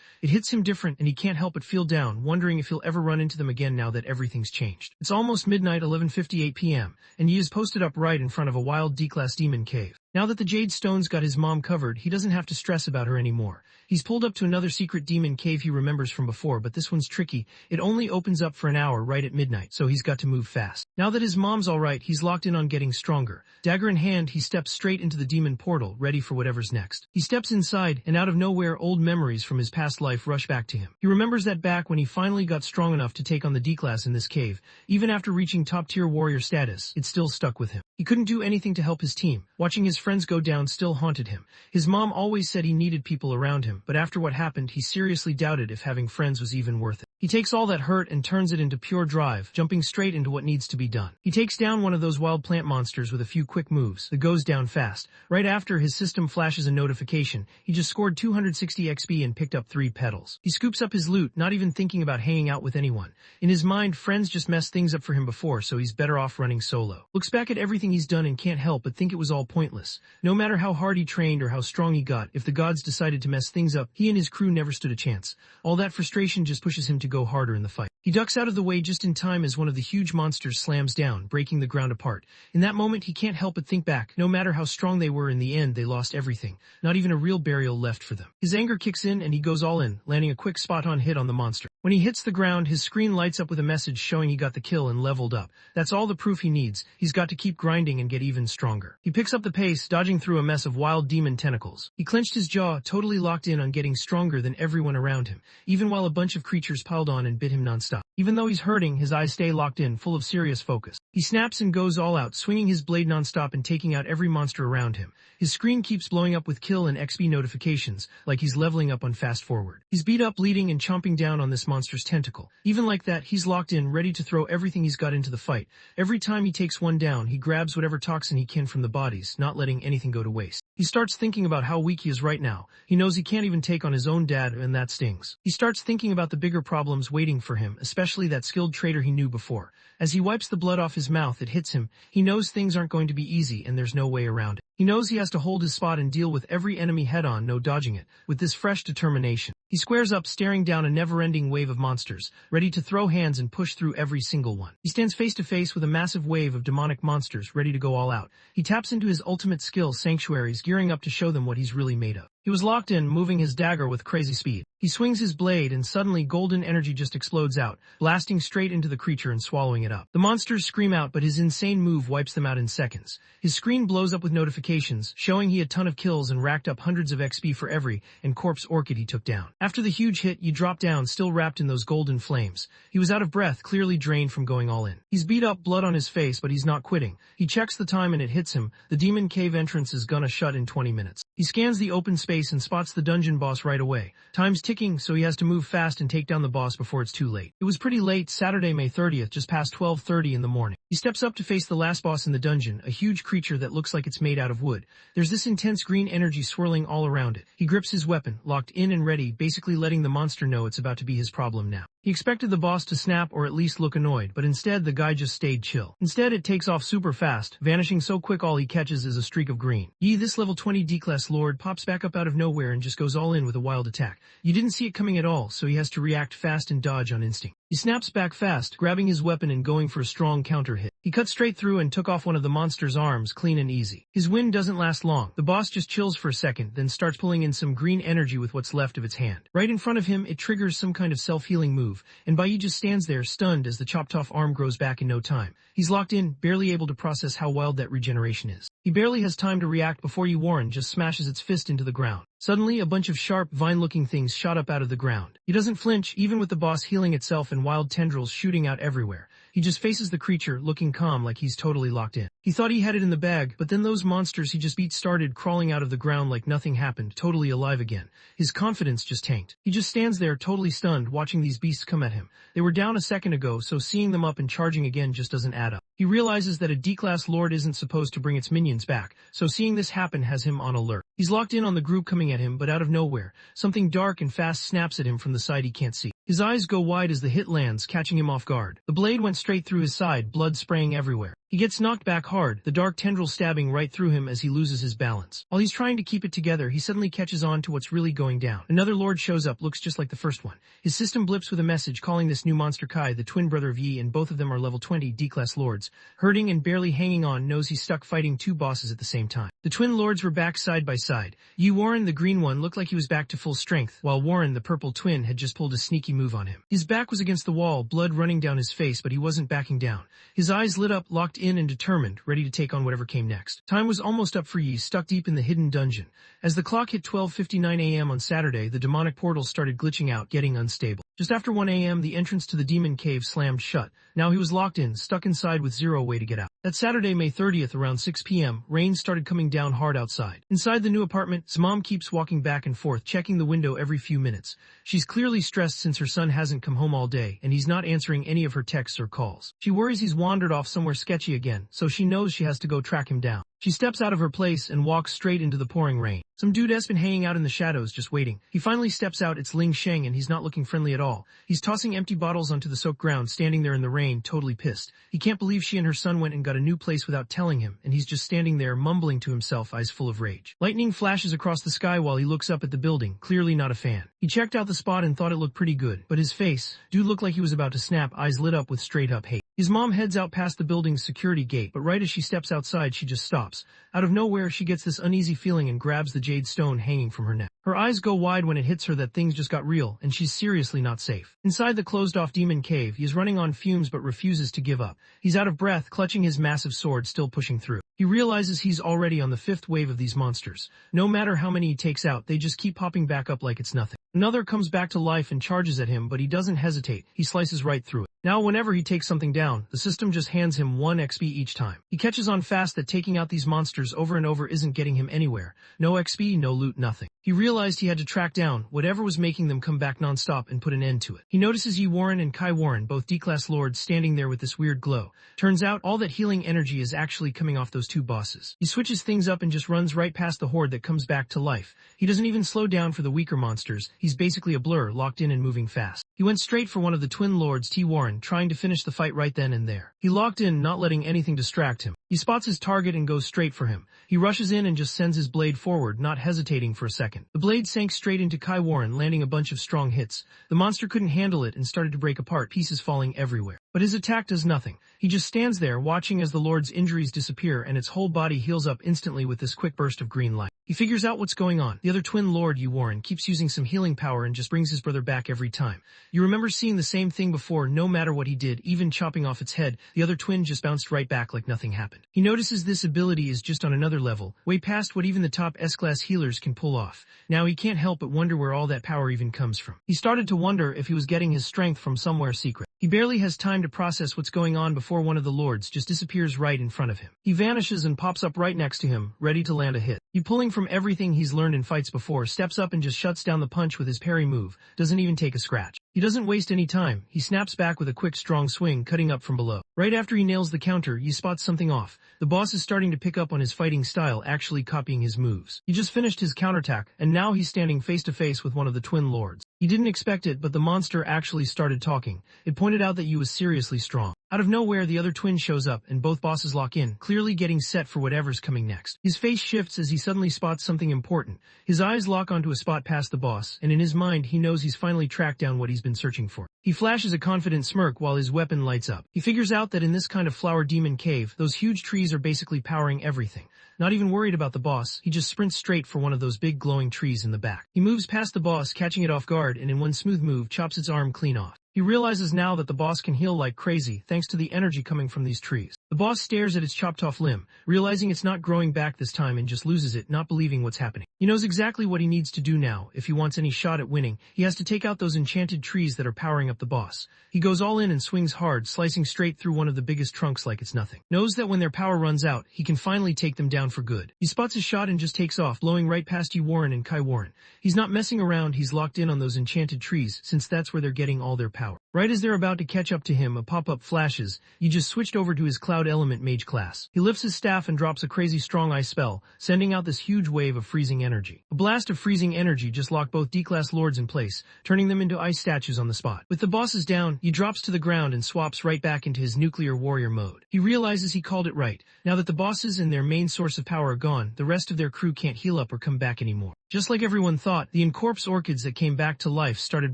It hits him different, and he can't help but feel down, wondering if he'll ever run into them again now that everything's changed. It's almost midnight, 11:58 p.m., and he is posted up right in front of a wild D-class demon cave. Now that the Jade Stone's got his mom covered, he doesn't have to stress about her anymore. He's pulled up to another secret demon cave he remembers from before, but this one's tricky. It only opens up for an hour right at midnight, so he's got to move fast. Now that his mom's alright, he's locked in on getting stronger. Dagger in hand, he steps straight into the demon portal, ready for whatever's next. He steps inside, and out of nowhere, old memories from his past life rush back to him. He remembers that back when he finally got strong enough to take on the D-class in this cave, even after reaching top-tier warrior status, it still stuck with him. He couldn't do anything to help his team. Watching his friends go down still haunted him. His mom always said he needed people around him, but after what happened, he seriously doubted if having friends was even worth it. He takes all that hurt and turns it into pure drive, jumping straight into what needs to be done. He takes down one of those wild plant monsters with a few quick moves that goes down fast. Right after, his system flashes a notification. He just scored 260 XP and picked up 3 petals. He scoops up his loot, not even thinking about hanging out with anyone. In his mind, friends just messed things up for him before, so he's better off running solo. Looks back at everything he's done and can't help but think it was all pointless. No matter how hard he trained or how strong he got, if the gods decided to mess things up, he and his crew never stood a chance. All that frustration just pushes him to go harder in the fight. He ducks out of the way just in time as one of the huge monsters slams down, breaking the ground apart. In that moment, he can't help but think back. No matter how strong they were, in the end, they lost everything. Not even a real burial left for them. His anger kicks in and he goes all in, landing a quick spot-on hit on the monster. When he hits the ground, his screen lights up with a message showing he got the kill and leveled up. That's all the proof he needs. He's got to keep grinding and get even stronger. He picks up the pace, dodging through a mess of wild demon tentacles. He clenched his jaw, totally locked in on getting stronger than everyone around him, even while a bunch of creatures piled on and bit him nonstop. Even though he's hurting, his eyes stay locked in, full of serious focus. He snaps and goes all out, swinging his blade non-stop and taking out every monster around him. His screen keeps blowing up with kill and XP notifications, like he's leveling up on fast forward. He's beat up, bleeding, and chomping down on this monster's tentacle. Even like that, he's locked in, ready to throw everything he's got into the fight. Every time he takes one down, he grabs whatever toxin he can from the bodies, not letting anything go to waste. He starts thinking about how weak he is right now. He knows he can't even take on his own dad, and that stings. He starts thinking about the bigger problems waiting for him, especially that skilled traitor he knew before. As he wipes the blood off his mouth, it hits him. He knows things aren't going to be easy, and there's no way around it. He knows he has to hold his spot and deal with every enemy head-on, no dodging it, with this fresh determination. He squares up, staring down a never-ending wave of monsters, ready to throw hands and push through every single one. He stands face to face with a massive wave of demonic monsters, ready to go all out. He taps into his ultimate skill, Sanctuaries, gearing up to show them what he's really made of. He was locked in, moving his dagger with crazy speed. He swings his blade and suddenly golden energy just explodes out, blasting straight into the creature and swallowing it up. The monsters scream out, but his insane move wipes them out in seconds. His screen blows up with notifications, showing he had a ton of kills and racked up hundreds of XP for every corpse orchid he took down. After the huge hit, you drop down, still wrapped in those golden flames. He was out of breath, clearly drained from going all in. He's beat up, blood on his face, but he's not quitting. He checks the time and it hits him. The demon cave entrance is gonna shut in 20 minutes. He scans the open space and spots the dungeon boss right away. Time's ticking, so he has to move fast and take down the boss before it's too late. It was pretty late, Saturday, May 30th, just past 12:30 in the morning. He steps up to face the last boss in the dungeon, a huge creature that looks like it's made out of wood. There's this intense green energy swirling all around it. He grips his weapon, locked in and ready, basically letting the monster know it's about to be his problem now. He expected the boss to snap or at least look annoyed, but instead the guy just stayed chill. Instead it takes off super fast, vanishing so quick all he catches is a streak of green. This level 20 D-class lord pops back up out of nowhere and just goes all in with a wild attack. You didn't see it coming at all, so he has to react fast and dodge on instinct. He snaps back fast, grabbing his weapon and going for a strong counter hit. He cut straight through and took off one of the monster's arms, clean and easy. His win doesn't last long. The boss just chills for a second, then starts pulling in some green energy with what's left of its hand. Right in front of him, it triggers some kind of self-healing move, and Bai just stands there, stunned as the chopped-off arm grows back in no time. He's locked in, barely able to process how wild that regeneration is. He barely has time to react before Warren just smashes its fist into the ground. Suddenly, a bunch of sharp, vine-looking things shot up out of the ground. He doesn't flinch, even with the boss healing itself and wild tendrils shooting out everywhere. He just faces the creature, looking calm like he's totally locked in. He thought he had it in the bag, but then those monsters he just beat started crawling out of the ground like nothing happened, totally alive again. His confidence just tanked. He just stands there totally stunned, watching these beasts come at him. They were down a second ago, so seeing them up and charging again just doesn't add up. He realizes that a D-class lord isn't supposed to bring its minions back, so seeing this happen has him on alert. He's locked in on the group coming at him, but out of nowhere, something dark and fast snaps at him from the side he can't see. His eyes go wide as the hit lands, catching him off guard. The blade went straight through his side, blood spraying everywhere. He gets knocked back hard, the dark tendril stabbing right through him as he loses his balance. While he's trying to keep it together, he suddenly catches on to what's really going down. Another lord shows up, looks just like the first one. His system blips with a message calling this new monster Kai, the twin brother of Yi, and both of them are level 20 D-class lords. Hurting and barely hanging on, knows he's stuck fighting two bosses at the same time. The twin lords were back side by side. Warren, the green one, looked like he was back to full strength, while Warren, the purple twin, had just pulled a sneaky move on him. His back was against the wall, blood running down his face, but he wasn't backing down. His eyes lit up, locked in and determined, ready to take on whatever came next. Time was almost up for Yi, stuck deep in the hidden dungeon. As the clock hit 12:59 a.m. on Saturday, the demonic portal started glitching out, getting unstable. Just after 1 a.m., the entrance to the demon cave slammed shut. Now he was locked in, stuck inside with zero way to get out. That Saturday, May 30th, around 6 p.m., rain started coming down hard outside. Inside the new apartment, his mom keeps walking back and forth, checking the window every few minutes. She's clearly stressed since her son hasn't come home all day, and he's not answering any of her texts or calls. She worries he's wandered off somewhere sketchy again, so she knows she has to go track him down. She steps out of her place and walks straight into the pouring rain. Some dude has been hanging out in the shadows just waiting. He finally steps out, it's Ling Sheng, and he's not looking friendly at all. He's tossing empty bottles onto the soaked ground, standing there in the rain, totally pissed. He can't believe she and her son went and got a new place without telling him, and he's just standing there mumbling to himself, eyes full of rage. Lightning flashes across the sky while he looks up at the building, clearly not a fan. He checked out the spot and thought it looked pretty good, but his face, dude looked like he was about to snap, eyes lit up with straight up hate. His mom heads out past the building's security gate, but right as she steps outside, she just stops. Out of nowhere, she gets this uneasy feeling and grabs the jade stone hanging from her neck. Her eyes go wide when it hits her that things just got real, and she's seriously not safe. Inside the closed-off demon cave, he is running on fumes but refuses to give up. He's out of breath, clutching his massive sword, still pushing through. He realizes he's already on the 5th wave of these monsters. No matter how many he takes out, they just keep popping back up like it's nothing. Another comes back to life and charges at him, but he doesn't hesitate. He slices right through it. Now whenever he takes something down, the system just hands him 1 XP each time. He catches on fast that taking out these monsters over and over isn't getting him anywhere. No XP, no loot, nothing. He realized he had to track down whatever was making them come back non-stop and put an end to it. He notices Yi Warren and Kai Warren, both D-class lords, standing there with this weird glow. Turns out all that healing energy is actually coming off those two bosses. He switches things up and just runs right past the horde that comes back to life. He doesn't even slow down for the weaker monsters. He's basically a blur, locked in and moving fast. He went straight for one of the twin lords, T. Warren, trying to finish the fight right then and there. He locked in, not letting anything distract him. He spots his target and goes straight for him. He rushes in and just sends his blade forward, not hesitating for a second. The blade sank straight into Kai Warren, landing a bunch of strong hits. The monster couldn't handle it and started to break apart, pieces falling everywhere. But his attack does nothing. He just stands there watching as the Lord's injuries disappear and its whole body heals up instantly with this quick burst of green light. He figures out what's going on. The other twin Lord, Yi Warren, keeps using some healing power and just brings his brother back every time. You remember seeing the same thing before. No matter what he did, even chopping off its head, the other twin just bounced right back like nothing happened. He notices this ability is just on another level, way past what even the top S-class healers can pull off. Now he can't help but wonder where all that power even comes from. He started to wonder if he was getting his strength from somewhere secret. He barely has time to process what's going on before one of the lords just disappears right in front of him. He vanishes and pops up right next to him, ready to land a hit. He, pulling from everything he's learned in fights before, steps up and just shuts down the punch with his parry move, doesn't even take a scratch. He doesn't waste any time. He snaps back with a quick strong swing, cutting up from below. Right after he nails the counter, Yi spots something off. The boss is starting to pick up on his fighting style, actually copying his moves. He just finished his counterattack, and now he's standing face to face with one of the twin lords. He didn't expect it, but the monster actually started talking. It pointed out that Yi was seriously strong. Out of nowhere, the other twin shows up, and both bosses lock in, clearly getting set for whatever's coming next. His face shifts as he suddenly spots something important. His eyes lock onto a spot past the boss, and in his mind he knows he's finally tracked down what he's been searching for. He flashes a confident smirk while his weapon lights up. He figures out that in this kind of flower demon cave, those huge trees are basically powering everything. Not even worried about the boss, he just sprints straight for one of those big glowing trees in the back. He moves past the boss, catching it off guard, and in one smooth move chops its arm clean off. He realizes now that the boss can heal like crazy thanks to the energy coming from these trees. The boss stares at its chopped off limb, realizing it's not growing back this time, and just loses it, not believing what's happening. He knows exactly what he needs to do now. If he wants any shot at winning, he has to take out those enchanted trees that are powering up the boss. He goes all in and swings hard, slicing straight through one of the biggest trunks like it's nothing. Knows that when their power runs out, he can finally take them down for good. He spots his shot and just takes off, blowing right past Yi Warren and Kai Warren. He's not messing around, he's locked in on those enchanted trees, since that's where they're getting all their power. Right as they're about to catch up to him, a pop-up flashes. He just switched over to his Cloud Element Mage class. He lifts his staff and drops a crazy strong ice spell, sending out this huge wave of freezing energy. A blast of freezing energy just locked both D-class lords in place, turning them into ice statues on the spot. With the bosses down, he drops to the ground and swaps right back into his nuclear warrior mode. He realizes he called it right. Now that the bosses and their main source of power are gone, the rest of their crew can't heal up or come back anymore. Just like everyone thought, the incorpse orchids that came back to life started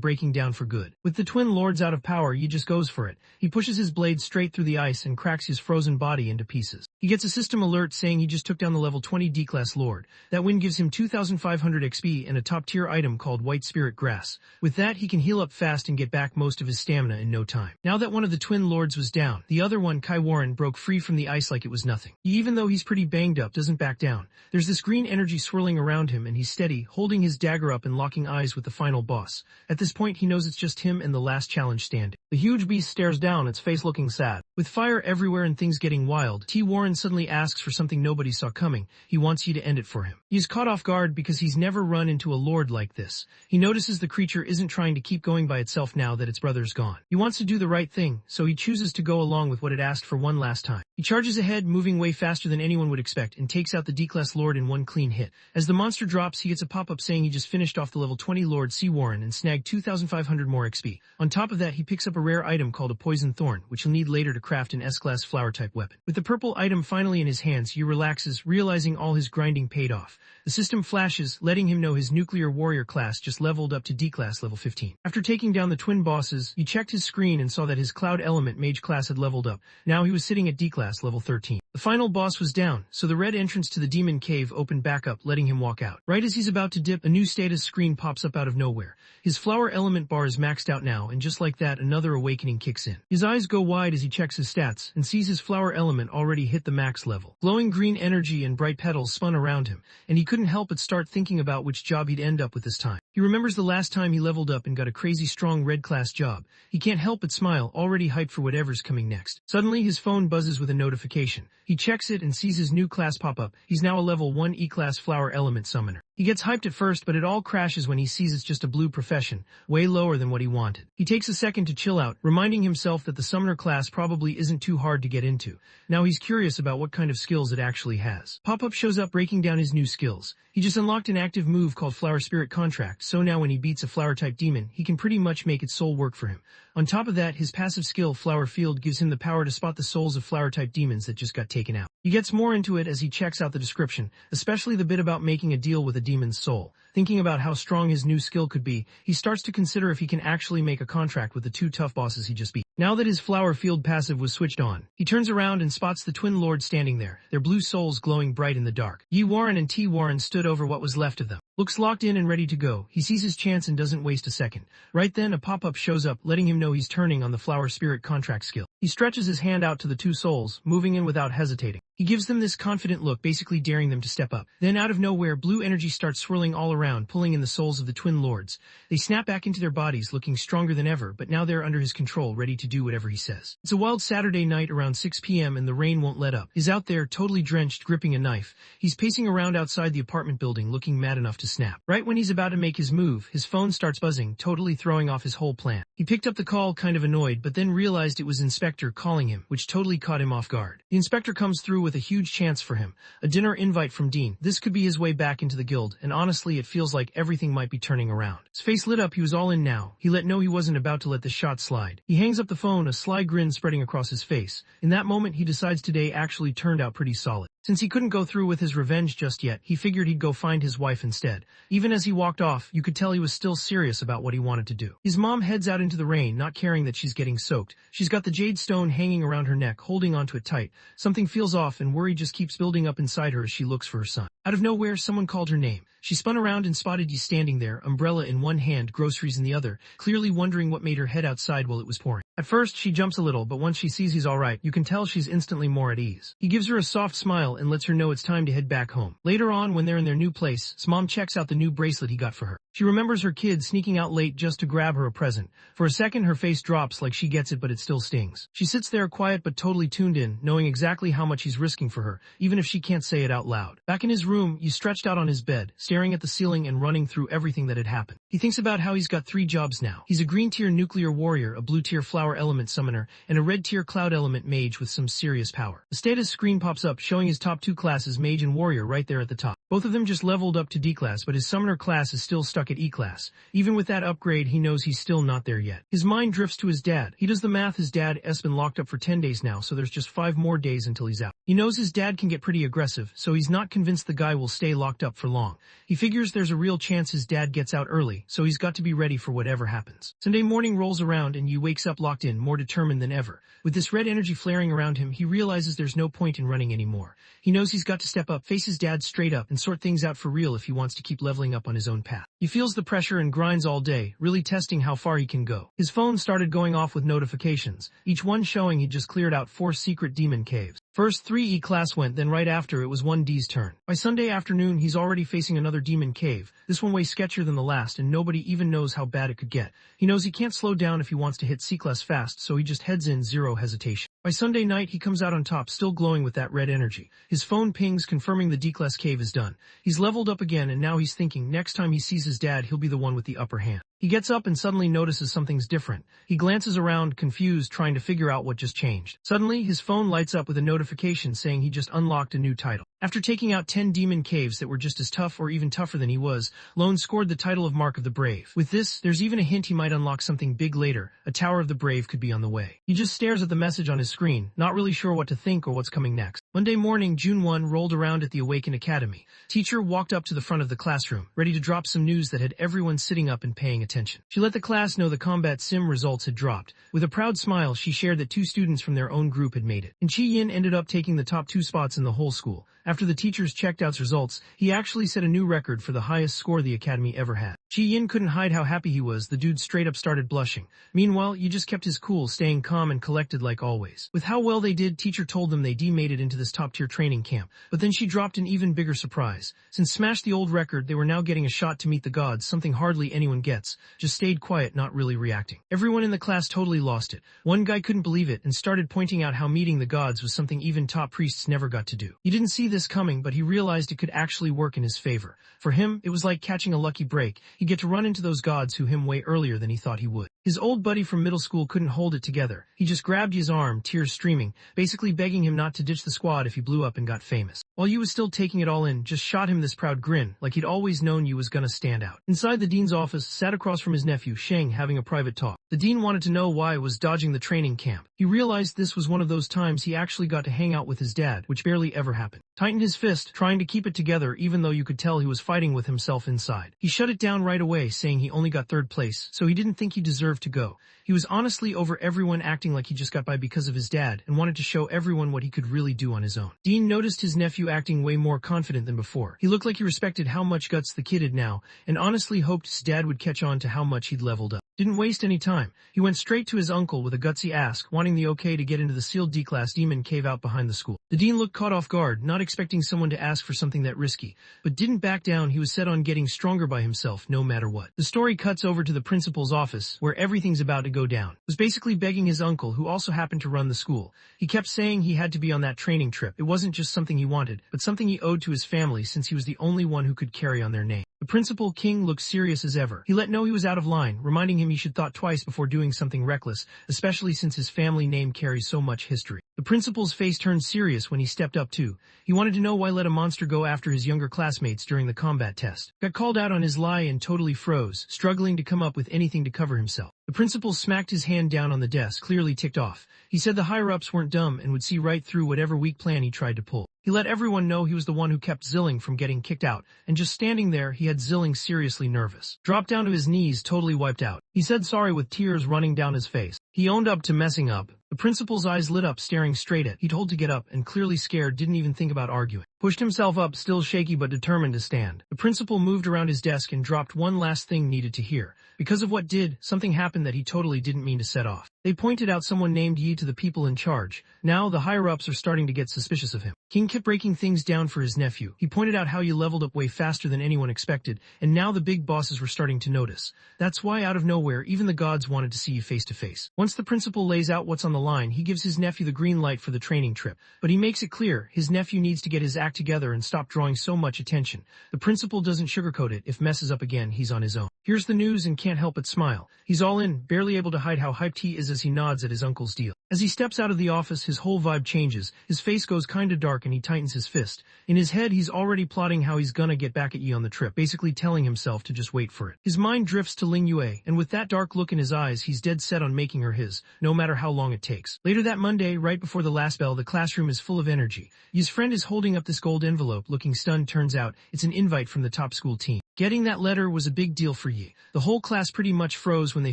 breaking down for good. With the twin lords out of power, Yi just goes for it. He pushes his blade straight through the ice and cracks his frozen body into pieces. He gets a system alert saying he just took down the level 20 D-class lord. That win gives him 2,500 XP and a top-tier item called White Spirit Grass. With that, he can heal up fast and get back most of his stamina in no time. Now that one of the twin lords was down, the other one, Kai Warren, broke free from the ice like it was nothing. He, even though he's pretty banged up, doesn't back down. There's this green energy swirling around him, and he's steady, holding his dagger up and locking eyes with the final boss. At this point, he knows it's just him and the last challenge standing. The huge beast stares down, its face looking sad. With fire everywhere and things getting wild, T. Warren suddenly asks for something nobody saw coming. He wants you to end it for him. He's caught off guard because he's never run into a lord like this. He notices the creature isn't trying to keep going by itself now that its brother's gone. He wants to do the right thing, so he chooses to go along with what it asked for one last time. He charges ahead, moving way faster than anyone would expect, and takes out the D-class lord in one clean hit. As the monster drops, he gets a pop-up saying he just finished off the level 20 lord C. Warren and snagged 2,500 more XP. On top of that, he picks up a rare item called a poison thorn, which he'll need later to craft an S-class flower-type weapon. With the purple item finally in his hands, he relaxes, realizing all his grinding paid off. The system flashes, letting him know his nuclear warrior class just leveled up to D-class level 15. After taking down the twin bosses, he checked his screen and saw that his Cloud Element Mage class had leveled up. Now he was sitting at D-class level 13. The final boss was down, so the red entrance to the demon cave opened back up, letting him walk out. Right as he's about to dip, a new status screen pops up out of nowhere. His flower element bar is maxed out now, and just like that, another awakening kicks in. His eyes go wide as he checks his stats, and sees his flower element already hit the max level. Glowing green energy and bright petals spun around him, and he couldn't help but start thinking about which job he'd end up with this time. He remembers the last time he leveled up and got a crazy strong red class job. He can't help but smile, already hyped for whatever's coming next. Suddenly his phone buzzes with a notification. He checks it and sees his new class pop up. He's now a level 1 E-class flower element summoner. He gets hyped at first, but it all crashes when he sees it's just a blue profession, way lower than what he wanted. He takes a second to chill out, reminding himself that the summoner class probably isn't too hard to get into. Now he's curious about what kind of skills it actually has. Pop-up shows up breaking down his new skills. He just unlocked an active move called Flower Spirit Contract, so now when he beats a flower-type demon, he can pretty much make its soul work for him. On top of that, his passive skill, Flower Field, gives him the power to spot the souls of flower-type demons that just got taken out. He gets more into it as he checks out the description, especially the bit about making a deal with a demon's soul. Thinking about how strong his new skill could be, he starts to consider if he can actually make a contract with the 2 tough bosses he just beat. Now that his Flower Field passive was switched on, he turns around and spots the Twin Lords standing there, their blue souls glowing bright in the dark. Yi Warren and T Warren stood over what was left of them. Looks locked in and ready to go. He sees his chance and doesn't waste a second. Right then, a pop-up shows up, letting him know he's turning on the Flower Spirit Contract skill. He stretches his hand out to the 2 souls, moving in without hesitating. He gives them this confident look, basically daring them to step up. Then out of nowhere, blue energy starts swirling all around, pulling in the souls of the Twin Lords. They snap back into their bodies, looking stronger than ever, but now they're under his control, ready to do whatever he says. It's a wild Saturday night around 6 p.m. and the rain won't let up. He's out there, totally drenched, gripping a knife. He's pacing around outside the apartment building, looking mad enough to snap. Right when he's about to make his move, his phone starts buzzing, totally throwing off his whole plan. He picked up the call, kind of annoyed, but then realized it was Inspector calling him, which totally caught him off guard. The Inspector comes through with a huge chance for him, a dinner invite from Dean. This could be his way back into the guild, and honestly it feels like everything might be turning around. His face lit up, he was all in now. He let know he wasn't about to let the shot slide. He hangs up the phone, a sly grin spreading across his face. In that moment he decides today actually turned out pretty solid. Since he couldn't go through with his revenge just yet, he figured he'd go find his wife instead. Even as he walked off, you could tell he was still serious about what he wanted to do. His mom heads out into the rain, not caring that she's getting soaked. She's got the jade stone hanging around her neck, holding onto it tight. Something feels off and worry just keeps building up inside her as she looks for her son. Out of nowhere, someone called her name. She spun around and spotted Yi standing there, umbrella in one hand, groceries in the other, clearly wondering what made her head outside while it was pouring. At first, she jumps a little, but once she sees he's alright, you can tell she's instantly more at ease. He gives her a soft smile and lets her know it's time to head back home. Later on, when they're in their new place, his mom checks out the new bracelet he got for her. She remembers her kid sneaking out late just to grab her a present. For a second, her face drops like she gets it, but it still stings. She sits there quiet but totally tuned in, knowing exactly how much he's risking for her, even if she can't say it out loud. Back in his room, Yi stretched out on his bed, staring at the ceiling and running through everything that had happened. He thinks about how he's got 3 jobs now. He's a green tier nuclear warrior, a blue tier flower element summoner, and a red tier cloud element mage with some serious power. The status screen pops up showing his top 2 classes, mage and warrior, right there at the top. Both of them just leveled up to D class, but his summoner class is still stuck at E class. Even with that upgrade, he knows he's still not there yet. His mind drifts to his dad. He does the math, his dad has been locked up for 10 days now, so there's just 5 more days until he's out. He knows his dad can get pretty aggressive, so he's not convinced the guy will stay locked up for long. He figures there's a real chance his dad gets out early, so he's got to be ready for whatever happens. Sunday morning rolls around and Yi wakes up locked in, more determined than ever. With this red energy flaring around him, he realizes there's no point in running anymore. He knows he's got to step up, face his dad straight up, and sort things out for real if he wants to keep leveling up on his own path. He feels the pressure and grinds all day, really testing how far he can go. His phone started going off with notifications, each one showing he'd just cleared out 4 secret demon caves. First 3 E-class went, then right after it was 1D's turn. By Sunday afternoon, he's already facing another demon cave, this one way sketchier than the last, and nobody even knows how bad it could get. He knows he can't slow down if he wants to hit C-class fast, so he just heads in, zero hesitation. By Sunday night, he comes out on top, still glowing with that red energy. His phone pings, confirming the D-class cave is done. He's leveled up again, and now he's thinking next time he sees his dad, he'll be the one with the upper hand. He gets up and suddenly notices something's different. He glances around, confused, trying to figure out what just changed. Suddenly, his phone lights up with a notification saying he just unlocked a new title. After taking out 10 demon caves that were just as tough or even tougher than he was, Lone scored the title of Mark of the Brave. With this, there's even a hint he might unlock something big later. A Tower of the Brave could be on the way. He just stares at the message on his screen, not really sure what to think or what's coming next. Monday morning, June 1 rolled around at the Awaken Academy. Teacher walked up to the front of the classroom, ready to drop some news that had everyone sitting up and paying attention. She let the class know the combat sim results had dropped. With a proud smile, she shared that 2 students from their own group had made it. And Chi Yin ended up taking the top 2 spots in the whole school. After the teachers checked out results, he actually set a new record for the highest score the academy ever had. Ji Yin couldn't hide how happy he was. The dude straight up started blushing. Meanwhile, Yi just kept his cool, staying calm and collected like always. With how well they did, teacher told them they made it into this top-tier training camp. But then she dropped an even bigger surprise. Since smashed the old record, they were now getting a shot to meet the gods, something hardly anyone gets. Just stayed quiet, not really reacting. Everyone in the class totally lost it. One guy couldn't believe it and started pointing out how meeting the gods was something even top priests never got to do. He didn't see this coming, but he realized it could actually work in his favor. For him, it was like catching a lucky break. He'd get to run into those gods who him way earlier than he thought he would. His old buddy from middle school couldn't hold it together. He just grabbed his arm, tears streaming, basically begging him not to ditch the squad if he blew up and got famous. While Yu was still taking it all in, just shot him this proud grin, like he'd always known Yu was gonna stand out. Inside the dean's office, sat across from his nephew, Sheng, having a private talk. The dean wanted to know why it was dodging the training camp. He realized this was one of those times he actually got to hang out with his dad, which barely ever happened. Tightened his fist, trying to keep it together even though you could tell he was fighting with himself inside. He shut it down right away, saying he only got third place, so he didn't think he deserved to go. He was honestly over everyone acting like he just got by because of his dad and wanted to show everyone what he could really do on his own. Dean noticed his nephew acting way more confident than before. He looked like he respected how much guts the kid had now, and honestly hoped his dad would catch on to how much he'd leveled up. Didn't waste any time. He went straight to his uncle with a gutsy ask, wanting the okay to get into the sealed D-class demon cave out behind the school. The dean looked caught off guard, not expecting someone to ask for something that risky, but didn't back down. He was set on getting stronger by himself, no matter what. The story cuts over to the principal's office, where everything's about to go down. Was basically begging his uncle, who also happened to run the school. He kept saying he had to be on that training trip. It wasn't just something he wanted, but something he owed to his family since he was the only one who could carry on their name. The principal, King, looked serious as ever. He let know he was out of line, reminding him he should thought twice before doing something reckless, especially since his family name carries so much history. The principal's face turned serious when he stepped up too. He wanted to know why let a monster go after his younger classmates during the combat test. Got called out on his lie and totally froze, struggling to come up with anything to cover himself. The principal smacked his hand down on the desk, clearly ticked off. He said the higher-ups weren't dumb and would see right through whatever weak plan he tried to pull. He let everyone know he was the one who kept Zilling from getting kicked out, and just standing there, he had Zilling seriously nervous. Dropped down to his knees, totally wiped out. He said sorry with tears running down his face. He owned up to messing up. The principal's eyes lit up, staring straight at. He told to get up, and clearly scared, didn't even think about arguing. Pushed himself up, still shaky but determined to stand. The principal moved around his desk and dropped one last thing needed to hear. Because of what did, something happened that he totally didn't mean to set off. They pointed out someone named Yi to the people in charge. Now the higher-ups are starting to get suspicious of him. King kept breaking things down for his nephew. He pointed out how Yi leveled up way faster than anyone expected, and now the big bosses were starting to notice. That's why out of nowhere, even the gods wanted to see you face to face. Once the principal lays out what's on the line, he gives his nephew the green light for the training trip. But he makes it clear, his nephew needs to get his act together and stop drawing so much attention. The principal doesn't sugarcoat it. If messes up again, he's on his own. Hears the news and can't help but smile. He's all in, barely able to hide how hyped he is as he nods at his uncle's deal. As he steps out of the office, his whole vibe changes. His face goes kinda dark and he tightens his fist. In his head, he's already plotting how he's gonna get back at Yi on the trip, basically telling himself to just wait for it. His mind drifts to Ling Yue, and with that dark look in his eyes, he's dead set on making her his, no matter how long it takes. Later that Monday, right before the last bell, the classroom is full of energy. Yi's friend is holding up this gold envelope, looking stunned. Turns out, it's an invite from the top school team. Getting that letter was a big deal for Yi. The whole class pretty much froze when they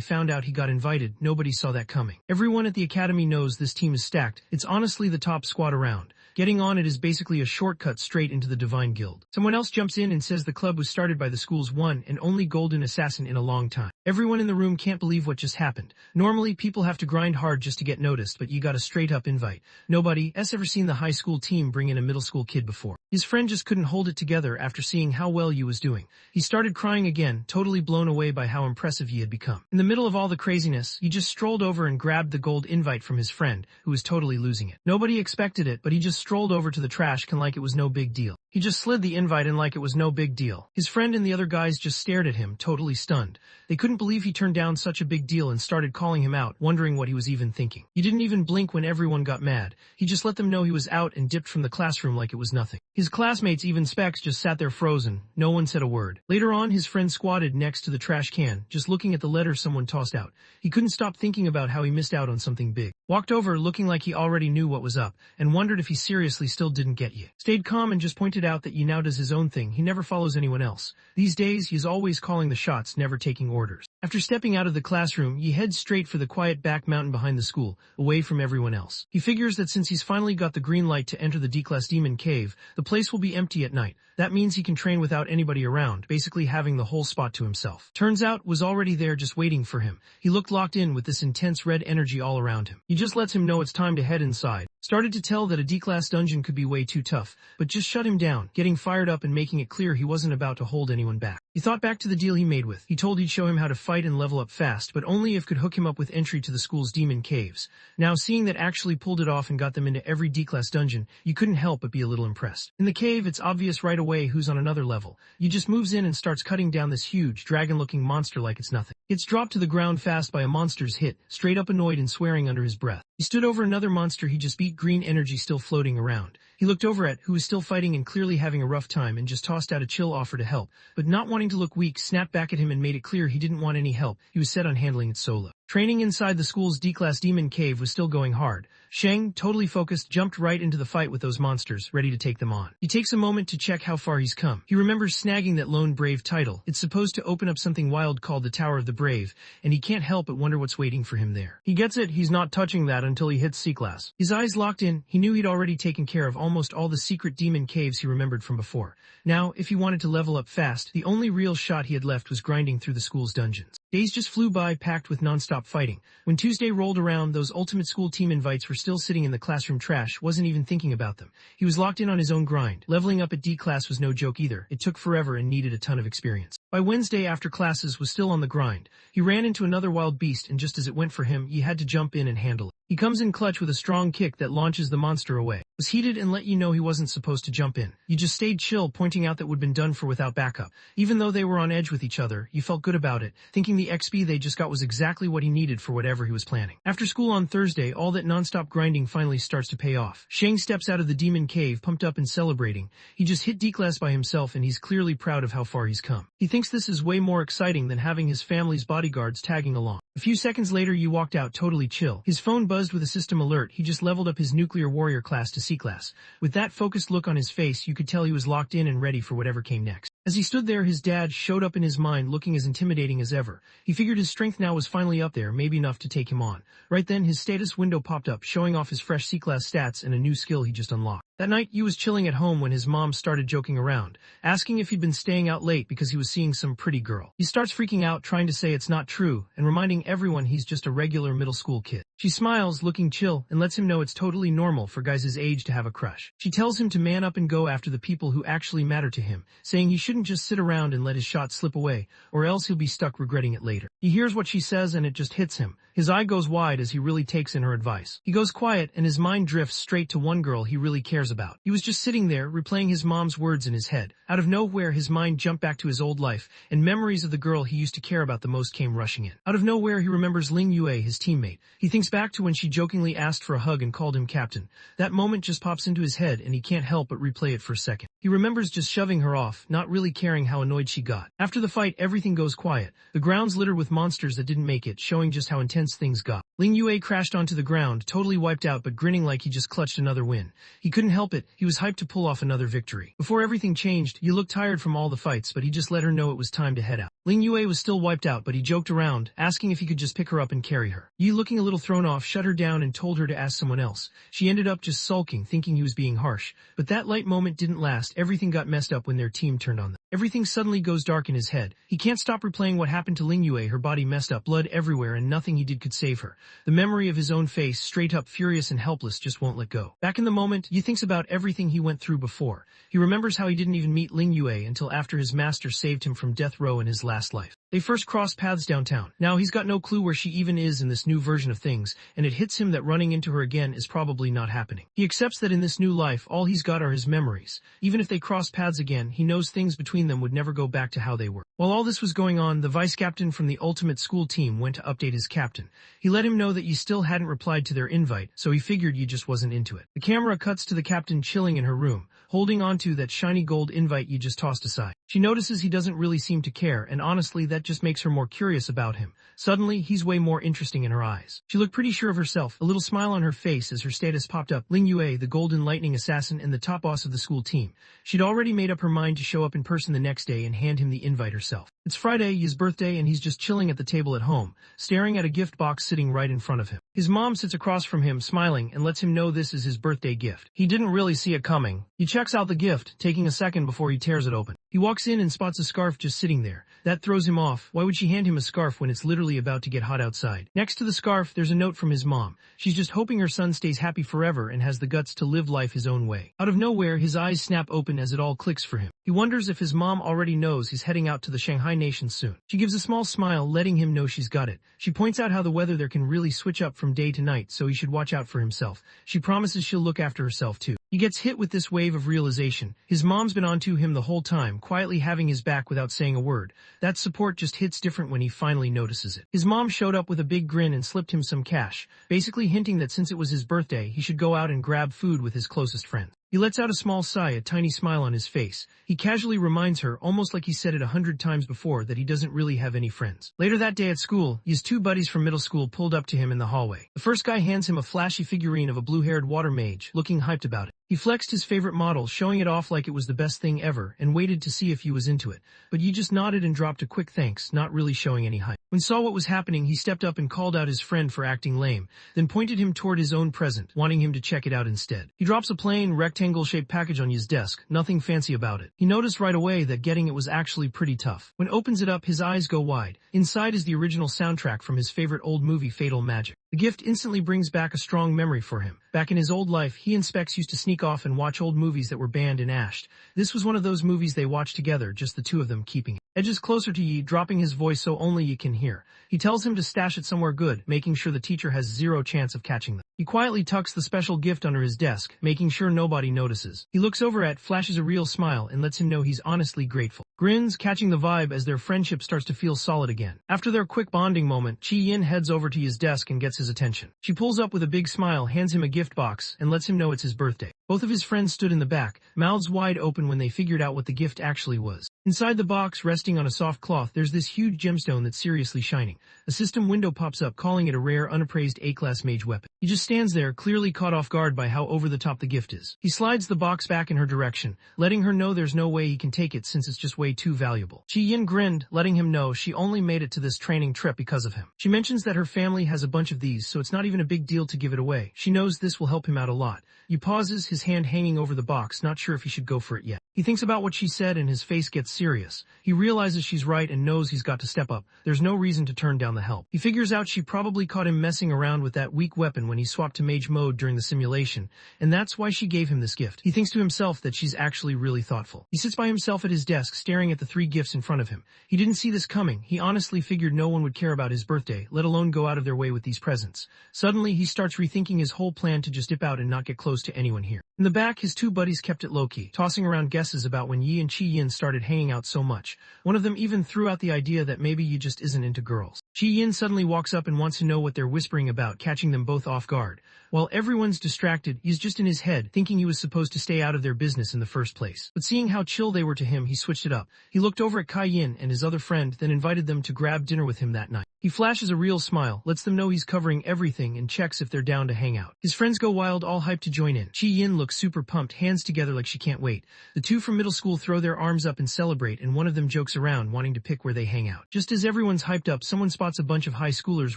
found out he got invited. Nobody saw that coming. Everyone at the academy knows this team is stacked. It's honestly the top squad around. Getting on it is basically a shortcut straight into the Divine Guild. Someone else jumps in and says the club was started by the school's one and only golden assassin in a long time. Everyone in the room can't believe what just happened. Normally, people have to grind hard just to get noticed, but you got a straight-up invite. Nobody's ever seen the high school team bring in a middle school kid before. His friend just couldn't hold it together after seeing how well Yi was doing. He started crying again, totally blown away by how impressive Yi had become. In the middle of all the craziness, he just strolled over and grabbed the gold invite from his friend, who was totally losing it. Nobody expected it, but he just strolled over to the trash can like it was no big deal. He just slid the invite in like it was no big deal. His friend and the other guys just stared at him, totally stunned. They couldn't believe he turned down such a big deal and started calling him out, wondering what he was even thinking. He didn't even blink when everyone got mad. He just let them know he was out and dipped from the classroom like it was nothing. His classmates, even Specs, just sat there frozen. No one said a word. Later on, his friend squatted next to the trash can, just looking at the letter someone tossed out. He couldn't stop thinking about how he missed out on something big. Walked over looking like he already knew what was up, and wondered if he seriously still didn't get you. Stayed calm and just pointed pointed out that Yi now does his own thing, he never follows anyone else. These days, he's always calling the shots, never taking orders. After stepping out of the classroom, Yi heads straight for the quiet back mountain behind the school, away from everyone else. He figures that since he's finally got the green light to enter the D-Class Demon Cave, the place will be empty at night. That means he can train without anybody around, basically having the whole spot to himself. Turns out, was already there just waiting for him. He looked locked in with this intense red energy all around him. He just lets him know it's time to head inside. Started to tell that a D-Class dungeon could be way too tough, but just shut him down, getting fired up and making it clear he wasn't about to hold anyone back. He thought back to the deal he made with. He told he'd show him how to fight and level up fast, but only if could hook him up with entry to the school's demon caves. Now, seeing that actually pulled it off and got them into every D-Class dungeon, you couldn't help but be a little impressed. In the cave, it's obvious right away who's on another level. He just moves in and starts cutting down this huge, dragon-looking monster like it's nothing. It's dropped to the ground fast by a monster's hit, straight up annoyed and swearing under his breath. He stood over another monster he just beat, green energy still floating around. He looked over at who was still fighting and clearly having a rough time and just tossed out a chill offer to help, but not wanting to look weak, snapped back at him and made it clear he didn't want any help. He was set on handling it solo. Training inside the school's D-Class Demon Cave was still going hard. Sheng, totally focused, jumped right into the fight with those monsters, ready to take them on. He takes a moment to check how far he's come. He remembers snagging that Lone Brave title. It's supposed to open up something wild called the Tower of the Brave, and he can't help but wonder what's waiting for him there. He gets it, he's not touching that until he hits C-Class. His eyes locked in, he knew he'd already taken care of almost all the secret demon caves he remembered from before. Now, if he wanted to level up fast, the only real shot he had left was grinding through the school's dungeons. Days just flew by, packed with non-stop fighting. When Tuesday rolled around, those ultimate school team invites were still sitting in the classroom trash, wasn't even thinking about them. He was locked in on his own grind. Leveling up at D-Class was no joke either. It took forever and needed a ton of experience. By Wednesday, after classes, was still on the grind. He ran into another wild beast, and just as it went for him, he had to jump in and handle it. He comes in clutch with a strong kick that launches the monster away. Was heated and let you know he wasn't supposed to jump in. You just stayed chill, pointing out that would been done for without backup. Even though they were on edge with each other, you felt good about it, thinking the XP they just got was exactly what he needed for whatever he was planning. After school on Thursday, all that non-stop grinding finally starts to pay off. Sheng steps out of the demon cave, pumped up and celebrating. He just hit D-Class by himself and he's clearly proud of how far he's come. He thinks this is way more exciting than having his family's bodyguards tagging along. A few seconds later, you walked out totally chill. His phone buzzed with a system alert. He just leveled up his nuclear warrior class to C-Class. With that focused look on his face, you could tell he was locked in and ready for whatever came next. As he stood there, his dad showed up in his mind, looking as intimidating as ever. He figured his strength now was finally up there, maybe enough to take him on. Right then, his status window popped up, showing off his fresh C-Class stats and a new skill he just unlocked. That night, Yu was chilling at home when his mom started joking around, asking if he'd been staying out late because he was seeing some pretty girl. He starts freaking out, trying to say it's not true, and reminding everyone he's just a regular middle school kid. She smiles, looking chill, and lets him know it's totally normal for guys his age to have a crush. She tells him to man up and go after the people who actually matter to him, saying he shouldn't just sit around and let his shot slip away, or else he'll be stuck regretting it later. He hears what she says and it just hits him. His eye goes wide as he really takes in her advice. He goes quiet and his mind drifts straight to one girl he really cares about. He was just sitting there, replaying his mom's words in his head. Out of nowhere, his mind jumped back to his old life, and memories of the girl he used to care about the most came rushing in. Out of nowhere, he remembers Ling Yue, his teammate. He thinks back to when she jokingly asked for a hug and called him captain. That moment just pops into his head, and he can't help but replay it for a second. He remembers just shoving her off, not really caring how annoyed she got. After the fight, everything goes quiet. The ground's littered with monsters that didn't make it, showing just how intense things got. Ling Yue crashed onto the ground, totally wiped out but grinning like he just clutched another win. He couldn't help it, he was hyped to pull off another victory. Before everything changed, you looked tired from all the fights, but he just let her know it was time to head out. Ling Yue was still wiped out, but he joked around, asking if he could just pick her up and carry her. Yi, looking a little thrown off, shut her down and told her to ask someone else. She ended up just sulking, thinking he was being harsh. But that light moment didn't last. Everything got messed up when their team turned on them. Everything suddenly goes dark in his head. He can't stop replaying what happened to Ling Yue, her body messed up, blood everywhere, and nothing he did could save her. The memory of his own face, straight up furious and helpless, just won't let go. Back in the moment, Yi thinks about everything he went through before. He remembers how he didn't even meet Ling Yue until after his master saved him from death row in his last life. They first crossed paths downtown. Now he's got no clue where she even is in this new version of things, and it hits him that running into her again is probably not happening. He accepts that in this new life, all he's got are his memories. Even if they cross paths again, he knows things between them would never go back to how they were. While all this was going on, the vice captain from the ultimate school team went to update his captain. He let him know that Yi still hadn't replied to their invite, so he figured Yi just wasn't into it. The camera cuts to the captain chilling in her room, holding onto that shiny gold invite Yi just tossed aside. She notices he doesn't really seem to care, and honestly, that just makes her more curious about him. Suddenly, he's way more interesting in her eyes. She looked pretty sure of herself, a little smile on her face as her status popped up. Ling Yue, the Golden Lightning Assassin and the top boss of the school team. She'd already made up her mind to show up in person the next day and hand him the invite herself. It's Friday, his birthday, and he's just chilling at the table at home, staring at a gift box sitting right in front of him. His mom sits across from him, smiling, and lets him know this is his birthday gift. He didn't really see it coming. He checks out the gift, taking a second before he tears it open. He walks in and spots a scarf just sitting there. That throws him off. Why would she hand him a scarf when it's literally about to get hot outside? Next to the scarf, there's a note from his mom. She's just hoping her son stays happy forever and has the guts to live life his own way. Out of nowhere, his eyes snap open as it all clicks for him. He wonders if his mom already knows he's heading out to the Shanghai Nation soon. She gives a small smile, letting him know she's got it. She points out how the weather there can really switch up from day to night, so he should watch out for himself. She promises she'll look after herself too. He gets hit with this wave of realization. His mom's been onto him the whole time, quietly having his back without saying a word. That support just hits different when he finally notices it. His mom showed up with a big grin and slipped him some cash, basically hinting that since it was his birthday, he should go out and grab food with his closest friends. He lets out a small sigh, a tiny smile on his face. He casually reminds her, almost like he said it 100 times before, that he doesn't really have any friends. Later that day at school, his two buddies from middle school pulled up to him in the hallway. The first guy hands him a flashy figurine of a blue-haired water mage, looking hyped about it. He flexed his favorite model, showing it off like it was the best thing ever, and waited to see if he was into it. But Yi just nodded and dropped a quick thanks, not really showing any hype. When saw what was happening, he stepped up and called out his friend for acting lame, then pointed him toward his own present, wanting him to check it out instead. He drops a plain, rectangle-shaped package on his desk, nothing fancy about it. He noticed right away that getting it was actually pretty tough. When opens it up, his eyes go wide. Inside is the original soundtrack from his favorite old movie, Fatal Magic. The gift instantly brings back a strong memory for him. Back in his old life, he and Specs used to sneak off and watch old movies that were banned and ashed. This was one of those movies they watched together, just the two of them keeping it. Edges closer to Yi, dropping his voice so only Yi can hear. He tells him to stash it somewhere good, making sure the teacher has zero chance of catching them. He quietly tucks the special gift under his desk, making sure nobody notices. He looks over at, flashes a real smile, and lets him know he's honestly grateful. Grins, catching the vibe as their friendship starts to feel solid again. After their quick bonding moment, Chi Yin heads over to his desk and gets his attention. She pulls up with a big smile, hands him a gift box, and lets him know it's his birthday. Both of his friends stood in the back, mouths wide open when they figured out what the gift actually was. Inside the box, resting on a soft cloth, there's this huge gemstone that's seriously shining. A system window pops up, calling it a rare, unappraised A-class mage weapon. He just stands there, clearly caught off guard by how over-the-top the gift is. He slides the box back in her direction, letting her know there's no way he can take it since it's just way too valuable. Chi Yin grinned, letting him know she only made it to this training trip because of him. She mentions that her family has a bunch of these, so it's not even a big deal to give it away. She knows this will help him out a lot. He pauses, his hand hanging over the box, not sure if he should go for it yet. He thinks about what she said and his face gets serious. He realizes she's right and knows he's got to step up. There's no reason to turn down the help. He figures out she probably caught him messing around with that weak weapon when he swapped to mage mode during the simulation, and that's why she gave him this gift. He thinks to himself that she's actually really thoughtful. He sits by himself at his desk, staring at the 3 gifts in front of him. He didn't see this coming. He honestly figured no one would care about his birthday, let alone go out of their way with these presents. Suddenly, he starts rethinking his whole plan to just dip out and not get close to anyone here. In the back, his 2 buddies kept it low-key, tossing around guesses about when Yi and Chi Yin started hanging out so much. One of them even threw out the idea that maybe Yi just isn't into girls. Chi Yin suddenly walks up and wants to know what they're whispering about, catching them both off guard. While everyone's distracted, he's just in his head, thinking he was supposed to stay out of their business in the first place. But seeing how chill they were to him, he switched it up. He looked over at Kai Yin and his other friend, then invited them to grab dinner with him that night. He flashes a real smile, lets them know he's covering everything, and checks if they're down to hang out. His friends go wild, all hyped to join in. Chi Yin looks super pumped, hands together like she can't wait. The 2 from middle school throw their arms up and celebrate, and one of them jokes around, wanting to pick where they hang out. Just as everyone's hyped up, someone spots a bunch of high schoolers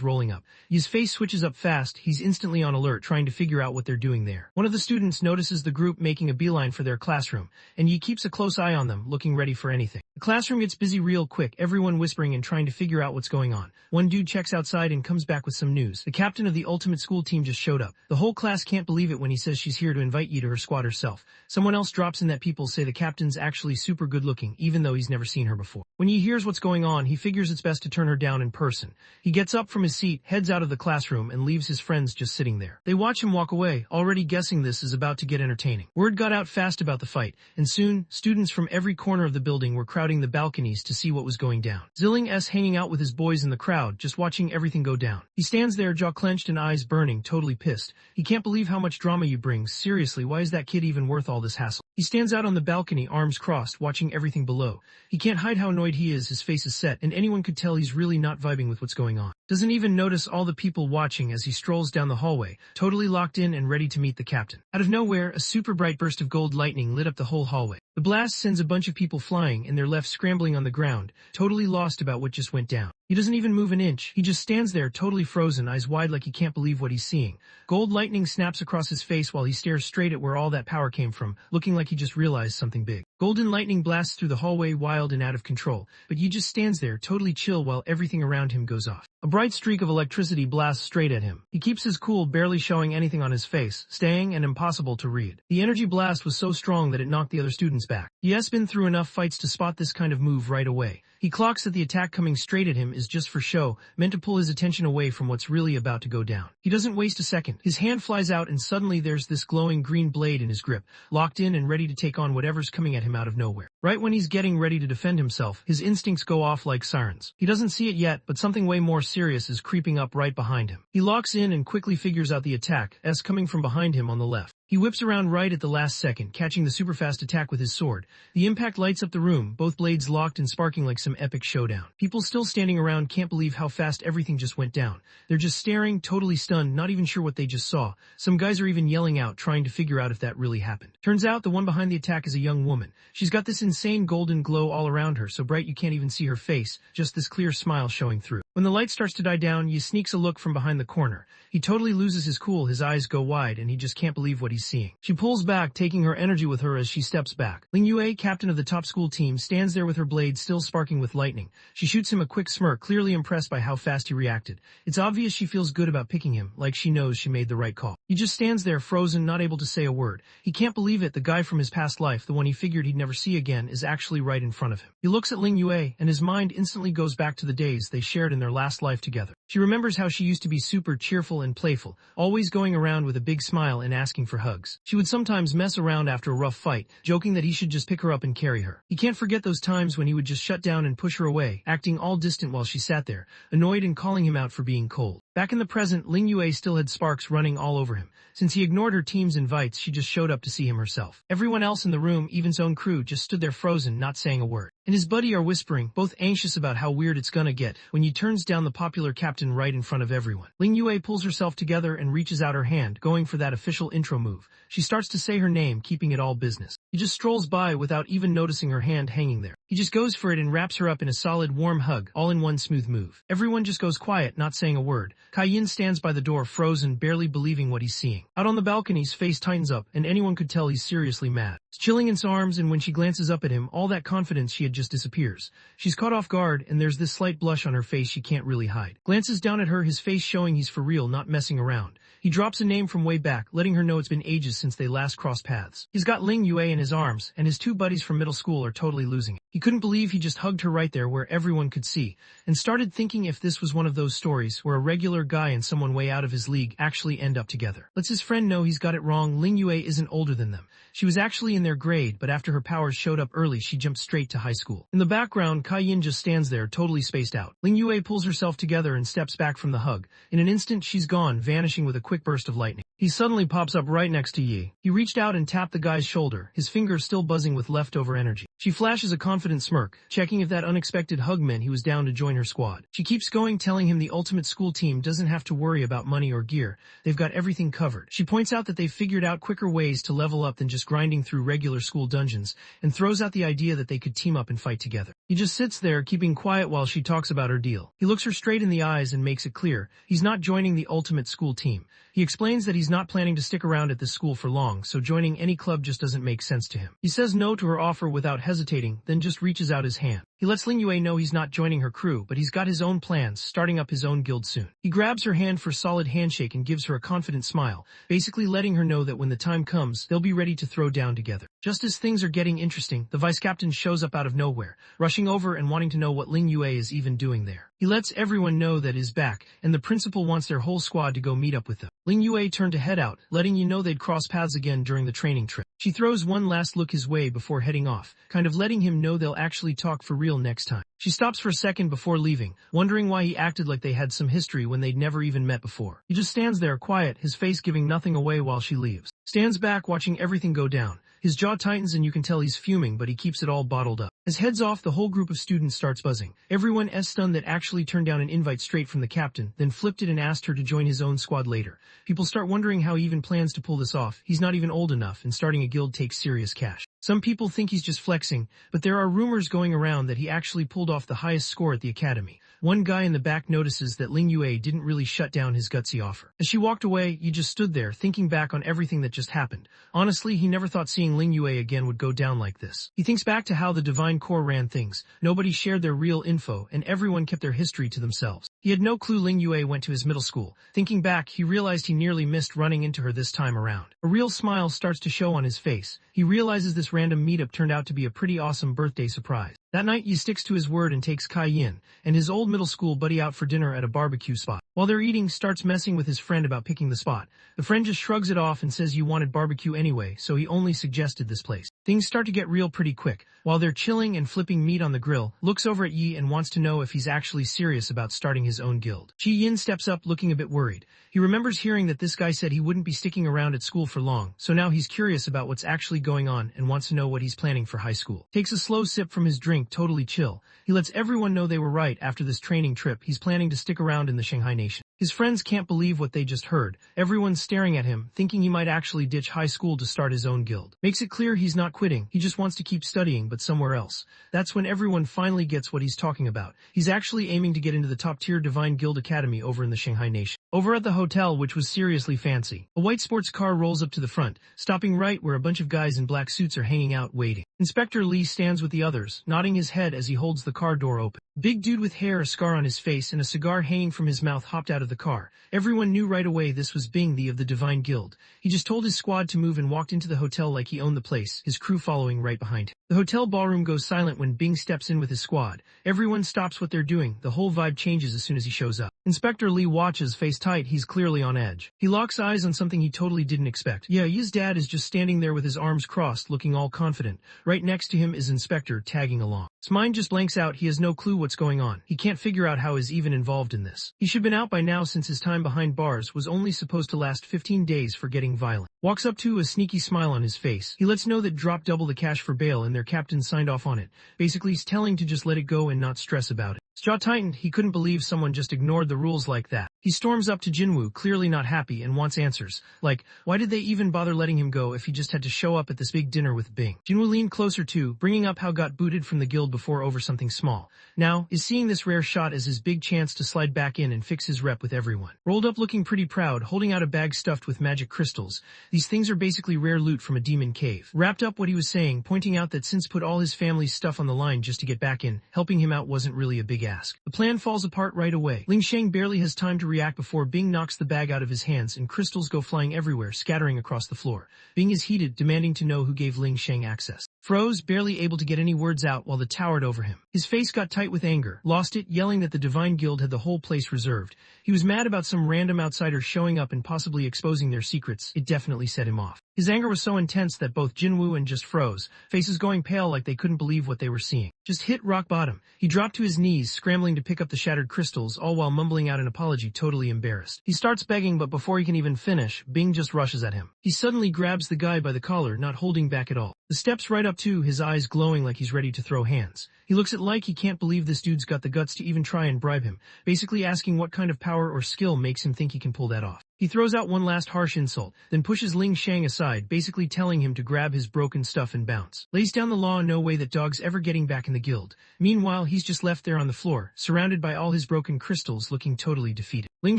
rolling up. His face switches up fast, he's instantly on alert, trying to figure out what they're doing there. One of the students notices the group making a beeline for their classroom, and Yi keeps a close eye on them, looking ready for anything. The classroom gets busy real quick, everyone whispering and trying to figure out what's going on. One dude checks outside and comes back with some news. The captain of the ultimate school team just showed up. The whole class can't believe it when he says she's here to invite Yi to her squad herself. Someone else drops in that people say the captain's actually super good looking, even though he's never seen her before. When Yi hears what's going on, he figures it's best to turn her down in person. He gets up from his seat, heads out of the classroom, and leaves his friends just sitting there. They watch him walk away, already guessing this is about to get entertaining. Word got out fast about the fight, and soon, students from every corner of the building were crowding the balconies to see what was going down. Zilling S hanging out with his boys in the crowd, just watching everything go down. He stands there, jaw clenched and eyes burning, totally pissed. He can't believe how much drama you bring. Seriously, why is that kid even worth all this hassle? He stands out on the balcony, arms crossed, watching everything below. He can't hide how annoyed he is, his face is set, and anyone could tell he's really not vibing with what's going on. Doesn't even notice all the people watching as he strolls down the hallway, totally locked in and ready to meet the captain. Out of nowhere, a super bright burst of gold lightning lit up the whole hallway. The blast sends a bunch of people flying and they're left scrambling on the ground, totally lost about what just went down. He doesn't even move an inch. He just stands there totally frozen, eyes wide like he can't believe what he's seeing. Gold lightning snaps across his face while he stares straight at where all that power came from, looking like he just realized something big. Golden lightning blasts through the hallway wild and out of control, but he just stands there totally chill while everything around him goes off. A bright streak of electricity blasts straight at him. He keeps his cool, barely showing anything on his face, staying and impossible to read. The energy blast was so strong that it knocked the other students back. He has been through enough fights to spot this kind of move right away. He clocks that the attack coming straight at him is just for show, meant to pull his attention away from what's really about to go down. He doesn't waste a second. His hand flies out and suddenly there's this glowing green blade in his grip, locked in and ready to take on whatever's coming at him out of nowhere. Right when he's getting ready to defend himself, his instincts go off like sirens. He doesn't see it yet, but something way more serious is creeping up right behind him. He locks in and quickly figures out the attack, as coming from behind him on the left. He whips around right at the last second, catching the super-fast attack with his sword. The impact lights up the room, both blades locked and sparking like some epic showdown. People still standing around can't believe how fast everything just went down. They're just staring, totally stunned, not even sure what they just saw. Some guys are even yelling out, trying to figure out if that really happened. Turns out the one behind the attack is a young woman. She's got this insane golden glow all around her, so bright you can't even see her face, just this clear smile showing through. When the light starts to die down, Yi sneaks a look from behind the corner. He totally loses his cool, his eyes go wide, and he just can't believe what he's seeing. She pulls back, taking her energy with her as she steps back. Ling Yue, captain of the top school team, stands there with her blade still sparking with lightning. She shoots him a quick smirk, clearly impressed by how fast he reacted. It's obvious she feels good about picking him, like she knows she made the right call. He just stands there frozen, not able to say a word. He can't believe it, the guy from his past life, the one he figured he'd never see again, is actually right in front of him. He looks at Ling Yue, and his mind instantly goes back to the days they shared in their last life together. She remembers how she used to be super cheerful and playful, always going around with a big smile and asking for hugs. She would sometimes mess around after a rough fight, joking that he should just pick her up and carry her. He can't forget those times when he would just shut down and push her away, acting all distant while she sat there, annoyed and calling him out for being cold. Back in the present, Ling Yue still had sparks running all over him. Since he ignored her team's invites, she just showed up to see him herself. Everyone else in the room, even his own crew, just stood there frozen, not saying a word. And his buddy are whispering, both anxious about how weird it's gonna get when he turns down the popular captain right in front of everyone. Ling Yue pulls herself together and reaches out her hand, going for that official intro move. She starts to say her name, keeping it all business. He just strolls by without even noticing her hand hanging there. He just goes for it and wraps her up in a solid, warm hug, all in one smooth move. Everyone just goes quiet, not saying a word. Kai Yin stands by the door, frozen, barely believing what he's seeing. Out on the balcony, his face tightens up, and anyone could tell he's seriously mad. He's chilling in his arms, and when she glances up at him, all that confidence she had just disappears. She's caught off guard, and there's this slight blush on her face she can't really hide. Glances down at her, his face showing he's for real, not messing around. He drops a name from way back, letting her know it's been ages since they last crossed paths. He's got Ling Yue in his arms, and his two buddies from middle school are totally losing it. He couldn't believe he just hugged her right there where everyone could see, and started thinking if this was one of those stories where a regular guy and someone way out of his league actually end up together. Lets his friend know he's got it wrong. Ling Yue isn't older than them. She was actually in their grade, but after her powers showed up early, she jumped straight to high school. In the background, Kai Yin just stands there, totally spaced out. Ling Yue pulls herself together and steps back from the hug. In an instant, she's gone, vanishing with a quick burst of lightning. He suddenly pops up right next to Yi. He reached out and tapped the guy's shoulder, his fingers still buzzing with leftover energy. She flashes a confident smirk, checking if that unexpected hug meant he was down to join her squad. She keeps going, telling him the ultimate school team doesn't have to worry about money or gear. They've got everything covered. She points out that they've figured out quicker ways to level up than just grinding through regular school dungeons, and throws out the idea that they could team up and fight together. He just sits there, keeping quiet while she talks about her deal. He looks her straight in the eyes and makes it clear he's not joining the ultimate school team. He explains that he's not planning to stick around at this school for long, so joining any club just doesn't make sense to him. He says no to her offer without hesitating, then just reaches out his hand. He lets Ling Yue know he's not joining her crew, but he's got his own plans, starting up his own guild soon. He grabs her hand for a solid handshake and gives her a confident smile, basically letting her know that when the time comes, they'll be ready to throw down together. Just as things are getting interesting, the vice captain shows up out of nowhere, rushing over and wanting to know what Ling Yue is even doing there. He lets everyone know that he's back, and the principal wants their whole squad to go meet up with them. Ling Yue turned to head out, letting you know they'd cross paths again during the training trip. She throws one last look his way before heading off, kind of letting him know they'll actually talk for real real next time. She stops for a second before leaving, wondering why he acted like they had some history when they'd never even met before. He just stands there quiet, his face giving nothing away while she leaves. Stands back watching everything go down. His jaw tightens and you can tell he's fuming, but he keeps it all bottled up. As heads off, the whole group of students starts buzzing. Everyone is stunned that actually turned down an invite straight from the captain, then flipped it and asked her to join his own squad later. People start wondering how he even plans to pull this off. He's not even old enough, and starting a guild takes serious cash. Some people think he's just flexing, but there are rumors going around that he actually pulled off the highest score at the academy. One guy in the back notices that Ling Yue didn't really shut down his gutsy offer. As she walked away, Yi just stood there, thinking back on everything that just happened. Honestly, he never thought seeing Ling Yue again would go down like this. He thinks back to how the Divine Corps ran things. Nobody shared their real info, and everyone kept their history to themselves. He had no clue Ling Yue went to his middle school. Thinking back, he realized he nearly missed running into her this time around. A real smile starts to show on his face. He realizes this random meetup turned out to be a pretty awesome birthday surprise. That night, Yi sticks to his word and takes Kai Yin and his old middle school buddy out for dinner at a barbecue spot. While they're eating, starts messing with his friend about picking the spot. The friend just shrugs it off and says you wanted barbecue anyway, so he only suggested this place. Things start to get real pretty quick. While they're chilling and flipping meat on the grill, looks over at Yi and wants to know if he's actually serious about starting his own guild. Chi Yin steps up looking a bit worried. He remembers hearing that this guy said he wouldn't be sticking around at school for long, so now he's curious about what's actually going on and wants to know what he's planning for high school. Takes a slow sip from his drink, totally chill. He lets everyone know they were right. After this training trip, he's planning to stick around in the Shanghai Nation. His friends can't believe what they just heard. Everyone's staring at him, thinking he might actually ditch high school to start his own guild. Makes it clear he's not quitting, he just wants to keep studying but somewhere else. That's when everyone finally gets what he's talking about. He's actually aiming to get into the top-tier Divine Guild Academy over in the Shanghai Nation. Over at the hotel, which was seriously fancy, a white sports car rolls up to the front, stopping right where a bunch of guys in black suits are hanging out waiting. Inspector Lee stands with the others, nodding his head as he holds the car door open. Big dude with hair, a scar on his face, and a cigar hanging from his mouth hopped out of the car. Everyone knew right away this was Bing the of the Divine Guild. He just told his squad to move and walked into the hotel like he owned the place, his crew following right behind him. The hotel ballroom goes silent when Bing steps in with his squad. Everyone stops what they're doing. The whole vibe changes as soon as he shows up. Inspector Lee watches, face tight, he's clearly on edge. He locks eyes on something he totally didn't expect. Yeah, Yi's dad is just standing there with his arms crossed, looking all confident. Right next to him is Inspector, tagging along. His mind just blanks out, he has no clue what's going on. He can't figure out how he's even involved in this. He should been out by now since his time behind bars was only supposed to last 15 days for getting violent. Walks up to a sneaky smile on his face. He lets know that drop double the cash for bail and their captain signed off on it. Basically he's telling to just let it go and not stress about it. His jaw tightened, he couldn't believe someone just ignored the rules like that. He storms up to Jinwoo, clearly not happy, and wants answers. Like, why did they even bother letting him go if he just had to show up at this big dinner with Bing? Jinwoo leaned closer too, bringing up how got booted from the guild before over something small. Now, is seeing this rare shot as his big chance to slide back in and fix his rep with everyone. Rolled up looking pretty proud, holding out a bag stuffed with magic crystals. These things are basically rare loot from a demon cave. Wrapped up what he was saying, pointing out that since put all his family's stuff on the line just to get back in, helping him out wasn't really a big ask. The plan falls apart right away. Ling Sheng barely has time to react before Bing knocks the bag out of his hands and crystals go flying everywhere, scattering across the floor. Bing is heated, demanding to know who gave Ling Sheng access. Froze, barely able to get any words out while the towered over him. His face got tight with anger, lost it, yelling that the Divine Guild had the whole place reserved. He was mad about some random outsider showing up and possibly exposing their secrets. It definitely set him off. His anger was so intense that both Jinwoo and just froze, faces going pale like they couldn't believe what they were seeing. Just hit rock bottom. He dropped to his knees, scrambling to pick up the shattered crystals, all while mumbling out an apology, totally embarrassed. He starts begging, but before he can even finish, Bing just rushes at him. He suddenly grabs the guy by the collar, not holding back at all. The steps right up to, his eyes glowing like he's ready to throw hands. He looks at like he can't believe this dude's got the guts to even try and bribe him, basically asking what kind of power or skill makes him think he can pull that off. He throws out one last harsh insult, then pushes Ling Sheng aside, basically telling him to grab his broken stuff and bounce. Lays down the law, no way that dog's ever getting back in the guild. Meanwhile, he's just left there on the floor, surrounded by all his broken crystals, looking totally defeated. Ling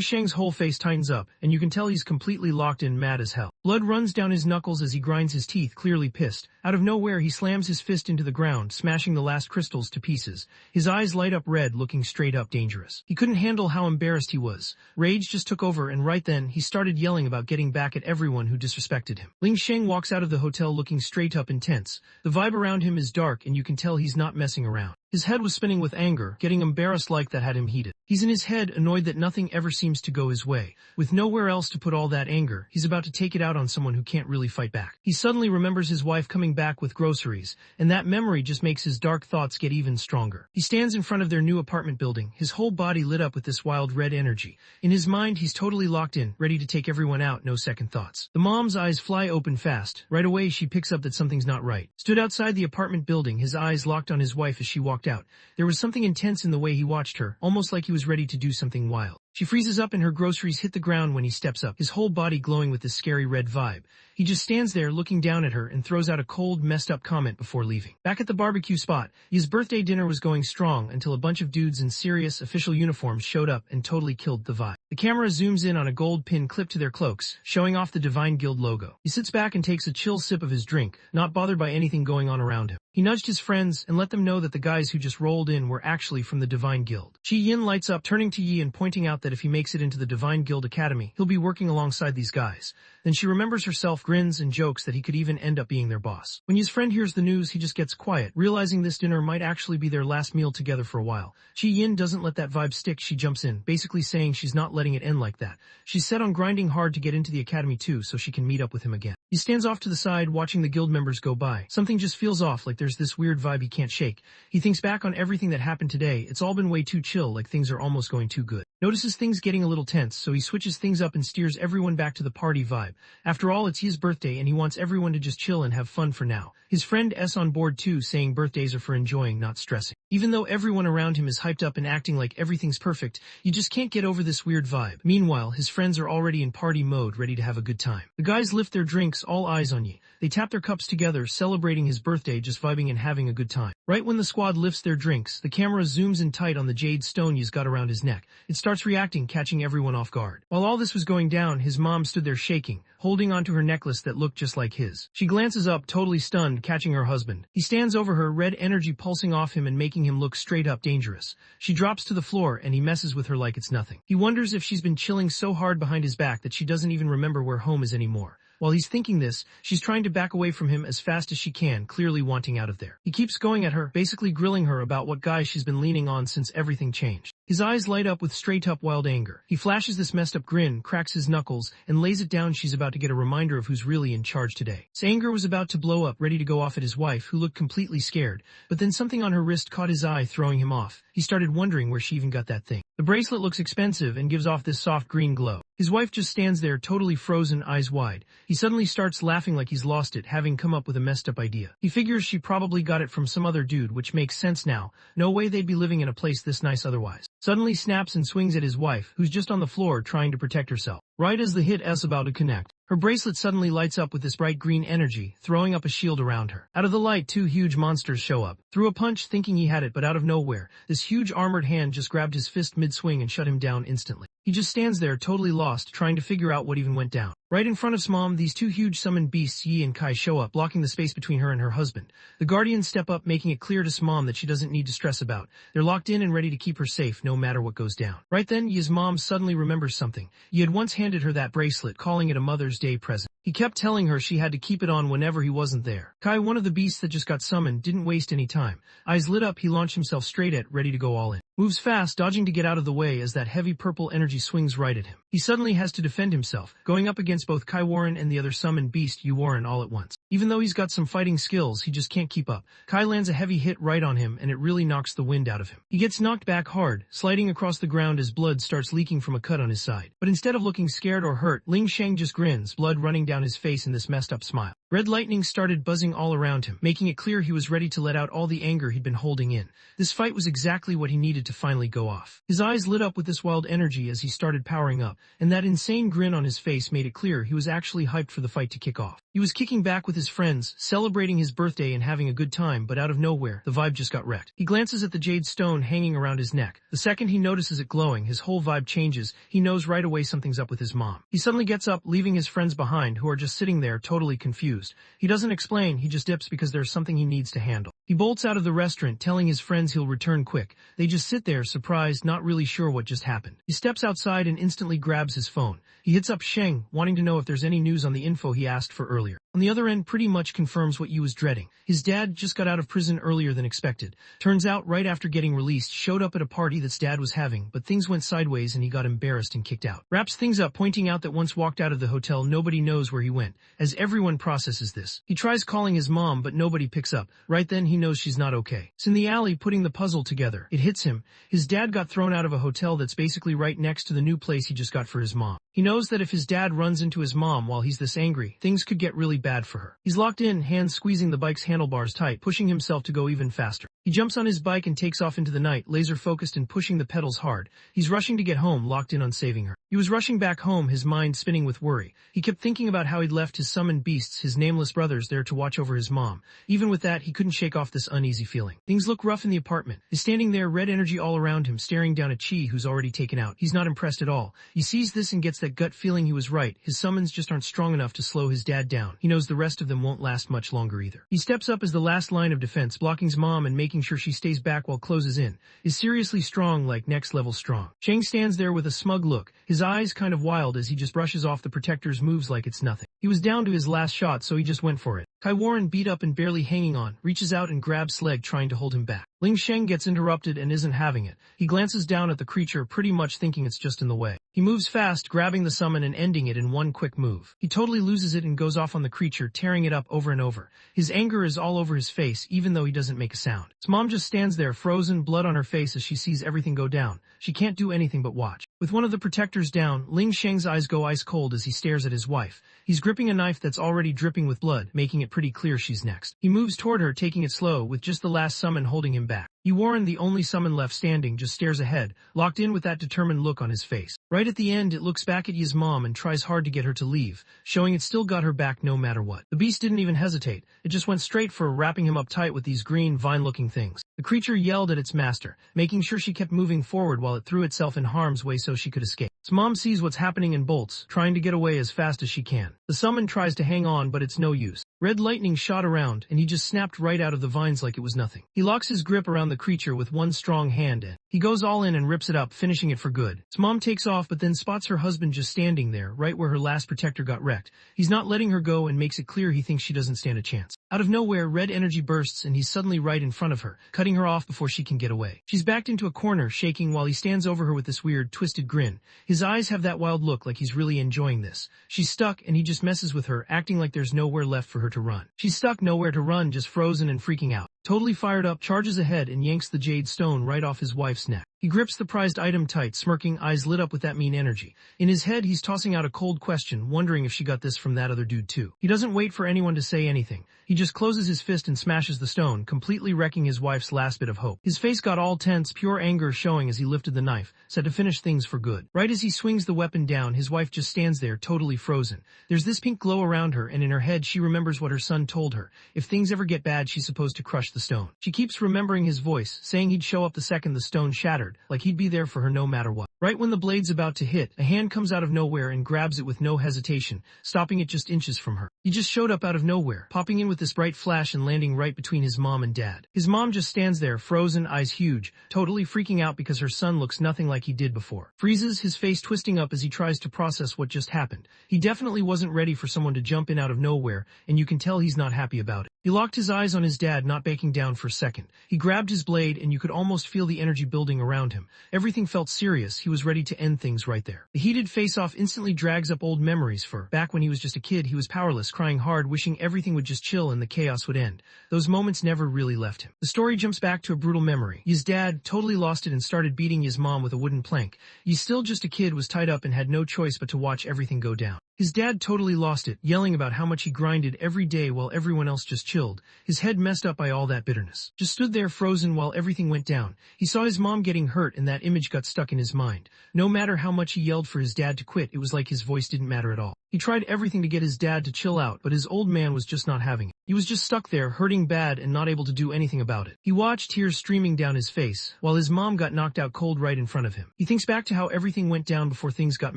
Sheng's whole face tightens up, and you can tell he's completely locked in, mad as hell. Blood runs down his knuckles as he grinds his teeth, clearly pissed. Out of nowhere, he slams his fist into the ground, smashing the last crystals to pieces. His eyes light up red, looking straight up dangerous. He couldn't handle how embarrassed he was. Rage just took over, and right then, he started yelling about getting back at everyone who disrespected him. Ling Sheng walks out of the hotel looking straight up intense. The vibe around him is dark, and you can tell he's not messing around. His head was spinning with anger, getting embarrassed like that had him heated. He's in his head, annoyed that nothing ever seems to go his way. With nowhere else to put all that anger, he's about to take it out on someone who can't really fight back. He suddenly remembers his wife coming back with groceries, and that memory just makes his dark thoughts get even stronger. He stands in front of their new apartment building, his whole body lit up with this wild red energy. In his mind, he's totally locked in, ready to take everyone out, no second thoughts. The mom's eyes fly open fast. Right away, she picks up that something's not right. Stood outside the apartment building, his eyes locked on his wife as she walked out. There was something intense in the way he watched her, almost like he was ready to do something wild. She freezes up and her groceries hit the ground when he steps up, his whole body glowing with this scary red vibe. He just stands there looking down at her and throws out a cold, messed up comment before leaving. Back at the barbecue spot, his birthday dinner was going strong until a bunch of dudes in serious official uniforms showed up and totally killed the vibe. The camera zooms in on a gold pin clipped to their cloaks, showing off the Divine Guild logo. He sits back and takes a chill sip of his drink, not bothered by anything going on around him. He nudged his friends and let them know that the guys who just rolled in were actually from the Divine Guild. Chi Yin lights up, turning to Yi and pointing out that if he makes it into the Divine Guild Academy, he'll be working alongside these guys. Then she remembers herself, grins and jokes that he could even end up being their boss. When his friend hears the news, he just gets quiet, realizing this dinner might actually be their last meal together for a while. Chi Yin doesn't let that vibe stick. She jumps in, basically saying she's not letting it end like that. She's set on grinding hard to get into the academy too, so she can meet up with him again. He stands off to the side, watching the guild members go by. Something just feels off, like there's this weird vibe he can't shake. He thinks back on everything that happened today. It's all been way too chill, like things are almost going too good. Notices things getting a little tense, so he switches things up and steers everyone back to the party vibe. After all, it's his birthday and he wants everyone to just chill and have fun for now. His friend S on board too, saying birthdays are for enjoying, not stressing. Even though everyone around him is hyped up and acting like everything's perfect, you just can't get over this weird vibe. Meanwhile, his friends are already in party mode, ready to have a good time. The guys lift their drinks, all eyes on Yi. They tap their cups together, celebrating his birthday, just vibing and having a good time. Right when the squad lifts their drinks, the camera zooms in tight on the jade stone Yi's got around his neck. It starts reacting, catching everyone off guard. While all this was going down, his mom stood there shaking, holding onto her necklace that looked just like his. She glances up, totally stunned, catching her husband. He stands over her, red energy pulsing off him and making him look straight up dangerous. She drops to the floor and he messes with her like it's nothing. He wonders if she's been chilling so hard behind his back that she doesn't even remember where home is anymore. While he's thinking this, she's trying to back away from him as fast as she can, clearly wanting out of there. He keeps going at her, basically grilling her about what guy she's been leaning on since everything changed. His eyes light up with straight-up wild anger. He flashes this messed-up grin, cracks his knuckles, and lays it down. She's about to get a reminder of who's really in charge today. His anger was about to blow up, ready to go off at his wife, who looked completely scared, but then something on her wrist caught his eye, throwing him off. He started wondering where she even got that thing. The bracelet looks expensive and gives off this soft green glow. His wife just stands there, totally frozen, eyes wide. He suddenly starts laughing like he's lost it, having come up with a messed up idea. He figures she probably got it from some other dude, which makes sense now. No way they'd be living in a place this nice otherwise. Suddenly snaps and swings at his wife, who's just on the floor trying to protect herself. Right as the hit is about to connect, her bracelet suddenly lights up with this bright green energy, throwing up a shield around her. Out of the light, two huge monsters show up. Threw a punch thinking he had it, but out of nowhere, this huge armored hand just grabbed his fist mid-swing and shut him down instantly. He just stands there totally lost, trying to figure out what even went down. Right in front of his mom, these two huge summoned beasts, Yi and Kai, show up, blocking the space between her and her husband. The guardians step up, making it clear to Mom that she doesn't need to stress about. They're locked in and ready to keep her safe no matter what goes down. Right then, Yi's mom suddenly remembers something. Yi had once handed her that bracelet, calling it a Mother's Day present. He kept telling her she had to keep it on whenever he wasn't there. Kai, one of the beasts that just got summoned, didn't waste any time. Eyes lit up, he launched himself straight at, ready to go all in. Moves fast, dodging to get out of the way as that heavy purple energy swings right at him. He suddenly has to defend himself, going up against both Kai Warren and the other summoned beast, Yu Warren, all at once. Even though he's got some fighting skills, he just can't keep up. Kai lands a heavy hit right on him, and it really knocks the wind out of him. He gets knocked back hard, sliding across the ground as blood starts leaking from a cut on his side. But instead of looking scared or hurt, Ling Sheng just grins, blood running down his face in this messed up smile. Red lightning started buzzing all around him, making it clear he was ready to let out all the anger he'd been holding in. This fight was exactly what he needed to finally go off. His eyes lit up with this wild energy as he started powering up, and that insane grin on his face made it clear he was actually hyped for the fight to kick off. He was kicking back with his friends, celebrating his birthday and having a good time, but out of nowhere, the vibe just got wrecked. He glances at the jade stone hanging around his neck. The second he notices it glowing, his whole vibe changes. He knows right away something's up with his mom. He suddenly gets up, leaving his friends behind, who are just sitting there totally confused. He doesn't explain, he just dips because there's something he needs to handle. He bolts out of the restaurant, telling his friends he'll return quick. They just sit there, surprised, not really sure what just happened. He steps outside and instantly grabs his phone. He hits up Sheng, wanting to know if there's any news on the info he asked for earlier. On the other end pretty much confirms what you was dreading. His dad just got out of prison earlier than expected. Turns out right after getting released showed up at a party that's dad was having, but things went sideways and he got embarrassed and kicked out. Wraps things up pointing out that once walked out of the hotel nobody knows where he went, as everyone processes this. He tries calling his mom but nobody picks up. Right then he knows she's not okay. It's in the alley putting the puzzle together. It hits him. His dad got thrown out of a hotel that's basically right next to the new place he just got for his mom. He knows that if his dad runs into his mom while he's this angry, things could get really bad for her. He's locked in, hands squeezing the bike's handlebars tight, pushing himself to go even faster. He jumps on his bike and takes off into the night, laser focused and pushing the pedals hard. He's rushing to get home, locked in on saving her. He was rushing back home, his mind spinning with worry. He kept thinking about how he'd left his summoned beasts, his nameless brothers, there to watch over his mom. Even with that, he couldn't shake off this uneasy feeling. Things look rough in the apartment. He's standing there, red energy all around him, staring down at Chi, who's already taken out. He's not impressed at all. He sees this and gets that gut feeling he was right. His summons just aren't strong enough to slow his dad down. He knows the rest of them won't last much longer either. He steps up as the last line of defense, blocking his mom and making sure she stays back while closes in. Is seriously strong, like next level strong. Shang stands there with a smug look, his eyes kind of wild as he just brushes off the protector's moves like it's nothing. He was down to his last shot, so he just went for it. Kai Warren, beat up and barely hanging on, reaches out and grabs Leg, trying to hold him back. Ling Sheng gets interrupted and isn't having it. He glances down at the creature, pretty much thinking it's just in the way. He moves fast, grabbing the summon and ending it in one quick move. He totally loses it and goes off on the creature, tearing it up over and over. His anger is all over his face, even though he doesn't make a sound. His mom just stands there, frozen, blood on her face as she sees everything go down. She can't do anything but watch. With one of the protectors down, Ling Sheng's eyes go ice cold as he stares at his wife. He's gripping a knife that's already dripping with blood, making it pretty clear she's next. He moves toward her, taking it slow, with just the last summon holding him back. Yi Warren, the only summon left standing, just stares ahead, locked in with that determined look on his face. Right at the end, it looks back at Yi's mom and tries hard to get her to leave, showing it still got her back no matter what. The beast didn't even hesitate. It just went straight for wrapping him up tight with these green, vine-looking things. The creature yelled at its master, making sure she kept moving forward while it threw itself in harm's way so she could escape. His mom sees what's happening and bolts, trying to get away as fast as she can. The summon tries to hang on, but it's no use. Red lightning shot around, and he just snapped right out of the vines like it was nothing. He locks his grip around the creature with one strong hand and he goes all in and rips it up, finishing it for good. His mom takes off but then spots her husband just standing there, right where her last protector got wrecked. He's not letting her go and makes it clear he thinks she doesn't stand a chance. Out of nowhere, red energy bursts and he's suddenly right in front of her, cutting her off before she can get away. She's backed into a corner, shaking while he stands over her with this weird, twisted grin. His eyes have that wild look like he's really enjoying this. She's stuck and he just messes with her, acting like there's nowhere left for her to run. She's stuck, nowhere to run, just frozen and freaking out. Totally fired up, charges ahead and yanks the jade stone right off his wife's neck. He grips the prized item tight, smirking, eyes lit up with that mean energy. In his head, he's tossing out a cold question, wondering if she got this from that other dude too. He doesn't wait for anyone to say anything. He just closes his fist and smashes the stone, completely wrecking his wife's last bit of hope. His face got all tense, pure anger showing as he lifted the knife, set to finish things for good. Right as he swings the weapon down, his wife just stands there, totally frozen. There's this pink glow around her, and in her head she remembers what her son told her. If things ever get bad, she's supposed to crush the stone. She keeps remembering his voice, saying he'd show up the second the stone shattered, like he'd be there for her no matter what. Right when the blade's about to hit, a hand comes out of nowhere and grabs it with no hesitation, stopping it just inches from her. He just showed up out of nowhere, popping in with this bright flash and landing right between his mom and dad. His mom just stands there, frozen, eyes huge, totally freaking out because her son looks nothing like he did before. Freezes, his face twisting up as he tries to process what just happened. He definitely wasn't ready for someone to jump in out of nowhere, and you can tell he's not happy about it. He locked his eyes on his dad, not backing down for a second. He grabbed his blade and you could almost feel the energy building around him. Everything felt serious. He was ready to end things right there. The heated face-off instantly drags up old memories for back when he was just a kid. He was powerless, crying hard, wishing everything would just chill and the chaos would end. Those moments never really left him. The story jumps back to a brutal memory. His dad totally lost it and started beating his mom with a wooden plank. He's still just a kid, was tied up and had no choice but to watch everything go down. His dad totally lost it, yelling about how much he grinded every day while everyone else just chilled. His head messed up by all that bitterness. Just stood there frozen while everything went down. He saw his mom getting hurt and that image got stuck in his mind. No matter how much he yelled for his dad to quit, it was like his voice didn't matter at all. He tried everything to get his dad to chill out, but his old man was just not having it. He was just stuck there, hurting bad and not able to do anything about it. He watched, tears streaming down his face, while his mom got knocked out cold right in front of him. He thinks back to how everything went down before things got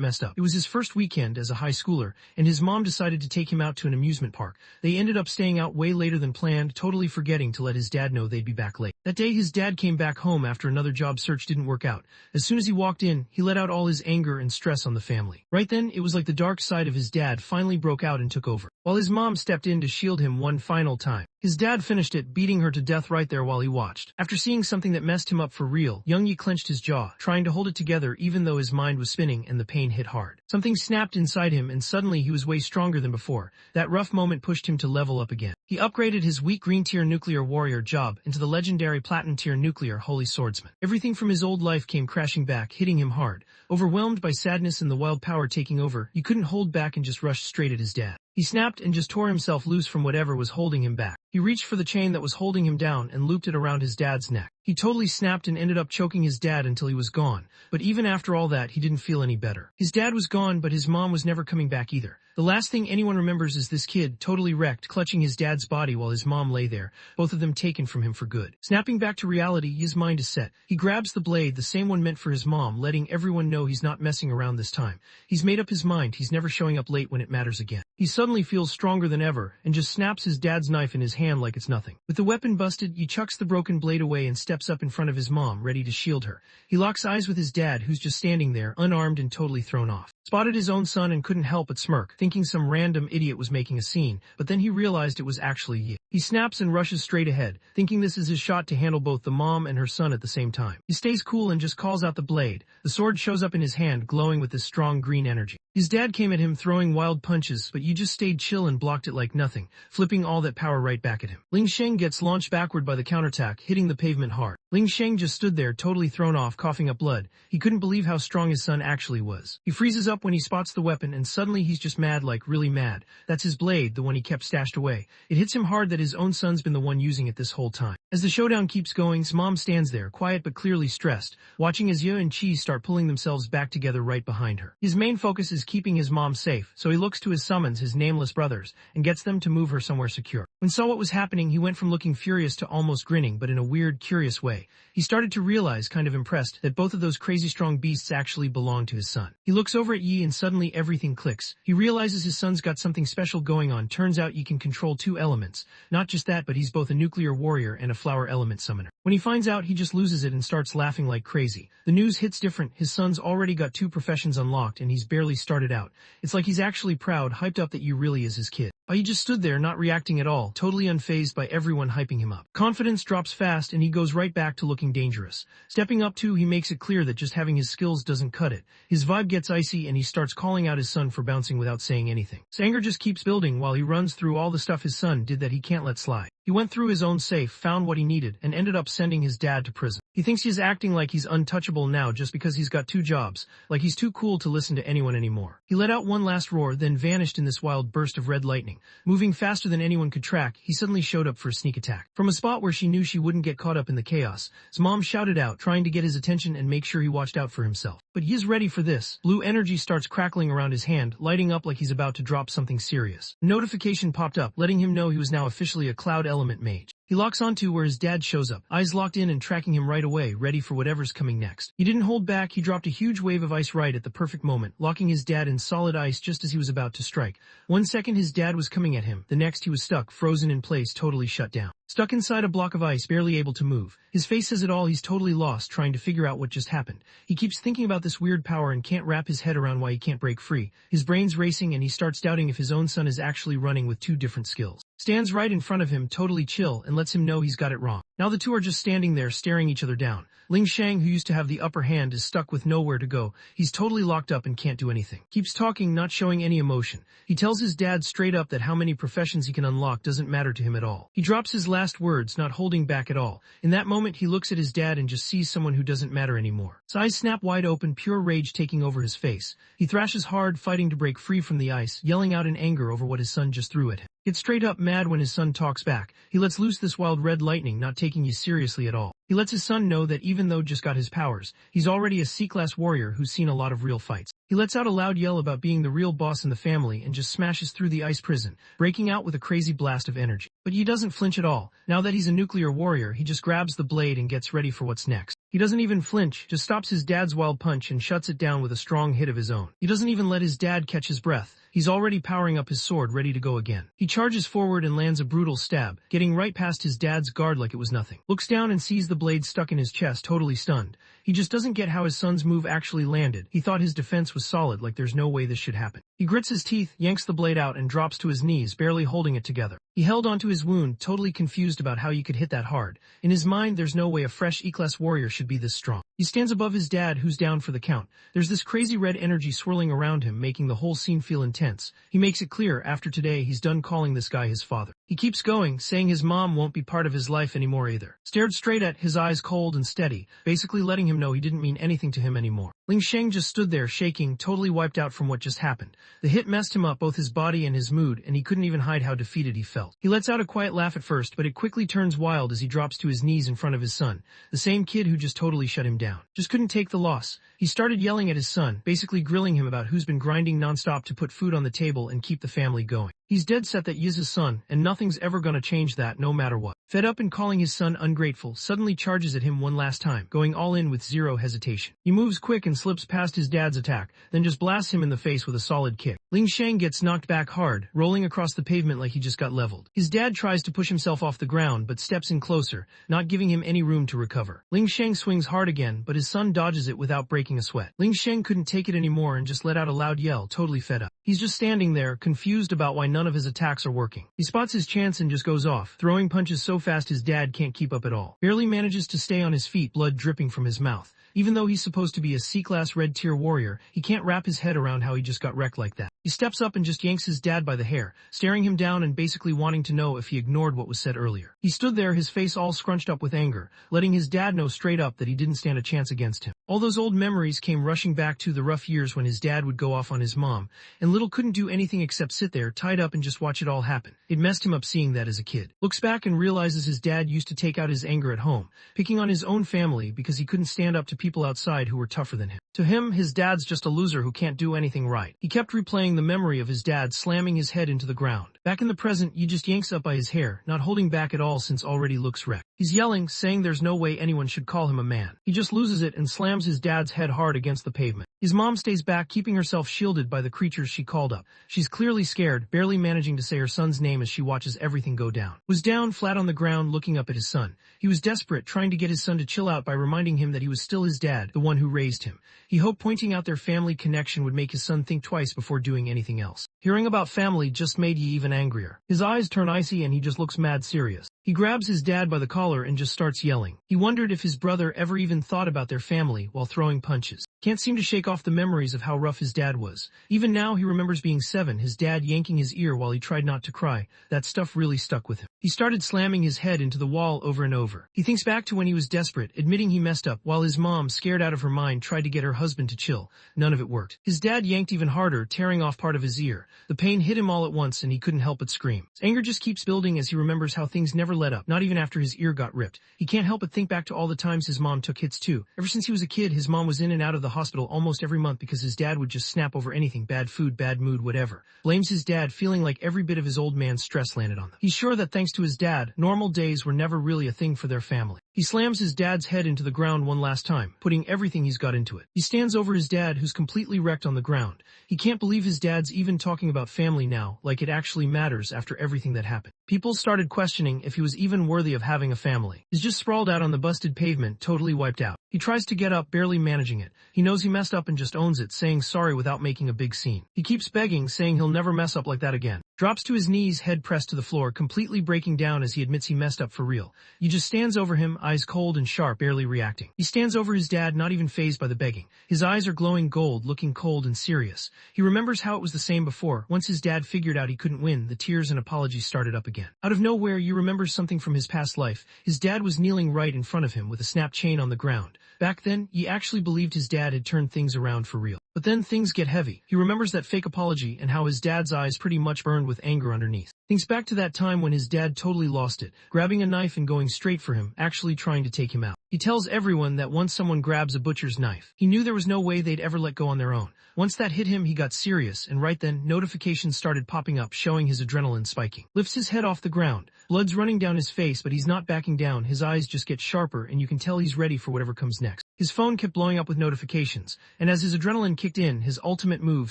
messed up. It was his first weekend as a high schooler, and his mom decided to take him out to an amusement park. They ended up staying out way later than planned, totally forgetting to let his dad know they'd be back late. That day his dad came back home after another job search didn't work out. As soon as he walked in, he let out all his anger and stress on the family. Right then, it was like the dark side of his dad finally broke out and took over. while his mom stepped in to shield him one final time. His dad finished it, beating her to death right there while he watched. After seeing something that messed him up for real, Young Yi clenched his jaw, trying to hold it together even though his mind was spinning and the pain hit hard. Something snapped inside him and suddenly he was way stronger than before. That rough moment pushed him to level up again. He upgraded his weak green tier nuclear warrior job into the legendary platinum tier nuclear holy swordsman. Everything from his old life came crashing back, hitting him hard. Overwhelmed by sadness and the wild power taking over, he couldn't hold back and just rushed straight at his dad. He snapped and just tore himself loose from whatever was holding him back. He reached for the chain that was holding him down and looped it around his dad's neck. He totally snapped and ended up choking his dad until he was gone, but even after all that he didn't feel any better. His dad was gone, but his mom was never coming back either. The last thing anyone remembers is this kid, totally wrecked, clutching his dad's body while his mom lay there, both of them taken from him for good. Snapping back to reality, his mind is set. He grabs the blade, the same one meant for his mom, letting everyone know he's not messing around this time. He's made up his mind, he's never showing up late when it matters again. He suddenly feels stronger than ever, and just snaps his dad's knife in his hand like it's nothing. With the weapon busted, he chucks the broken blade away and steps up in front of his mom, ready to shield her. He locks eyes with his dad, who's just standing there, unarmed and totally thrown off. Spotted his own son and couldn't help but smirk, thinking some random idiot was making a scene, but then he realized it was actually Yi. He snaps and rushes straight ahead, thinking this is his shot to handle both the mom and her son at the same time. He stays cool and just calls out the blade. The sword shows up in his hand, glowing with this strong green energy. His dad came at him throwing wild punches, but Yi just stayed chill and blocked it like nothing, flipping all that power right back at him. Ling Sheng gets launched backward by the counterattack, hitting the pavement hard. Ling Sheng just stood there, totally thrown off, coughing up blood. He couldn't believe how strong his son actually was. He freezes up when he spots the weapon, and suddenly he's just mad, like really mad. That's his blade, the one he kept stashed away. It hits him hard that his own son's been the one using it this whole time. As the showdown keeps going, his mom stands there, quiet but clearly stressed, watching as Ye and Chi start pulling themselves back together right behind her. His main focus is keeping his mom safe, so he looks to his summons, his nameless brothers, and gets them to move her somewhere secure. When saw what was happening, he went from looking furious to almost grinning, but in a weird, curious way. He started to realize, kind of impressed, that both of those crazy strong beasts actually belonged to his son. He looks over at Yi and suddenly everything clicks. He realizes his son's got something special going on. Turns out Yi can control 2 elements. Not just that, but he's both a nuclear warrior and a flower element summoner. When he finds out, he just loses it and starts laughing like crazy. The news hits different. His son's already got 2 professions unlocked and he's barely started out. It's like he's actually proud, hyped up that Yi really is his kid. He just stood there not reacting at all, totally unfazed by everyone hyping him up. Confidence drops fast and he goes right back to looking dangerous. Stepping up too, he makes it clear that just having his skills doesn't cut it. His vibe gets icy and he starts calling out his son for bouncing without saying anything. His anger just keeps building while he runs through all the stuff his son did that he can't let slide. He went through his own safe, found what he needed, and ended up sending his dad to prison. He thinks he's acting like he's untouchable now just because he's got 2 jobs, like he's too cool to listen to anyone anymore. He let out one last roar, then vanished in this wild burst of red lightning. Moving faster than anyone could track, he suddenly showed up for a sneak attack. From a spot where she knew she wouldn't get caught up in the chaos, his mom shouted out, trying to get his attention and make sure he watched out for himself. But he's ready for this. Blue energy starts crackling around his hand, lighting up like he's about to drop something serious. A notification popped up, letting him know he was now officially a cloud element mage. He locks onto where his dad shows up, eyes locked in and tracking him right away, ready for whatever's coming next. He didn't hold back, he dropped a huge wave of ice right at the perfect moment, locking his dad in solid ice just as he was about to strike. 1 second his dad was coming at him, the next he was stuck, frozen in place, totally shut down. Stuck inside a block of ice, barely able to move. His face says it all, he's totally lost, trying to figure out what just happened. He keeps thinking about this weird power and can't wrap his head around why he can't break free. His brain's racing and he starts doubting if his own son is actually running with 2 different skills. Stands right in front of him, totally chill, and lets him know he's got it wrong. Now the 2 are just standing there, staring each other down. Ling Sheng, who used to have the upper hand, is stuck with nowhere to go. He's totally locked up and can't do anything. Keeps talking, not showing any emotion. He tells his dad straight up that how many professions he can unlock doesn't matter to him at all. He drops his last words, not holding back at all. In that moment, he looks at his dad and just sees someone who doesn't matter anymore. His eyes snap wide open, pure rage taking over his face. He thrashes hard, fighting to break free from the ice, yelling out in anger over what his son just threw at him. Gets straight up mad when his son talks back. He lets loose this wild red lightning, not taking you seriously at all. He lets his son know that even though just got his powers, he's already a C-class warrior who's seen a lot of real fights. He lets out a loud yell about being the real boss in the family and just smashes through the ice prison, breaking out with a crazy blast of energy. But he doesn't flinch at all. Now that he's a nuclear warrior, he just grabs the blade and gets ready for what's next. He doesn't even flinch, just stops his dad's wild punch and shuts it down with a strong hit of his own. He doesn't even let his dad catch his breath. He's already powering up his sword, ready to go again. He charges forward and lands a brutal stab, getting right past his dad's guard like it was nothing. Looks down and sees the blade stuck in his chest, totally stunned. He just doesn't get how his son's move actually landed. He thought his defense was solid, like there's no way this should happen. He grits his teeth, yanks the blade out, and drops to his knees, barely holding it together. He held onto his wound, totally confused about how you could hit that hard. In his mind, there's no way a fresh E-class warrior should be this strong. He stands above his dad, who's down for the count. There's this crazy red energy swirling around him, making the whole scene feel intense. He makes it clear, after today, he's done calling this guy his father. He keeps going, saying his mom won't be part of his life anymore either. Stared straight at, his eyes cold and steady, basically letting him know he didn't mean anything to him anymore. Ling Sheng just stood there, shaking, totally wiped out from what just happened. The hit messed him up, both his body and his mood, and he couldn't even hide how defeated he felt. He lets out a quiet laugh at first, but it quickly turns wild as he drops to his knees in front of his son, the same kid who just totally shut him down. Just couldn't take the loss. He started yelling at his son, basically grilling him about who's been grinding nonstop to put food on the table and keep the family going. He's dead set that Yi's his son, and nothing's ever gonna change that, no matter what. Fed up and calling his son ungrateful, suddenly charges at him one last time, going all in with zero hesitation. He moves quick and slips past his dad's attack, then just blasts him in the face with a solid kick. Ling Sheng gets knocked back hard, rolling across the pavement like he just got leveled. His dad tries to push himself off the ground, but steps in closer, not giving him any room to recover. Ling Sheng swings hard again, but his son dodges it without breaking a sweat. Ling Sheng couldn't take it anymore and just let out a loud yell, totally fed up. He's just standing there, confused about why none of his attacks are working. He spots his chance and just goes off, throwing punches so fast his dad can't keep up at all. Barely manages to stay on his feet, blood dripping from his mouth. Even though he's supposed to be a C-class red tier warrior, he can't wrap his head around how he just got wrecked like that. He steps up and just yanks his dad by the hair, staring him down and basically wanting to know if he ignored what was said earlier. He stood there, his face all scrunched up with anger, letting his dad know straight up that he didn't stand a chance against him. All those old memories came rushing back to the rough years when his dad would go off on his mom, and Little couldn't do anything except sit there, tied up, and just watch it all happen. It messed him up seeing that as a kid. Looks back and realizes his dad used to take out his anger at home, picking on his own family because he couldn't stand up to people outside who were tougher than him. To him, his dad's just a loser who can't do anything right. He kept replaying the memory of his dad slamming his head into the ground. Back in the present, Yi just yanks up by his hair, not holding back at all since already looks wrecked. He's yelling, saying there's no way anyone should call him a man. He just loses it and slams his dad's head hard against the pavement. His mom stays back, keeping herself shielded by the creatures she called up. She's clearly scared, barely managing to say her son's name as she watches everything go down. Was down flat on the ground looking up at his son. He was desperate, trying to get his son to chill out by reminding him that he was still his dad, the one who raised him. He hoped pointing out their family connection would make his son think twice before doing anything else. Hearing about family just made Yi even angrier. His eyes turn icy and he just looks mad serious. He grabs his dad by the collar and just starts yelling. He wondered if his brother ever even thought about their family while throwing punches. Can't seem to shake off the memories of how rough his dad was. Even now he remembers being 7, his dad yanking his ear while he tried not to cry. That stuff really stuck with him. He started slamming his head into the wall over and over. He thinks back to when he was desperate, admitting he messed up, while his mom, scared out of her mind, tried to get her husband to chill. None of it worked. His dad yanked even harder, tearing off part of his ear. The pain hit him all at once and he couldn't help but scream. His anger just keeps building as he remembers how things never let up, not even after his ear got ripped. He can't help but think back to all the times his mom took hits too. Ever since he was a kid, his mom was in and out of the hospital almost every month because his dad would just snap over anything, bad food, bad mood, whatever. Blames his dad, feeling like every bit of his old man's stress landed on them. He's sure that thanks to his dad, normal days were never really a thing for their family. He slams his dad's head into the ground one last time, putting everything he's got into it. He stands over his dad, who's completely wrecked on the ground. He can't believe his dad's even talking about family now, like it actually matters after everything that happened. People started questioning if he was even worthy of having a family. He's just sprawled out on the busted pavement, totally wiped out. He tries to get up, barely managing it. He knows he messed up and just owns it, saying sorry without making a big scene. He keeps begging, saying he'll never mess up like that again. Drops to his knees, head pressed to the floor, completely breaking down as he admits he messed up for real. He just stands over him, eyes cold and sharp, barely reacting. He stands over his dad, not even fazed by the begging. His eyes are glowing gold, looking cold and serious. He remembers how it was the same before. Once his dad figured out he couldn't win, the tears and apologies started up again. Out of nowhere, you remember something from his past life. His dad was kneeling right in front of him with a snap chain on the ground. Back then, he actually believed his dad had turned things around for real. But then things get heavy. He remembers that fake apology and how his dad's eyes pretty much burned with anger underneath. Thinks back to that time when his dad totally lost it, grabbing a knife and going straight for him, actually trying to take him out. He tells everyone that once someone grabs a butcher's knife, he knew there was no way they'd ever let go on their own. Once that hit him, he got serious, and right then, notifications started popping up, showing his adrenaline spiking. Lifts his head off the ground. Blood's running down his face, but he's not backing down. His eyes just get sharper, and you can tell he's ready for whatever comes next. His phone kept blowing up with notifications, and as his adrenaline kicked in, his ultimate move,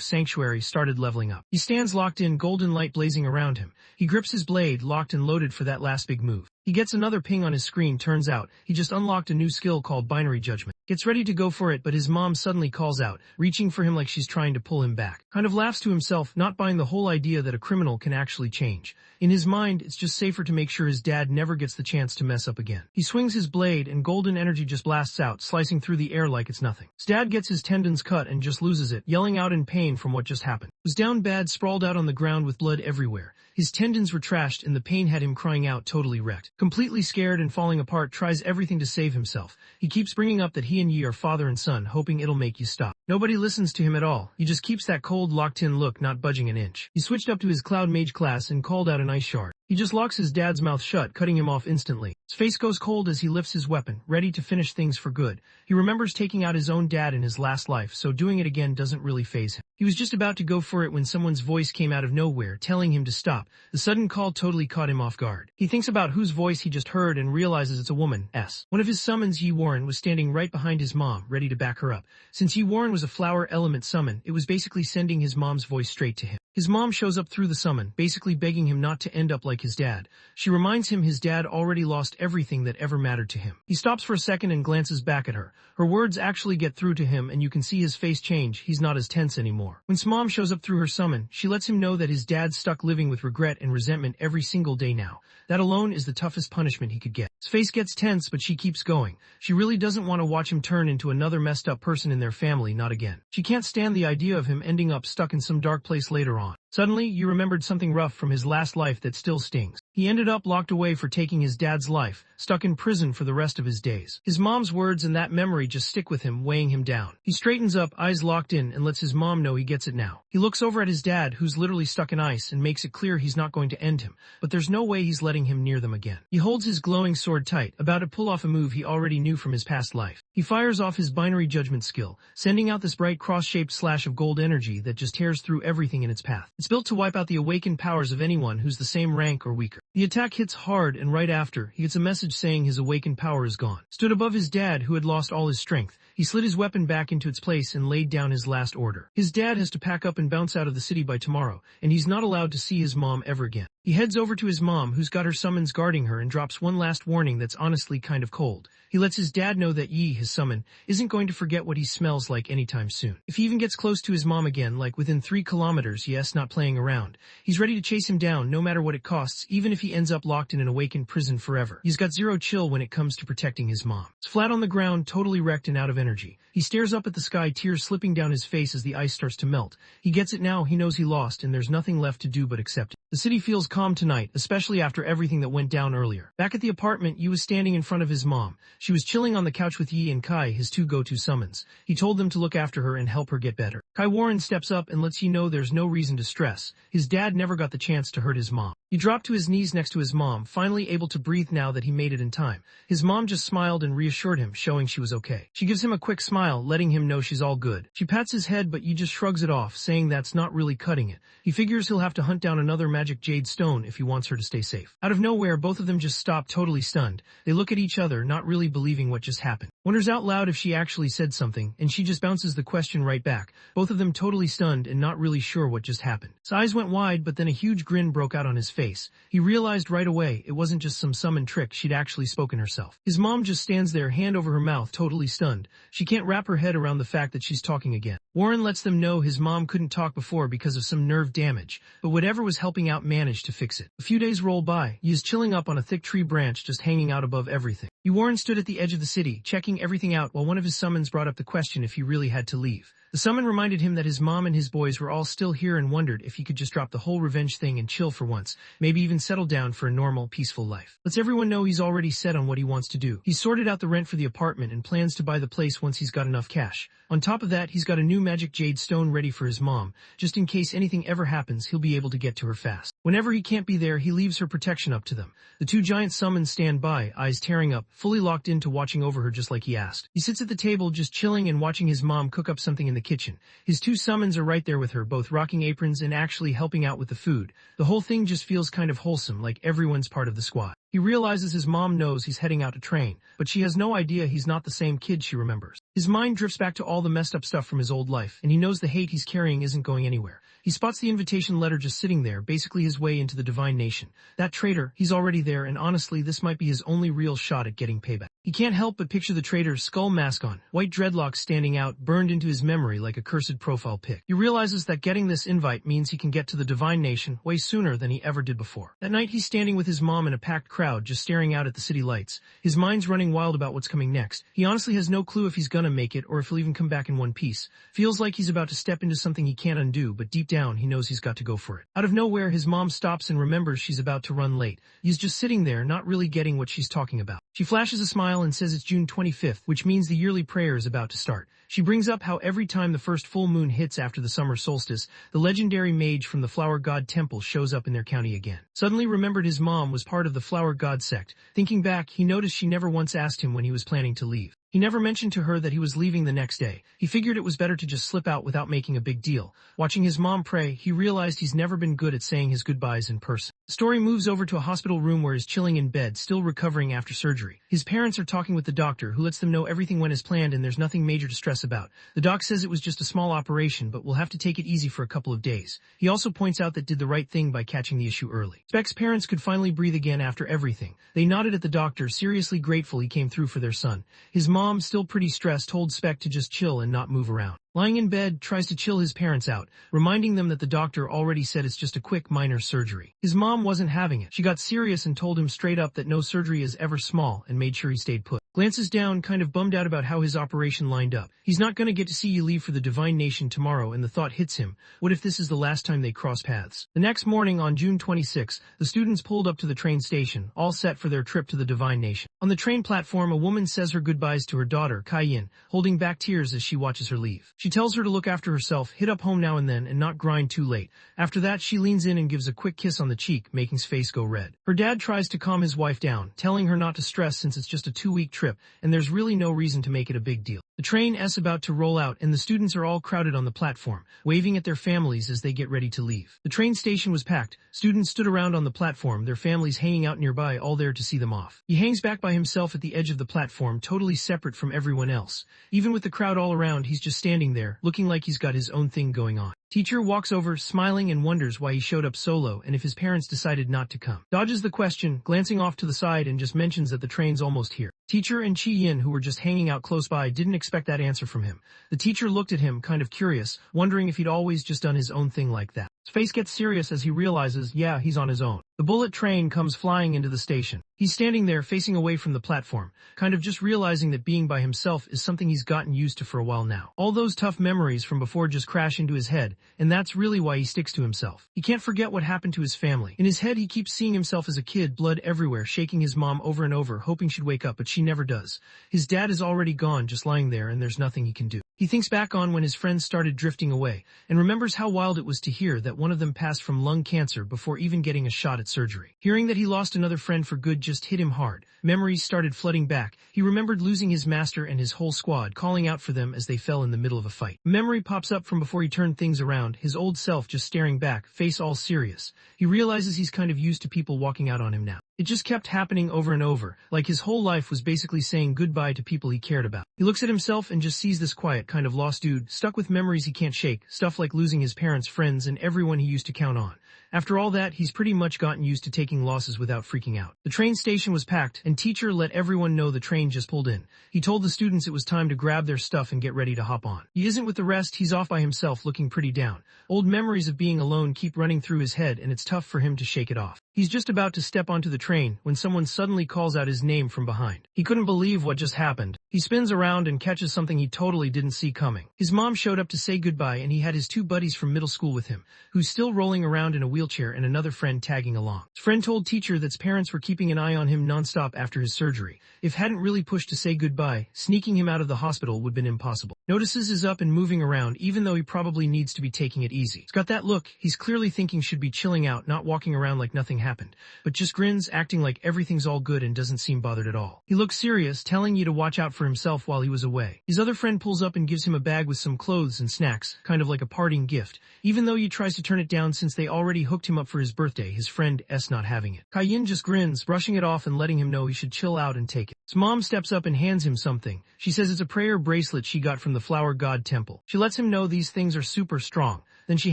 Sanctuary, started leveling up. He stands locked in, golden light blazing around him. He grips his blade, locked and loaded for that last big move. He gets another ping on his screen. Turns out, he just unlocked a new skill called binary judgment. Gets ready to go for it, but his mom suddenly calls out, reaching for him like she's trying to pull him back. Kind of laughs to himself, not buying the whole idea that a criminal can actually change. In his mind, it's just safer to make sure his dad never gets the chance to mess up again. He swings his blade and golden energy just blasts out, slicing through the air like it's nothing. His dad gets his tendons cut and just loses it, yelling out in pain from what just happened. He was down bad, sprawled out on the ground with blood everywhere. His tendons were trashed and the pain had him crying out, totally wrecked. Completely scared and falling apart, tries everything to save himself. He keeps bringing up that he and Yi are father and son, hoping it'll make you stop. Nobody listens to him at all. He just keeps that cold, locked-in look, not budging an inch. He switched up to his Cloud Mage class and called out an ice shard. He just locks his dad's mouth shut, cutting him off instantly. His face goes cold as he lifts his weapon, ready to finish things for good. He remembers taking out his own dad in his last life, so doing it again doesn't really faze him. He was just about to go for it when someone's voice came out of nowhere, telling him to stop. The sudden call totally caught him off guard. He thinks about whose voice he just heard and realizes it's a woman. One of his summons, Yi Warren, was standing right behind his mom, ready to back her up. Since Yi Warren was a flower element summon, it was basically sending his mom's voice straight to him. His mom shows up through the summon, basically begging him not to end up like his dad. She reminds him his dad already lost everything that ever mattered to him. He stops for a second and glances back at her. Her words actually get through to him and you can see his face change. He's not as tense anymore. When his mom shows up through her summon, she lets him know that his dad's stuck living with regret and resentment every single day now. That alone is the toughest punishment he could get. His face gets tense, but she keeps going. She really doesn't want to watch him turn into another messed up person in their family, not again. She can't stand the idea of him ending up stuck in some dark place later on. Suddenly, you remembered something rough from his last life that still stings. He ended up locked away for taking his dad's life, stuck in prison for the rest of his days. His mom's words and that memory just stick with him, weighing him down. He straightens up, eyes locked in, and lets his mom know he gets it now. He looks over at his dad, who's literally stuck in ice, and makes it clear he's not going to end him, but there's no way he's letting him near them again. He holds his glowing sword tight, about to pull off a move he already knew from his past life. He fires off his binary judgment skill, sending out this bright cross-shaped slash of gold energy that just tears through everything in its path. It's built to wipe out the awakened powers of anyone who's the same rank or weaker. The attack hits hard, and right after, he gets a message saying his awakened power is gone. Stood above his dad, who had lost all his strength, he slid his weapon back into its place and laid down his last order. His dad has to pack up and bounce out of the city by tomorrow, and he's not allowed to see his mom ever again. He heads over to his mom, who's got her summons guarding her, and drops one last warning that's honestly kind of cold. He lets his dad know that Yi, his summon, isn't going to forget what he smells like anytime soon. If he even gets close to his mom again, like within 3 kilometers, yes, not playing around, he's ready to chase him down no matter what it costs, even if he ends up locked in an awakened prison forever. He's got zero chill when it comes to protecting his mom. He's flat on the ground, totally wrecked and out of energy. He stares up at the sky, tears slipping down his face as the ice starts to melt. He gets it now, he knows he lost, and there's nothing left to do but accept it. The city feels calm tonight, especially after everything that went down earlier. Back at the apartment, Yi was standing in front of his mom. She was chilling on the couch with Yi and Kai, his 2 go-to summons. He told them to look after her and help her get better. Kai Warren steps up and lets Yi know there's no reason to stress. His dad never got the chance to hurt his mom. He dropped to his knees next to his mom, finally able to breathe now that he made it in time. His mom just smiled and reassured him, showing she was okay. She gives him a quick smile, letting him know she's all good. She pats his head, but Yi just shrugs it off, saying that's not really cutting it. He figures he'll have to hunt down another magic jade stone if he wants her to stay safe. Out of nowhere, both of them just stop, totally stunned. They look at each other, not really believing what just happened. Wonders out loud if she actually said something, and she just bounces the question right back. Both of them totally stunned and not really sure what just happened. His eyes went wide, but then a huge grin broke out on his face. He realized right away it wasn't just some summon trick, she'd actually spoken herself. His mom just stands there, hand over her mouth, totally stunned. She can't wrap her head around the fact that she's talking again. Warren lets them know his mom couldn't talk before because of some nerve damage, but whatever was helping out managed to fix it. A few days roll by. He is chilling up on a thick tree branch, just hanging out above everything. Warren stood at the edge of the city, checking everything out while one of his summons brought up the question if he really had to leave. The summon reminded him that his mom and his boys were all still here and wondered if he could just drop the whole revenge thing and chill for once, maybe even settle down for a normal, peaceful life. Lets everyone know he's already set on what he wants to do. He's sorted out the rent for the apartment and plans to buy the place once he's got enough cash. On top of that, he's got a new magic jade stone ready for his mom. Just in case anything ever happens, he'll be able to get to her fast. Whenever he can't be there, he leaves her protection up to them. The 2 giant summons stand by, eyes tearing up, fully locked into watching over her just like he asked. He sits at the table just chilling and watching his mom cook up something in the kitchen. His 2 summons are right there with her, both rocking aprons and actually helping out with the food. The whole thing just feels kind of wholesome, like everyone's part of the squad. He realizes his mom knows he's heading out to train, but she has no idea he's not the same kid she remembers. His mind drifts back to all the messed up stuff from his old life, and he knows the hate he's carrying isn't going anywhere. He spots the invitation letter just sitting there, basically his way into the Divine Nation. That traitor, he's already there, and honestly, this might be his only real shot at getting payback. He can't help but picture the traitor's skull mask on, white dreadlocks standing out, burned into his memory like a cursed profile pic. He realizes that getting this invite means he can get to the Divine Nation way sooner than he ever did before. That night, he's standing with his mom in a packed crowd, just staring out at the city lights. His mind's running wild about what's coming next. He honestly has no clue if he's gonna make it or if he'll even come back in one piece. Feels like he's about to step into something he can't undo, but deep down, he knows he's got to go for it. Out of nowhere, his mom stops and remembers she's about to run late. He's just sitting there, not really getting what she's talking about. She flashes a smile and says it's June 25th, which means the yearly prayer is about to start. She brings up how every time the first full moon hits after the summer solstice, the legendary mage from the Flower God Temple shows up in their county again. Suddenly remembered his mom was part of the Flower God sect. Thinking back, he noticed she never once asked him when he was planning to leave. He never mentioned to her that he was leaving the next day. He figured it was better to just slip out without making a big deal. Watching his mom pray, he realized he's never been good at saying his goodbyes in person. The story moves over to a hospital room where he's chilling in bed, still recovering after surgery. His parents are talking with the doctor, who lets them know everything went as planned and there's nothing major to stress about. The doc says it was just a small operation, but we'll have to take it easy for a couple of days. He also points out that did the right thing by catching the issue early. Speck's parents could finally breathe again after everything. They nodded at the doctor, seriously grateful he came through for their son. His mom, still pretty stressed, told Speck to just chill and not move around. Lying in bed, tries to chill his parents out, reminding them that the doctor already said it's just a quick minor surgery. His mom wasn't having it. She got serious and told him straight up that no surgery is ever small and made sure he stayed put. Glances down, kind of bummed out about how his operation lined up. He's not gonna get to see you leave for the Divine Nation tomorrow, and the thought hits him, what if this is the last time they cross paths? The next morning, on June 26, the students pulled up to the train station, all set for their trip to the Divine Nation. On the train platform, a woman says her goodbyes to her daughter, Kai-yin, holding back tears as she watches her leave. She tells her to look after herself, hit up home now and then, and not grind too late. After that, she leans in and gives a quick kiss on the cheek, making his face go red. Her dad tries to calm his wife down, telling her not to stress since it's just a 2-week trip, and there's really no reason to make it a big deal. The train is about to roll out, and the students are all crowded on the platform, waving at their families as they get ready to leave. The train station was packed. Students stood around on the platform, their families hanging out nearby, all there to see them off. He hangs back by himself at the edge of the platform, totally separate from everyone else. Even with the crowd all around, he's just standing there, looking like he's got his own thing going on. Teacher walks over, smiling, and wonders why he showed up solo and if his parents decided not to come. Dodges the question, glancing off to the side, and just mentions that the train's almost here. Teacher and Chi-Yin, who were just hanging out close by, didn't expect that answer from him. The teacher looked at him, kind of curious, wondering if he'd always just done his own thing like that. His face gets serious as he realizes, yeah, he's on his own. The bullet train comes flying into the station. He's standing there facing away from the platform, kind of just realizing that being by himself is something he's gotten used to for a while now. All those tough memories from before just crash into his head, and that's really why he sticks to himself. He can't forget what happened to his family. In his head, he keeps seeing himself as a kid, blood everywhere, shaking his mom over and over, hoping she'd wake up, but she never does. His dad is already gone, just lying there, and there's nothing he can do. He thinks back on when his friends started drifting away, and remembers how wild it was to hear that one of them passed from lung cancer before even getting a shot at surgery. Hearing that he lost another friend for good just hit him hard. Memories started flooding back. He remembered losing his master and his whole squad, calling out for them as they fell in the middle of a fight. A memory pops up from before he turned things around, his old self just staring back, face all serious. He realizes he's kind of used to people walking out on him now. It just kept happening over and over, like his whole life was basically saying goodbye to people he cared about. He looks at himself and just sees this quiet, kind of lost dude, stuck with memories he can't shake, stuff like losing his parents, friends, and everyone he used to count on. After all that, he's pretty much gotten used to taking losses without freaking out. The train station was packed, and teacher let everyone know the train just pulled in. He told the students it was time to grab their stuff and get ready to hop on. He isn't with the rest, he's off by himself, looking pretty down. Old memories of being alone keep running through his head, and it's tough for him to shake it off. He's just about to step onto the train when someone suddenly calls out his name from behind. He couldn't believe what just happened. He spins around and catches something he totally didn't see coming. His mom showed up to say goodbye, and he had his 2 buddies from middle school with him, who's still rolling around in a wheelchair, and another friend tagging along. His friend told teacher that his parents were keeping an eye on him nonstop after his surgery. If hadn't really pushed to say goodbye, sneaking him out of the hospital would have been impossible. Notices is up and moving around, even though he probably needs to be taking it easy. He's got that look he's clearly thinking should be chilling out, not walking around like nothing happened. happened, but just grins, acting like everything's all good and doesn't seem bothered at all. He looks serious, telling you to watch out for himself while he was away. His other friend pulls up and gives him a bag with some clothes and snacks, kind of like a parting gift, even though he tries to turn it down since they already hooked him up for his birthday, his friend S not having it. Kaiyin just grins, brushing it off and letting him know he should chill out and take it. His mom steps up and hands him something. She says it's a prayer bracelet she got from the flower god temple. She lets him know these things are super strong. Then she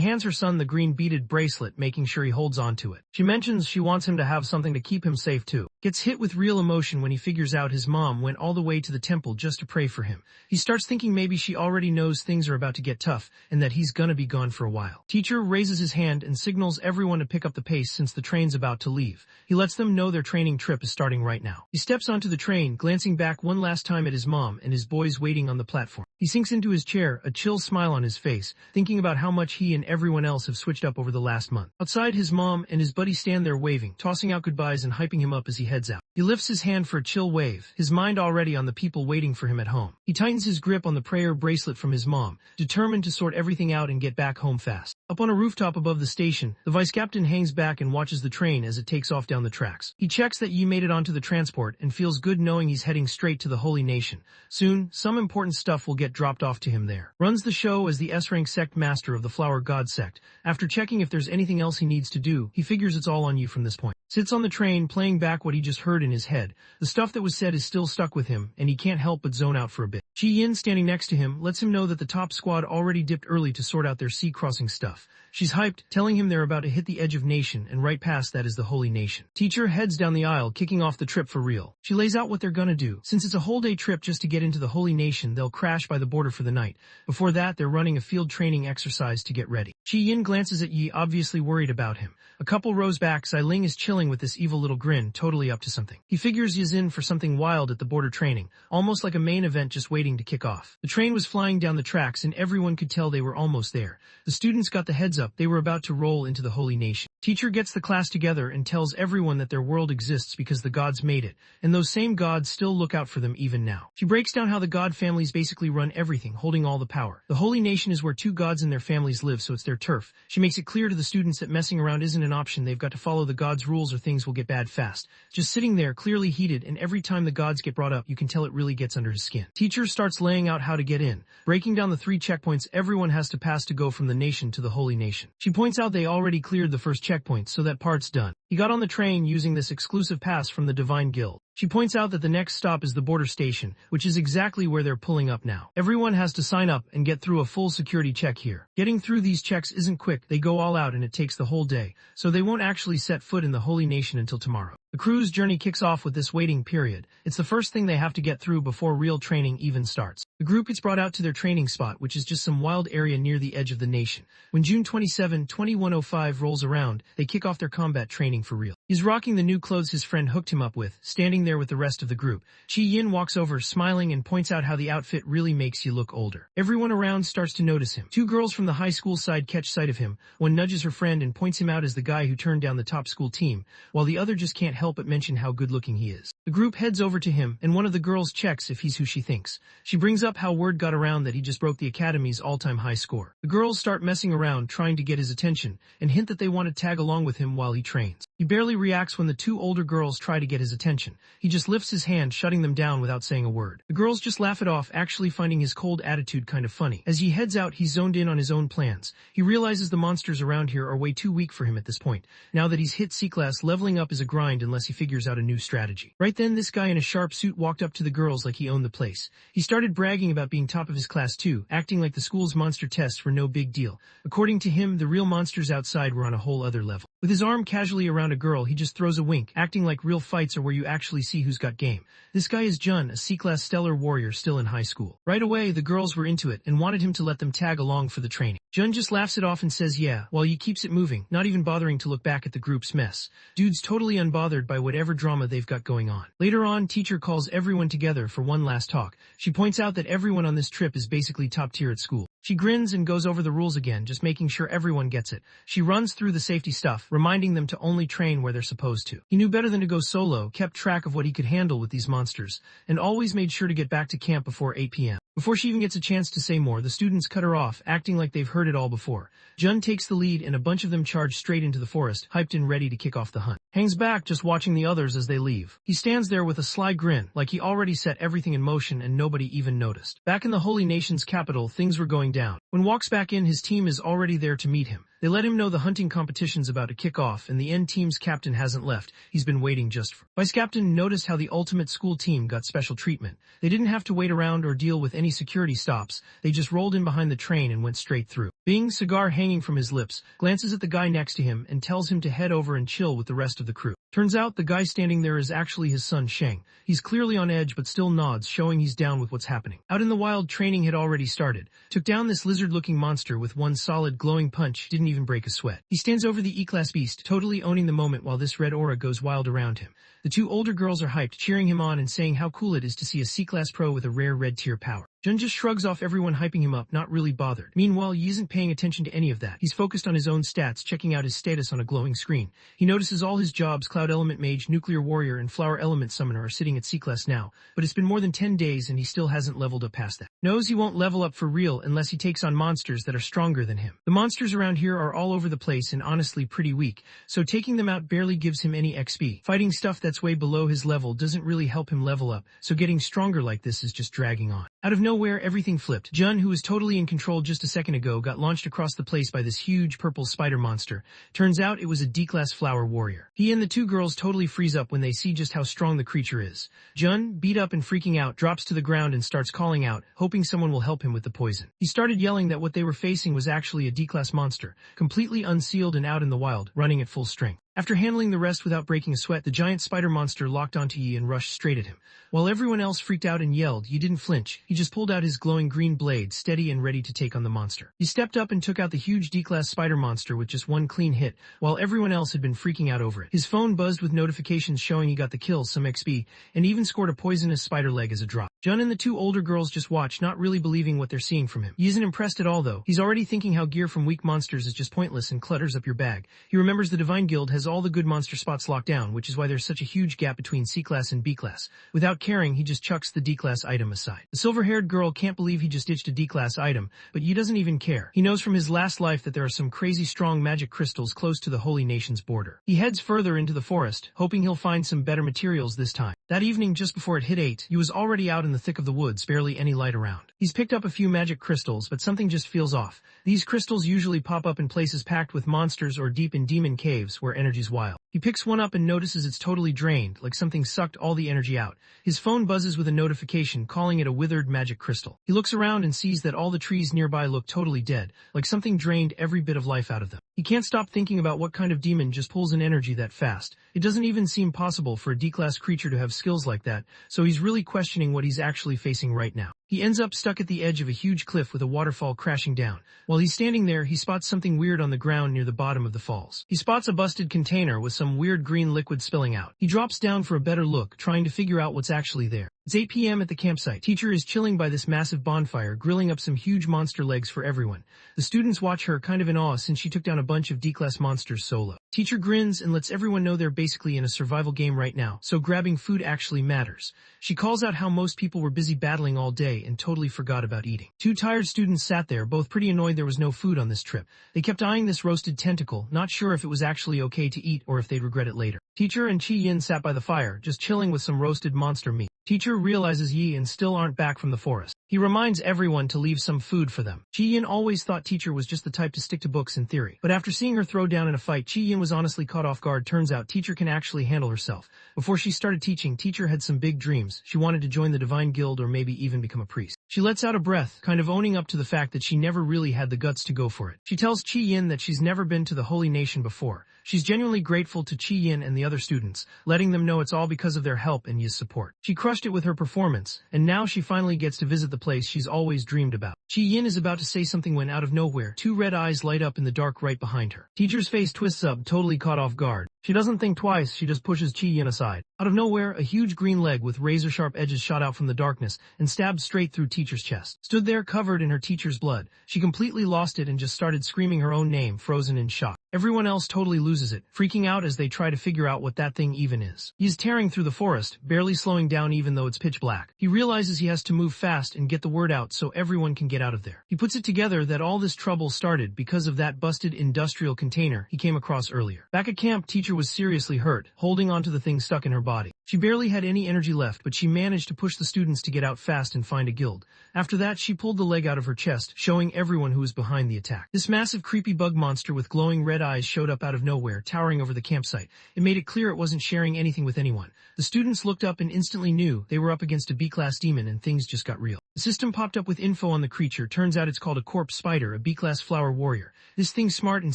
hands her son the green beaded bracelet, making sure he holds on to it. She mentions she wants him to have something to keep him safe too. Gets hit with real emotion when he figures out his mom went all the way to the temple just to pray for him. He starts thinking maybe she already knows things are about to get tough and that he's gonna be gone for a while. Teacher raises his hand and signals everyone to pick up the pace since the train's about to leave. He lets them know their training trip is starting right now. He steps onto the train, glancing back one last time at his mom and his boys waiting on the platform. He sinks into his chair, a chill smile on his face, thinking about how much he and everyone else have switched up over the last month. Outside, his mom and his buddy stand there waving, tossing out goodbyes and hyping him up as he heads out. He lifts his hand for a chill wave, his mind already on the people waiting for him at home. He tightens his grip on the prayer bracelet from his mom, determined to sort everything out and get back home fast. Up on a rooftop above the station, the vice captain hangs back and watches the train as it takes off down the tracks. He checks that Yi made it onto the transport and feels good knowing he's heading straight to the Holy Nation. Soon, some important stuff will get dropped off to him there. Runs the show as the S-rank sect master of the Flower God sect. After checking if there's anything else he needs to do, he figures it's all on you from this point. Sits on the train playing back what he just heard in his head. The stuff that was said is still stuck with him, and he can't help but zone out for a bit. Chi Yin, standing next to him, lets him know that the top squad already dipped early to sort out their sea crossing stuff. She's hyped, telling him they're about to hit the edge of nation, and right past that is the Holy Nation. Teacher heads down the aisle, kicking off the trip for real. She lays out what they're gonna do. Since it's a whole day trip just to get into the Holy Nation, they'll crash by the border for the night. Before that, they're running a field training exercise to get ready. Chi Yin glances at Yi, obviously worried about him. A couple rows back, Xi Ling is chilling with this evil little grin, totally up to something. He figures he's in for something wild at the border training, almost like a main event just waiting to kick off. The train was flying down the tracks and everyone could tell they were almost there. The students got the heads up, they were about to roll into the Holy Nation. Teacher gets the class together and tells everyone that their world exists because the gods made it, and those same gods still look out for them even now. She breaks down how the god families basically run everything, holding all the power. The Holy Nation is where two gods and their families live, so it's their turf. She makes it clear to the students that messing around isn't an option, they've got to follow the gods' rules or things will get bad fast. Just sitting there, clearly heated, and every time the gods get brought up, you can tell it really gets under his skin. Teacher starts laying out how to get in, breaking down the 3 checkpoints everyone has to pass to go from the nation to the Holy Nation. She points out they already cleared the first checkpoint, so that part's done. He got on the train using this exclusive pass from the Divine Guild. She points out that the next stop is the border station, which is exactly where they're pulling up now. Everyone has to sign up and get through a full security check here. Getting through these checks isn't quick, they go all out and it takes the whole day, so they won't actually set foot in the Holy Nation until tomorrow. The crew's journey kicks off with this waiting period. It's the first thing they have to get through before real training even starts. The group gets brought out to their training spot, which is just some wild area near the edge of the nation. When June 27, 2105 rolls around, they kick off their combat training for real. He's rocking the new clothes his friend hooked him up with, standing there with the rest of the group. Chi Yin walks over, smiling, and points out how the outfit really makes you look older. Everyone around starts to notice him. 2 girls from the high school side catch sight of him. One nudges her friend and points him out as the guy who turned down the top school team, while the other just can't help but mention how good-looking he is. The group heads over to him, and one of the girls checks if he's who she thinks. She brings up how word got around that he just broke the academy's all-time high score. The girls start messing around, trying to get his attention, and hint that they want to tag along with him while he trains. He barely reacts when the 2 older girls try to get his attention. He just lifts his hand, shutting them down without saying a word. The girls just laugh it off, actually finding his cold attitude kind of funny. As he heads out, he's zoned in on his own plans. He realizes the monsters around here are way too weak for him at this point. Now that he's hit C-class, leveling up is a grind unless he figures out a new strategy. Right then, this guy in a sharp suit walked up to the girls like he owned the place. He started bragging about being top of his class too, acting like the school's monster tests were no big deal. According to him, the real monsters outside were on a whole other level. With his arm casually around a girl, he just throws a wink, acting like real fights are where you actually see who's got game. This guy is Jun, a C-class stellar warrior still in high school. Right away, the girls were into it and wanted him to let them tag along for the training. Jun just laughs it off and says yeah, while he keeps it moving, not even bothering to look back at the group's mess. Dude's totally unbothered by whatever drama they've got going on. Later on, teacher calls everyone together for one last talk. She points out that everyone on this trip is basically top tier at school. She grins and goes over the rules again, just making sure everyone gets it. She runs through the safety stuff, reminding them to only train where they're supposed to. He knew better than to go solo, kept track of what he could handle with these monsters, and always made sure to get back to camp before 8 p.m. Before she even gets a chance to say more, the students cut her off, acting like they've heard it all before. Jun takes the lead and a bunch of them charge straight into the forest, hyped and ready to kick off the hunt. Hangs back just watching the others as they leave. He stands there with a sly grin, like he already set everything in motion and nobody even noticed. Back in the Holy Nation's capital, things were going down. When walks back in, his team is already there to meet him. They let him know the hunting competition's about to kick off and the N team's captain hasn't left. He's been waiting just for. Vice captain noticed how the ultimate school team got special treatment. They didn't have to wait around or deal with any security stops. They just rolled in behind the train and went straight through. Bing, cigar hanging from his lips, glances at the guy next to him and tells him to head over and chill with the rest of the crew. Turns out the guy standing there is actually his son Sheng. He's clearly on edge but still nods, showing he's down with what's happening. Out in the wild, training had already started. Took down this lizard-looking monster with one solid glowing punch, didn't even break a sweat. He stands over the E-class beast, totally owning the moment while this red aura goes wild around him. The two older girls are hyped, cheering him on and saying how cool it is to see a C-class pro with a rare red tier power. Jun just shrugs off everyone hyping him up, not really bothered. Meanwhile, he isn't paying attention to any of that. He's focused on his own stats, checking out his status on a glowing screen. He notices all his jobs, Cloud Element Mage, Nuclear Warrior, and Flower Element Summoner, are sitting at C-class now, but it's been more than 10 days and he still hasn't leveled up past that. Knows he won't level up for real unless he takes on monsters that are stronger than him. The monsters around here are all over the place and honestly pretty weak, so taking them out barely gives him any XP. Fighting stuff that's way below his level doesn't really help him level up, so getting stronger like this is just dragging on. Out of nowhere, everything flipped. Jun, who was totally in control just a second ago, got launched across the place by this huge purple spider monster. Turns out it was a D-class flower warrior. He and the two girls totally freeze up when they see just how strong the creature is. Jun, beat up and freaking out, drops to the ground and starts calling out, hoping someone will help him with the poison. He started yelling that what they were facing was actually a D-class monster, completely unsealed and out in the wild, running at full strength. After handling the rest without breaking a sweat, the giant spider monster locked onto Yi and rushed straight at him. While everyone else freaked out and yelled, Yi didn't flinch. He just pulled out his glowing green blade, steady and ready to take on the monster. He stepped up and took out the huge D-class spider monster with just one clean hit, while everyone else had been freaking out over it. His phone buzzed with notifications showing he got the kill, some XP, and even scored a poisonous spider leg as a drop. Jun and the two older girls just watch, not really believing what they're seeing from him. He isn't impressed at all though. He's already thinking how gear from weak monsters is just pointless and clutters up your bag. He remembers the Divine Guild has all the good monster spots locked down, which is why there's such a huge gap between C-class and B-class. Without caring, he just chucks the D-class item aside. The silver-haired girl can't believe he just ditched a D-class item, but he doesn't even care. He knows from his last life that there are some crazy strong magic crystals close to the Holy Nation's border. He heads further into the forest, hoping he'll find some better materials this time. That evening, just before it hit 8, he was already out in the thick of the woods, barely any light around. He's picked up a few magic crystals, but something just feels off. These crystals usually pop up in places packed with monsters or deep in demon caves where energy's wild. He picks one up and notices it's totally drained, like something sucked all the energy out. His phone buzzes with a notification calling it a withered magic crystal. He looks around and sees that all the trees nearby look totally dead, like something drained every bit of life out of them. He can't stop thinking about what kind of demon just pulls in energy that fast. It doesn't even seem possible for a D-class creature to have skills like that, so he's really questioning what he's actually facing right now. He ends up stuck at the edge of a huge cliff with a waterfall crashing down. While he's standing there, he spots something weird on the ground near the bottom of the falls. He spots a busted container with some weird green liquid spilling out. He drops down for a better look, trying to figure out what's actually there. It's 8 p.m. at the campsite. Teacher is chilling by this massive bonfire, grilling up some huge monster legs for everyone. The students watch her kind of in awe since she took down a bunch of D-class monsters solo. Teacher grins and lets everyone know they're basically in a survival game right now, so grabbing food actually matters. She calls out how most people were busy battling all day and totally forgot about eating. Two tired students sat there, both pretty annoyed there was no food on this trip. They kept eyeing this roasted tentacle, not sure if it was actually okay to eat or if they'd regret it later. Teacher and Chi Yin sat by the fire, just chilling with some roasted monster meat. Teacher realizes Yi and still aren't back from the forest. He reminds everyone to leave some food for them. Chi Yin always thought Teacher was just the type to stick to books in theory. But after seeing her throw down in a fight, Chi Yin was honestly caught off guard. Turns out Teacher can actually handle herself. Before she started teaching, Teacher had some big dreams. She wanted to join the Divine Guild or maybe even become a priest. She lets out a breath, kind of owning up to the fact that she never really had the guts to go for it. She tells Chi Yin that she's never been to the Holy Nation before. She's genuinely grateful to Chi Yin and the other students, letting them know it's all because of their help and Yi's support. She crushed it with her performance, and now she finally gets to visit the place she's always dreamed about. Chi Yin is about to say something when out of nowhere, two red eyes light up in the dark right behind her. Teacher's face twists up, totally caught off guard. She doesn't think twice, she just pushes Chi Yin aside. Out of nowhere, a huge green leg with razor-sharp edges shot out from the darkness and stabbed straight through Teacher's chest. Stood there covered in her teacher's blood. She completely lost it and just started screaming her own name, frozen in shock. Everyone else totally loses it, freaking out as they try to figure out what that thing even is. He is tearing through the forest, barely slowing down even though it's pitch black. He realizes he has to move fast and get the word out so everyone can get out of there. He puts it together that all this trouble started because of that busted industrial container he came across earlier. Back at camp, Teacher was seriously hurt, holding onto the thing stuck in her body. She barely had any energy left, but she managed to push the students to get out fast and find a guild. After that, she pulled the leg out of her chest, showing everyone who was behind the attack. This massive creepy bug monster with glowing red eyes showed up out of nowhere, towering over the campsite. It made it clear it wasn't sharing anything with anyone. The students looked up and instantly knew they were up against a B-class demon and things just got real. The system popped up with info on the creature. Turns out it's called a corpse spider, a B-class flower warrior. This thing's smart and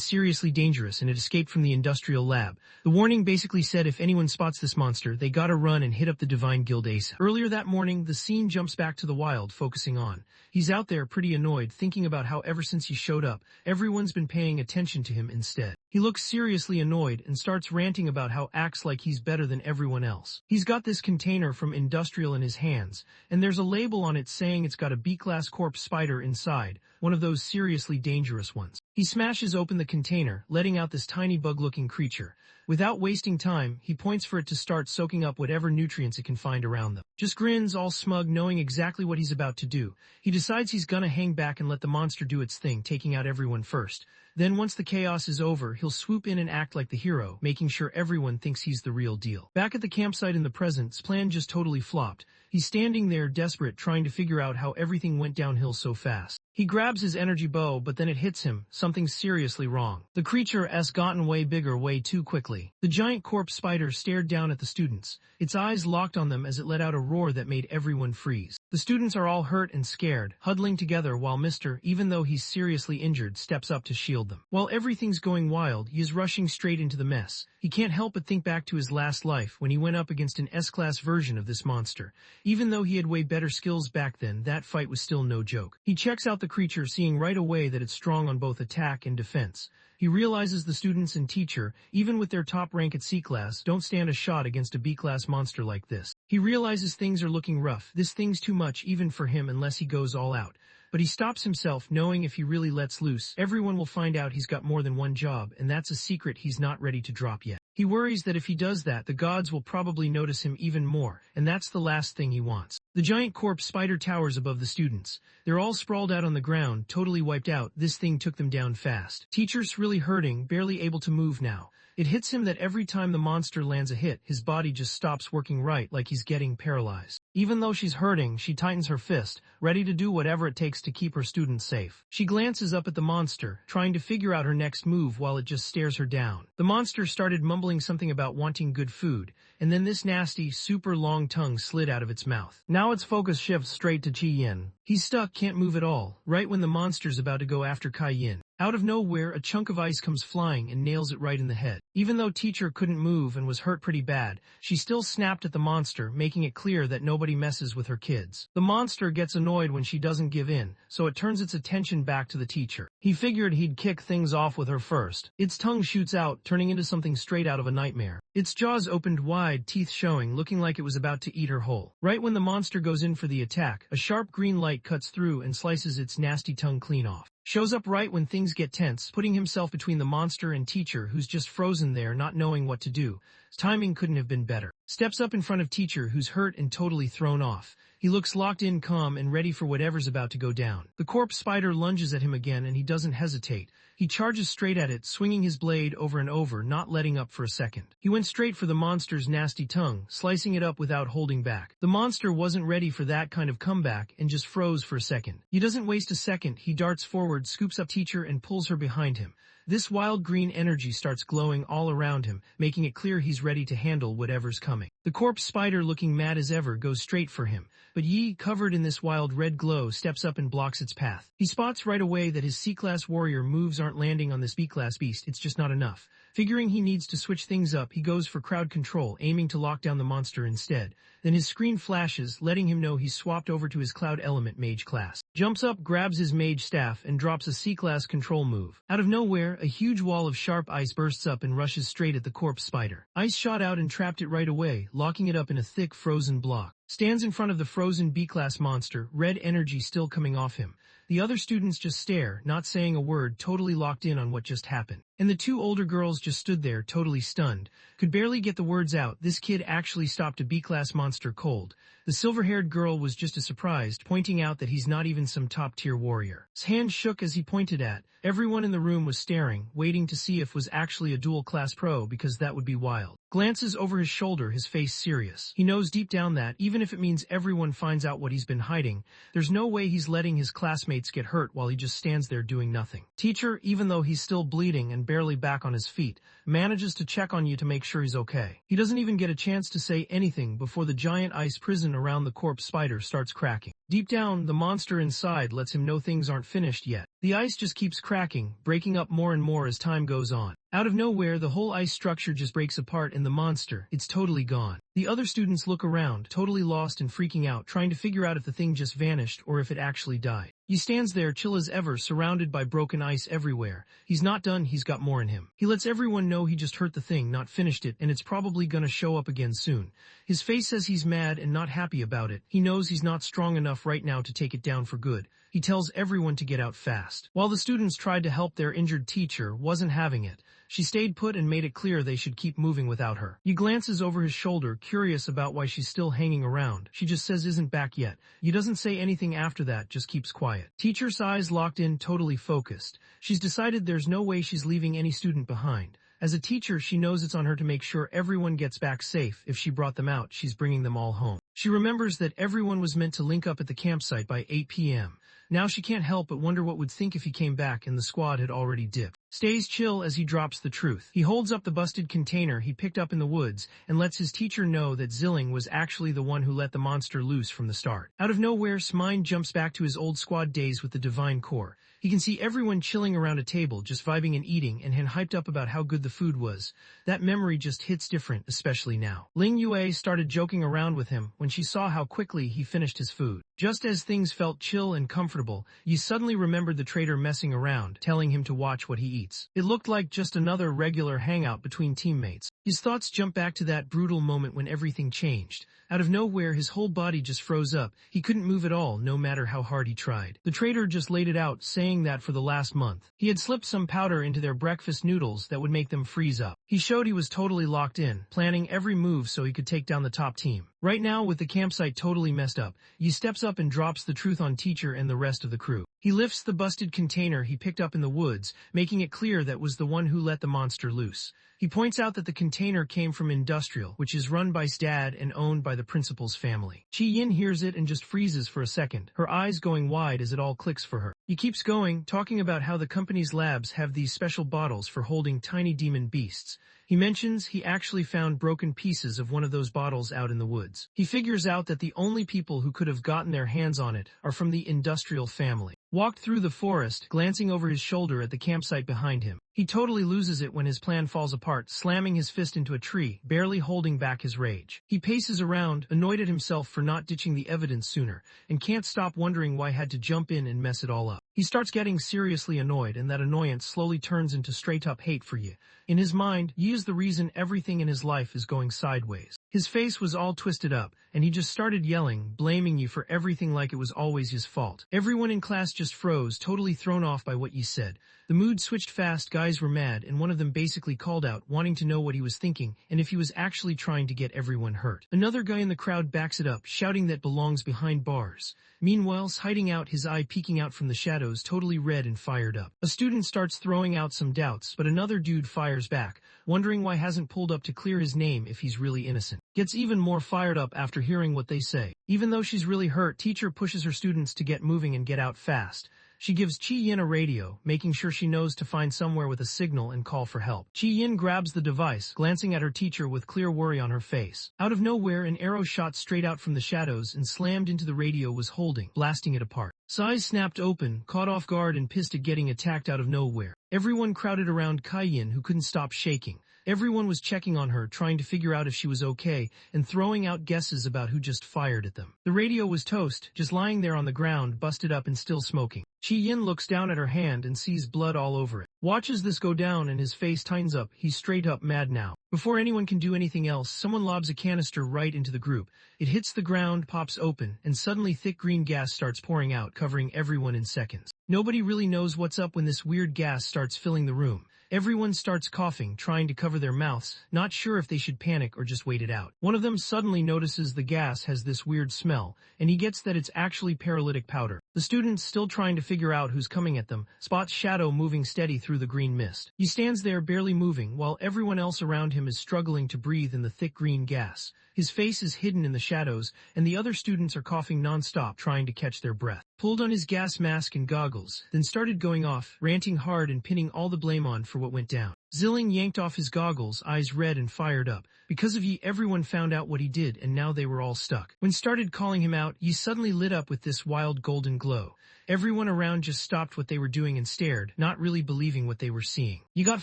seriously dangerous, and it escaped from the industrial lab. The warning basically said if anyone spots this monster, they gotta run and hit up the Divine Guild ASAP. Earlier that morning, the scene jumps back to the wild, focusing on. He's out there pretty annoyed, thinking about how ever since he showed up, everyone's been paying attention to him instead. He looks seriously annoyed and starts ranting about how acts like he's better than everyone else. He's got this container from Industrial in his hands, and there's a label on it saying it's got a B-class corpse spider inside, one of those seriously dangerous ones. He smashes open the container, letting out this tiny bug-looking creature. Without wasting time, he points for it to start soaking up whatever nutrients it can find around them. Just grins, all smug, knowing exactly what he's about to do. He decides he's gonna hang back and let the monster do its thing, taking out everyone first. Then once the chaos is over, he'll swoop in and act like the hero, making sure everyone thinks he's the real deal. Back at the campsite in the present, his plan just totally flopped. He's standing there desperate, trying to figure out how everything went downhill so fast. He grabs his energy bow, but then it hits him. Something's seriously wrong. The creature's gotten way bigger way too quickly. The giant corpse spider stared down at the students. Its eyes locked on them as it let out a roar that made everyone freeze. The students are all hurt and scared, huddling together while Mr., even though he's seriously injured, steps up to shield them. While everything's going wild, he is rushing straight into the mess. He can't help but think back to his last life when he went up against an S-class version of this monster. Even though he had way better skills back then, that fight was still no joke. He checks out the creature, seeing right away that it's strong on both attack and defense. He realizes the students and teacher, even with their top rank at C-class, don't stand a shot against a B-class monster like this. He realizes things are looking rough. This thing's too much even for him unless he goes all out. But he stops himself, knowing if he really lets loose, everyone will find out he's got more than one job, and that's a secret he's not ready to drop yet. He worries that if he does that, the gods will probably notice him even more, and that's the last thing he wants. The giant corpse spider towers above the students. They're all sprawled out on the ground, totally wiped out. This thing took them down fast. Teacher's really hurting, barely able to move now. It hits him that every time the monster lands a hit, his body just stops working right, like he's getting paralyzed. Even though she's hurting, she tightens her fist, ready to do whatever it takes to keep her students safe. She glances up at the monster, trying to figure out her next move while it just stares her down. The monster started mumbling something about wanting good food, and then this nasty, super long tongue slid out of its mouth. Now its focus shifts straight to Chi Yin. He's stuck, can't move at all, right when the monster's about to go after Kai Yin. Out of nowhere, a chunk of ice comes flying and nails it right in the head. Even though Teacher couldn't move and was hurt pretty bad, she still snapped at the monster, making it clear that nobody messes with her kids. The monster gets annoyed when she doesn't give in, so it turns its attention back to the teacher. He figured he'd kick things off with her first. Its tongue shoots out, turning into something straight out of a nightmare. Its jaws opened wide, teeth showing, looking like it was about to eat her whole. Right when the monster goes in for the attack, a sharp green light cuts through and slices its nasty tongue clean off. Shows up right when things get tense, putting himself between the monster and Teacher, who's just frozen there not knowing what to do. His timing couldn't have been better. Steps up in front of Teacher, who's hurt and totally thrown off. He looks locked in, calm, and ready for whatever's about to go down. The corpse spider lunges at him again, and he doesn't hesitate. He charges straight at it, swinging his blade over and over, not letting up for a second. He went straight for the monster's nasty tongue, slicing it up without holding back. The monster wasn't ready for that kind of comeback and just froze for a second. He doesn't waste a second. He darts forward, scoops up Teacher, and pulls her behind him. This wild green energy starts glowing all around him, making it clear he's ready to handle whatever's coming. The corpse spider, looking mad as ever, goes straight for him, but Yi, covered in this wild red glow, steps up and blocks its path. He spots right away that his C-class warrior moves aren't landing on this B-class beast. It's just not enough. Figuring he needs to switch things up, he goes for crowd control, aiming to lock down the monster instead. Then his screen flashes, letting him know he's swapped over to his cloud element mage class. Jumps up, grabs his mage staff, and drops a C-class control move. Out of nowhere, a huge wall of sharp ice bursts up and rushes straight at the corpse spider. Ice shot out and trapped it right away, locking it up in a thick frozen block. stands in front of the frozen B-class monster, red energy still coming off him. The other students just stare, not saying a word, totally locked in on what just happened. And the two older girls just stood there, totally stunned, could barely get the words out. This kid actually stopped a B-class monster cold. The silver-haired girl was just as surprised, pointing out that he's not even some top-tier warrior. His hand shook as he pointed at. Everyone in the room was staring, waiting to see if was actually a dual-class pro, because that would be wild. Glances over his shoulder, his face serious. He knows deep down that, even if it means everyone finds out what he's been hiding, there's no way he's letting his classmates get hurt while he just stands there doing nothing. Teacher, even though he's still bleeding and barely back on his feet, manages to check on you to make sure he's okay. He doesn't even get a chance to say anything before the giant ice prison around the corpse spider starts cracking. Deep down, the monster inside lets him know things aren't finished yet. The ice just keeps cracking, breaking up more and more as time goes on. Out of nowhere, the whole ice structure just breaks apart and the monster, it's totally gone. The other students look around, totally lost and freaking out, trying to figure out if the thing just vanished or if it actually died. He stands there chill as ever, surrounded by broken ice everywhere. He's not done, he's got more in him. He lets everyone know he just hurt the thing, not finished it, and it's probably gonna show up again soon. His face says he's mad and not happy about it. He knows he's not strong enough right now to take it down for good. He tells everyone to get out fast. While the students tried to help their injured teacher, wasn't having it. She stayed put and made it clear they should keep moving without her. He glances over his shoulder, curious about why she's still hanging around. She just says isn't back yet. He doesn't say anything after that, just keeps quiet. Teacher's eyes locked in, totally focused. She's decided there's no way she's leaving any student behind. As a teacher, she knows it's on her to make sure everyone gets back safe. If she brought them out, she's bringing them all home. She remembers that everyone was meant to link up at the campsite by 8 p.m. Now she can't help but wonder what would think if he came back and the squad had already dipped. Stays chill as he drops the truth. He holds up the busted container he picked up in the woods and lets his teacher know that Zilling was actually the one who let the monster loose from the start. Out of nowhere, Smine jumps back to his old squad days with the Divine Core. He can see everyone chilling around a table, just vibing and eating, and hyped up about how good the food was. That memory just hits different, especially now. Ling Yue started joking around with him when she saw how quickly he finished his food. Just as things felt chill and comfortable, Yi suddenly remembered the traitor messing around, telling him to watch what he eats. It looked like just another regular hangout between teammates. His thoughts jumped back to that brutal moment when everything changed. Out of nowhere, his whole body just froze up. He couldn't move at all, no matter how hard he tried. The traitor just laid it out, saying that for the last month, he had slipped some powder into their breakfast noodles that would make them freeze up. He showed he was totally locked in, planning every move so he could take down the top team. Right now, with the campsite totally messed up, Yi steps up and drops the truth on teacher and the rest of the crew. He lifts the busted container he picked up in the woods, making it clear that was the one who let the monster loose. He points out that the container came from Industrial, which is run by his dad and owned by the principal's family. Chi Yin hears it and just freezes for a second, her eyes going wide as it all clicks for her. He keeps going, talking about how the company's labs have these special bottles for holding tiny demon beasts. He mentions he actually found broken pieces of one of those bottles out in the woods. He figures out that the only people who could have gotten their hands on it are from the Industrial family. Walked through the forest, glancing over his shoulder at the campsite behind him. He totally loses it when his plan falls apart, slamming his fist into a tree, barely holding back his rage. He paces around, annoyed at himself for not ditching the evidence sooner, and can't stop wondering why he had to jump in and mess it all up. He starts getting seriously annoyed, and that annoyance slowly turns into straight-up hate for Yi. In his mind, Yi is the reason everything in his life is going sideways. His face was all twisted up, and he just started yelling, blaming Yi for everything like it was always his fault. Everyone in class just froze, totally thrown off by what Yi said. The mood switched fast, guys were mad, and one of them basically called out, wanting to know what he was thinking, and if he was actually trying to get everyone hurt. Another guy in the crowd backs it up, shouting that belongs behind bars. Meanwhile, hiding out, his eye peeking out from the shadows, totally red and fired up. A student starts throwing out some doubts, but another dude fires back, wondering why hasn't pulled up to clear his name if he's really innocent. Gets even more fired up after hearing what they say. Even though she's really hurt, teacher pushes her students to get moving and get out fast. She gives Chi Yin a radio, making sure she knows to find somewhere with a signal and call for help. Chi Yin grabs the device, glancing at her teacher with clear worry on her face. Out of nowhere, an arrow shot straight out from the shadows and slammed into the radio was holding, blasting it apart. Eyes snapped open, caught off guard and pissed at getting attacked out of nowhere. Everyone crowded around Kai Yin, who couldn't stop shaking. Everyone was checking on her, trying to figure out if she was okay, and throwing out guesses about who just fired at them. The radio was toast, just lying there on the ground, busted up and still smoking. Chi Yin looks down at her hand and sees blood all over it. Watches this go down and his face tightens up. He's straight up mad now. Before anyone can do anything else, someone lobs a canister right into the group. It hits the ground, pops open, and suddenly thick green gas starts pouring out, covering everyone in seconds. Nobody really knows what's up when this weird gas starts filling the room. Everyone starts coughing, trying to cover their mouths, not sure if they should panic or just wait it out. One of them suddenly notices the gas has this weird smell, and he gets that it's actually paralytic powder. The students, still trying to figure out who's coming at them, spots Shadow moving steady through the green mist. He stands there barely moving, while everyone else around him is struggling to breathe in the thick green gas. His face is hidden in the shadows, and the other students are coughing non-stop, trying to catch their breath. Pulled on his gas mask and goggles, then started going off, ranting hard and pinning all the blame on for what went down. Zilling yanked off his goggles, eyes red and fired up. Because of Yi, everyone found out what he did, and now they were all stuck. When started calling him out, Yi suddenly lit up with this wild golden glow. Everyone around just stopped what they were doing and stared, not really believing what they were seeing. He got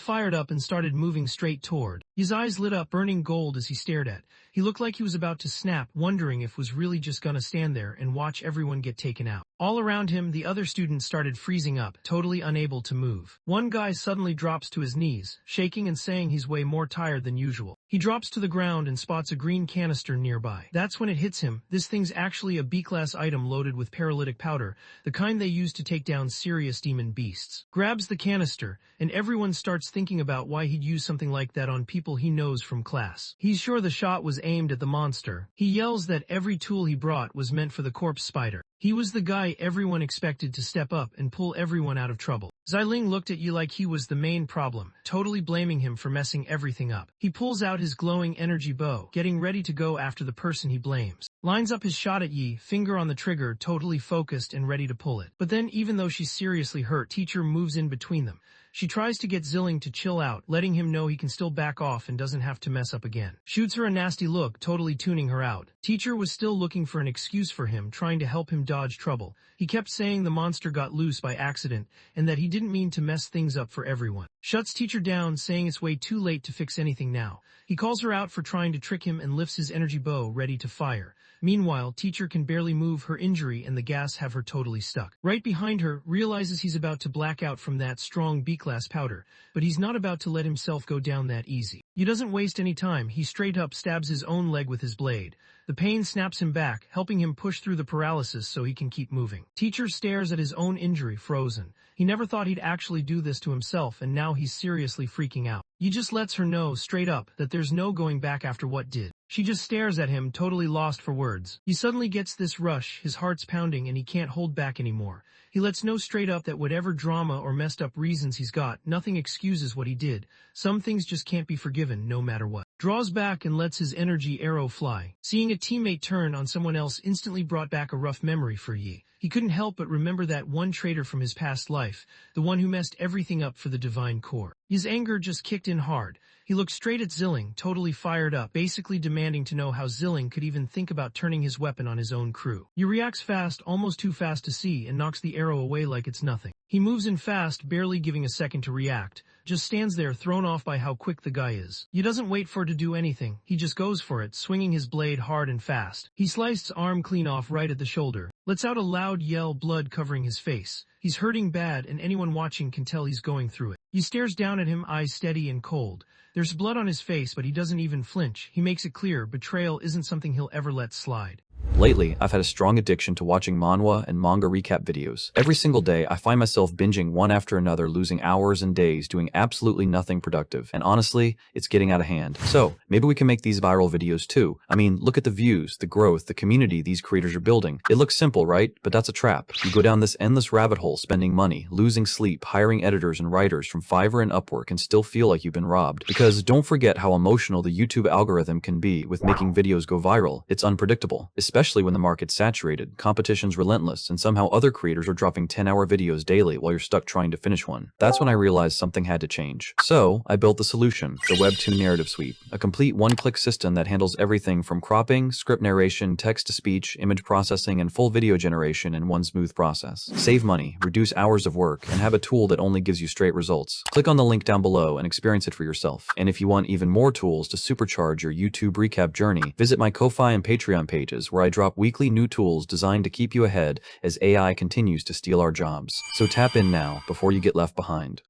fired up and started moving straight toward. His eyes lit up, burning gold as he stared at. He looked like he was about to snap, wondering if was really just gonna stand there and watch everyone get taken out. All around him, the other students started freezing up, totally unable to move. One guy suddenly drops to his knees, shaking and saying he's way more tired than usual. He drops to the ground and spots a green canister nearby. That's when it hits him. This thing's actually a B-class item loaded with paralytic powder, the kind they use to take down serious demon beasts. Grabs the canister, and everyone starts thinking about why he'd use something like that on people he knows from class. He's sure the shot was aimed at the monster. He yells that every tool he brought was meant for the corpse spider. He was the guy everyone expected to step up and pull everyone out of trouble. Xiling looked at Yi like he was the main problem, totally blaming him for messing everything up. He pulls out his glowing energy bow, getting ready to go after the person he blames. Lines up his shot at Yi, finger on the trigger, totally focused and ready to pull it. But then, even though she's seriously hurt, Teacher moves in between them. She tries to get Zilling to chill out, letting him know he can still back off and doesn't have to mess up again. Shoots her a nasty look, totally tuning her out. Teacher was still looking for an excuse for him, trying to help him dodge trouble. He kept saying the monster got loose by accident, and that he didn't mean to mess things up for everyone. Shuts Teacher down, saying it's way too late to fix anything now. He calls her out for trying to trick him and lifts his energy bow, ready to fire. Meanwhile, Teacher can barely move, her injury and the gas have her totally stuck. Right behind her, realizes he's about to black out from that strong B-class powder, but he's not about to let himself go down that easy. He doesn't waste any time, he straight up stabs his own leg with his blade. The pain snaps him back, helping him push through the paralysis so he can keep moving. Teacher stares at his own injury, frozen. He never thought he'd actually do this to himself, and now he's seriously freaking out. He just lets her know straight up that there's no going back after what did. She just stares at him, totally lost for words. He suddenly gets this rush, his heart's pounding and he can't hold back anymore. He lets know straight up that whatever drama or messed up reasons he's got, nothing excuses what he did. Some things just can't be forgiven, no matter what. Draws back and lets his energy arrow fly. Seeing a teammate turn on someone else instantly brought back a rough memory for Yi. He couldn't help but remember that one traitor from his past life, the one who messed everything up for the Divine Core. His anger just kicked in hard. He looked straight at Zilling, totally fired up, basically demanding to know how Zilling could even think about turning his weapon on his own crew. He reacts fast, almost too fast to see, and knocks the arrow away like it's nothing. He moves in fast, barely giving a second to react, just stands there thrown off by how quick the guy is. He doesn't wait for it to do anything, he just goes for it, swinging his blade hard and fast. He sliced his arm clean off right at the shoulder, lets out a loud yell, blood covering his face. He's hurting bad and anyone watching can tell he's going through it. He stares down at him, eyes steady and cold. There's blood on his face but he doesn't even flinch. He makes it clear betrayal isn't something he'll ever let slide. Lately, I've had a strong addiction to watching manhwa and manga recap videos. Every single day, I find myself binging one after another, losing hours and days doing absolutely nothing productive. And honestly, it's getting out of hand. So, maybe we can make these viral videos too. I mean, look at the views, the growth, the community these creators are building. It looks simple, right? But that's a trap. You go down this endless rabbit hole, spending money, losing sleep, hiring editors and writers from Fiverr and Upwork, and still feel like you've been robbed. Because don't forget how emotional the YouTube algorithm can be with making videos go viral. It's unpredictable, especially when the market's saturated, competition's relentless, and somehow other creators are dropping 10-hour videos daily while you're stuck trying to finish one. That's when I realized something had to change. So, I built the solution, the Webtoon Narrative Suite, a complete one-click system that handles everything from cropping, script narration, text-to-speech, image processing, and full video generation in one smooth process. Save money, reduce hours of work, and have a tool that only gives you straight results. Click on the link down below and experience it for yourself. And if you want even more tools to supercharge your YouTube recap journey, visit my Ko-Fi and Patreon pages where I drop weekly new tools designed to keep you ahead as AI continues to steal our jobs. So tap in now before you get left behind.